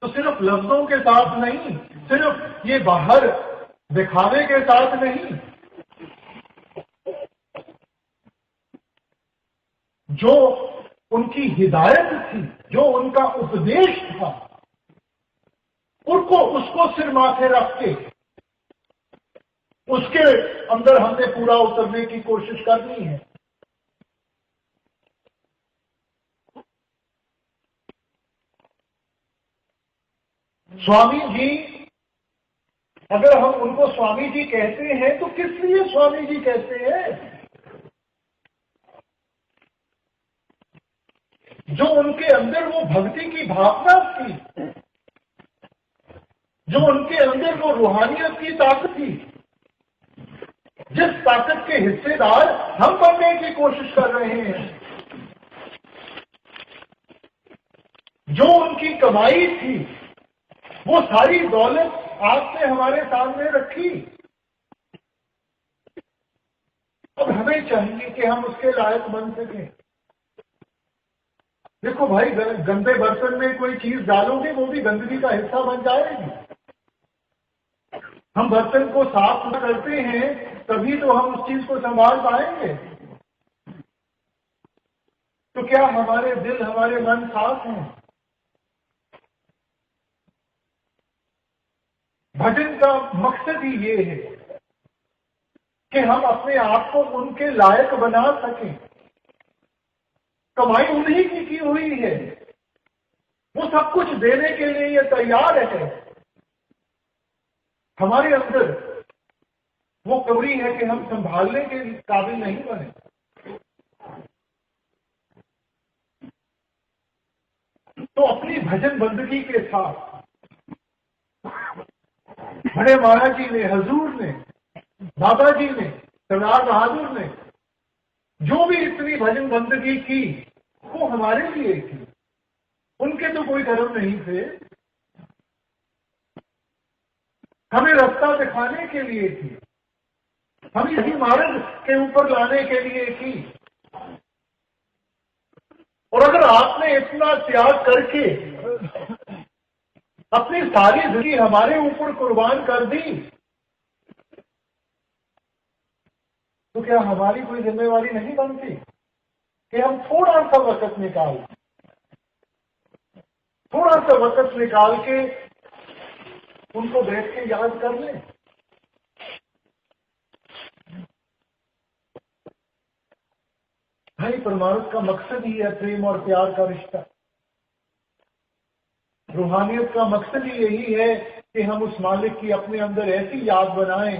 तो सिर्फ लफ्जों के साथ नहीं, सिर्फ ये बाहर दिखावे के साथ नहीं, जो उनकी हिदायत थी, जो उनका उपदेश था, उसको सिर माथे रख के उसके अंदर हमने पूरा उतरने की कोशिश करनी है। स्वामी जी, अगर हम उनको स्वामी जी कहते हैं तो किस लिए स्वामी जी कहते हैं? जो उनके अंदर वो भक्ति की भावना थी, जो उनके अंदर वो रूहानियत की ताकत थी, जिस ताकत के हिस्सेदार हम बनने की कोशिश कर रहे हैं, जो उनकी कमाई थी, वो सारी दौलत आपने हमारे सामने रखी। अब हमें चाहिए कि हम उसके लायक बन सकें। देखो भाई, गंदे बर्तन में कोई चीज डालोगे वो भी गंदगी का हिस्सा बन जाएगी। हम बर्तन को साफ न करते हैं तभी तो हम उस चीज को संभाल पाएंगे। तो क्या हमारे दिल, हमारे मन साफ हैं? भजन का मकसद ही ये है कि हम अपने आप को उनके लायक बना सकें। कमाई उन्हीं की हुई है, वो सब कुछ देने के लिए ये तैयार है। हमारे अंदर वो कमरी है कि हम संभालने के काबिल नहीं बने। तो अपनी भजन बंदगी के साथ बड़े महाराज जी ने, हजूर ने, बाबा जी ने, सरदार बहादुर ने जो भी इतनी भजन बंदगी की वो हमारे लिए की। उनके तो कोई धर्म नहीं थे, हमें रास्ता दिखाने के लिए की, हम यही मार्ग के ऊपर लाने के लिए की। और अगर आपने इतना त्याग करके अपनी सारी जिंदगी हमारे ऊपर कुर्बान कर दी, तो क्या हमारी कोई जिम्मेवारी नहीं बनती कि हम थोड़ा सा वक्त निकाल के उनको बैठ के याद कर लें। भाई, परमार्थ का मकसद ही है प्रेम और प्यार का रिश्ता। रूहानियत का मकसद ही यही है कि हम उस मालिक की अपने अंदर ऐसी याद बनाएं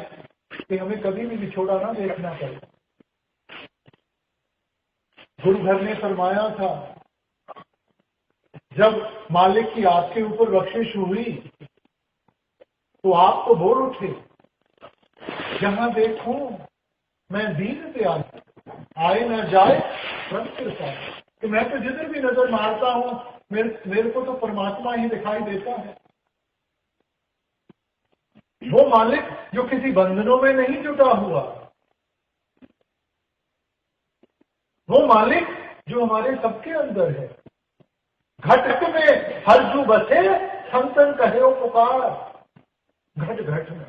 कि हमें कभी भी बिछोड़ा ना देखना पड़े। गुरु घर ने फरमाया था, जब मालिक की आपके ऊपर बख्शिश हुई तो आप तो बोल उठे, जहां देखूं मैं दीन पे आए न जाए रब कृपा, कि मैं तो जिधर भी नजर मारता हूं मेरे को तो परमात्मा ही दिखाई देता है। वो मालिक जो किसी बंधनों में नहीं जुटा हुआ, वो मालिक जो हमारे सबके अंदर है। घट में हर जू बसे संतन कहे पुकार, घट घट में।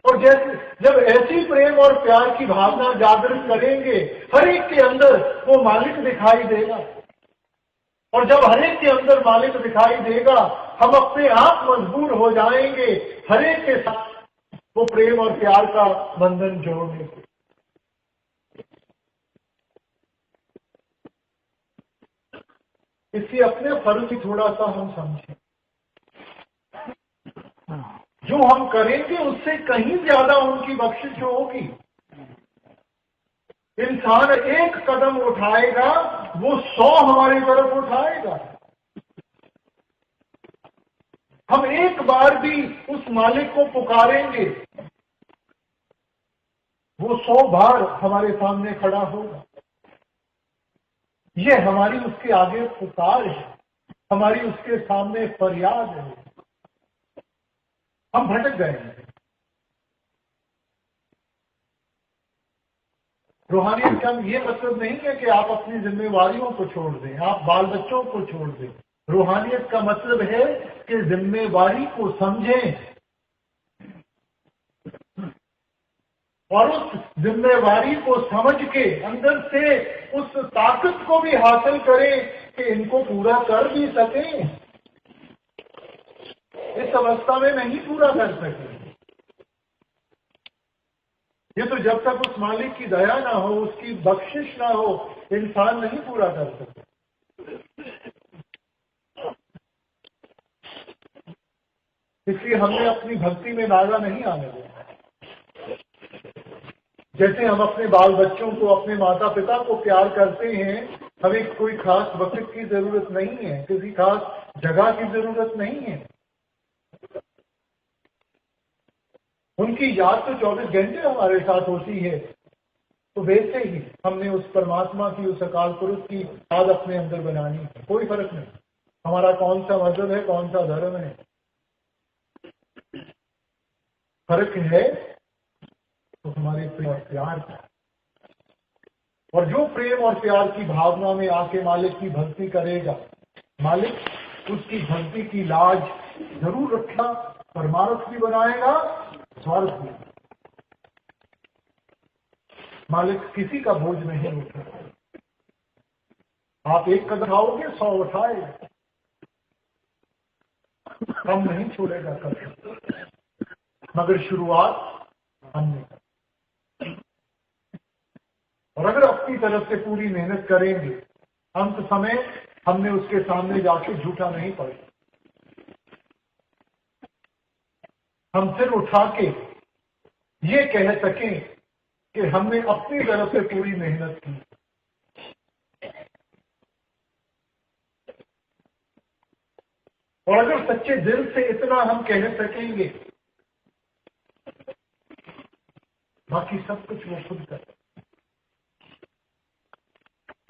और जैसे जब ऐसी प्रेम और प्यार की भावना जागृत करेंगे, हर एक के अंदर वो मालिक दिखाई देगा। और जब हर एक के अंदर मालिक दिखाई देगा, हम अपने आप मजबूर हो जाएंगे हर एक के साथ वो प्रेम और प्यार का बंधन जोड़ने के। इसलिए अपने फर्ज की थोड़ा सा हम समझें। जो हम करेंगे उससे कहीं ज्यादा उनकी बख्शिश होगी। इंसान एक कदम उठाएगा, वो 100 हमारी तरफ उठाएगा। हम एक बार भी उस मालिक को पुकारेंगे, वो 100 बार हमारे सामने खड़ा होगा। ये हमारी उसके आगे पुकार है, हमारी उसके सामने फरियाद है। हम भटक गए हैं। रूहानियत का ये मतलब नहीं है कि आप अपनी जिम्मेवारियों को छोड़ दें, आप बाल बच्चों को छोड़ दें। रूहानियत का मतलब है कि जिम्मेवारी को समझें और उस जिम्मेवारी को समझ के अंदर से उस ताकत को भी हासिल करें कि इनको पूरा कर भी सकें। इस अवस्था में नहीं पूरा कर सके, ये तो जब तक उस मालिक की दया ना हो, उसकी बख्शिश ना हो, इंसान नहीं पूरा कर सकता। इसलिए हमने अपनी भक्ति में नागा नहीं आने दिया। जैसे हम अपने बाल बच्चों को, अपने माता पिता को प्यार करते हैं, हमें कोई खास वक्त की जरूरत नहीं है, किसी खास जगह की जरूरत नहीं है। उनकी याद तो 24 घंटे हमारे साथ होती है। तो वैसे ही हमने उस परमात्मा की, उस अकाल पुरुष की याद अपने अंदर बनानी है। कोई फर्क नहीं हमारा कौन सा मजहब है, कौन सा धर्म है। फर्क है तो हमारे प्रेम और प्यार का। और जो प्रेम और प्यार की भावना में आके मालिक की भक्ति करेगा, मालिक उसकी भक्ति की लाज जरूर रखा, परमार्थ भी बनाएगा, स्वर्ग भी। मालिक किसी का बोझ नहीं उठाएगा। आप एक कदम उठाओगे, 100 उठाएगा, कम नहीं छोड़ेगा कभी। मगर शुरुआत हमने और अगर अपनी तरफ से पूरी मेहनत करेंगे, अंत समय हमने उसके सामने जाके झूठा नहीं पड़े। हम सिर उठा के ये कह सकें कि हमने अपनी तरफ से पूरी मेहनत की। और अगर सच्चे दिल से इतना हम कह सकेंगे, बाकी सब कुछ वो खुद कर,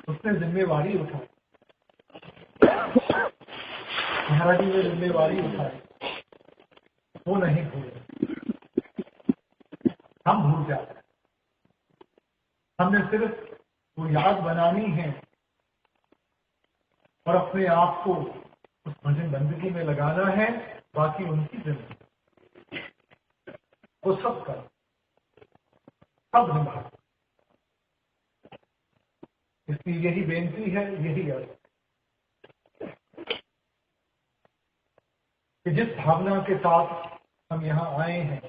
उसने जिम्मेवारी उठाई, महाराज जी ने जिम्मेवारी उठाई, वो नहीं भूले, हम भूल जाते हैं। हमने सिर्फ वो याद बनानी है और अपने आप को उस भजन बंदगी में लगाना है, बाकी उनकी जिम्मेदारी, वो सब कर, सब निभा। इसलिए यही बेनती है, यही अर्थ कि जिस भावना के साथ हम यहाँ आए हैं,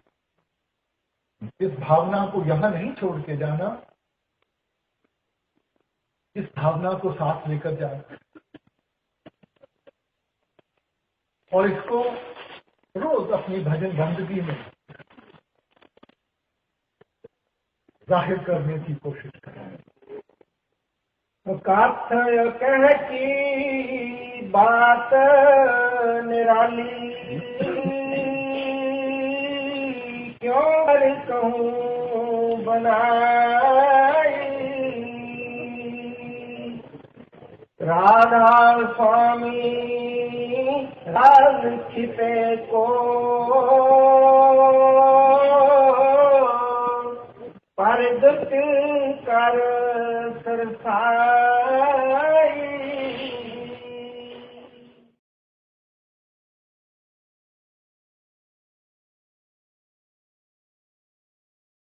इस भावना को यहाँ नहीं छोड़ के जाना, इस भावना को साथ लेकर जाना और इसको रोज अपनी भजन बंदगी में जाहिर करने की कोशिश करें। कथय कह की बात निराली, क्यों कर कहूँ बनाई। राधा स्वामी राज छिपे को, पर दुख कर सरसाई।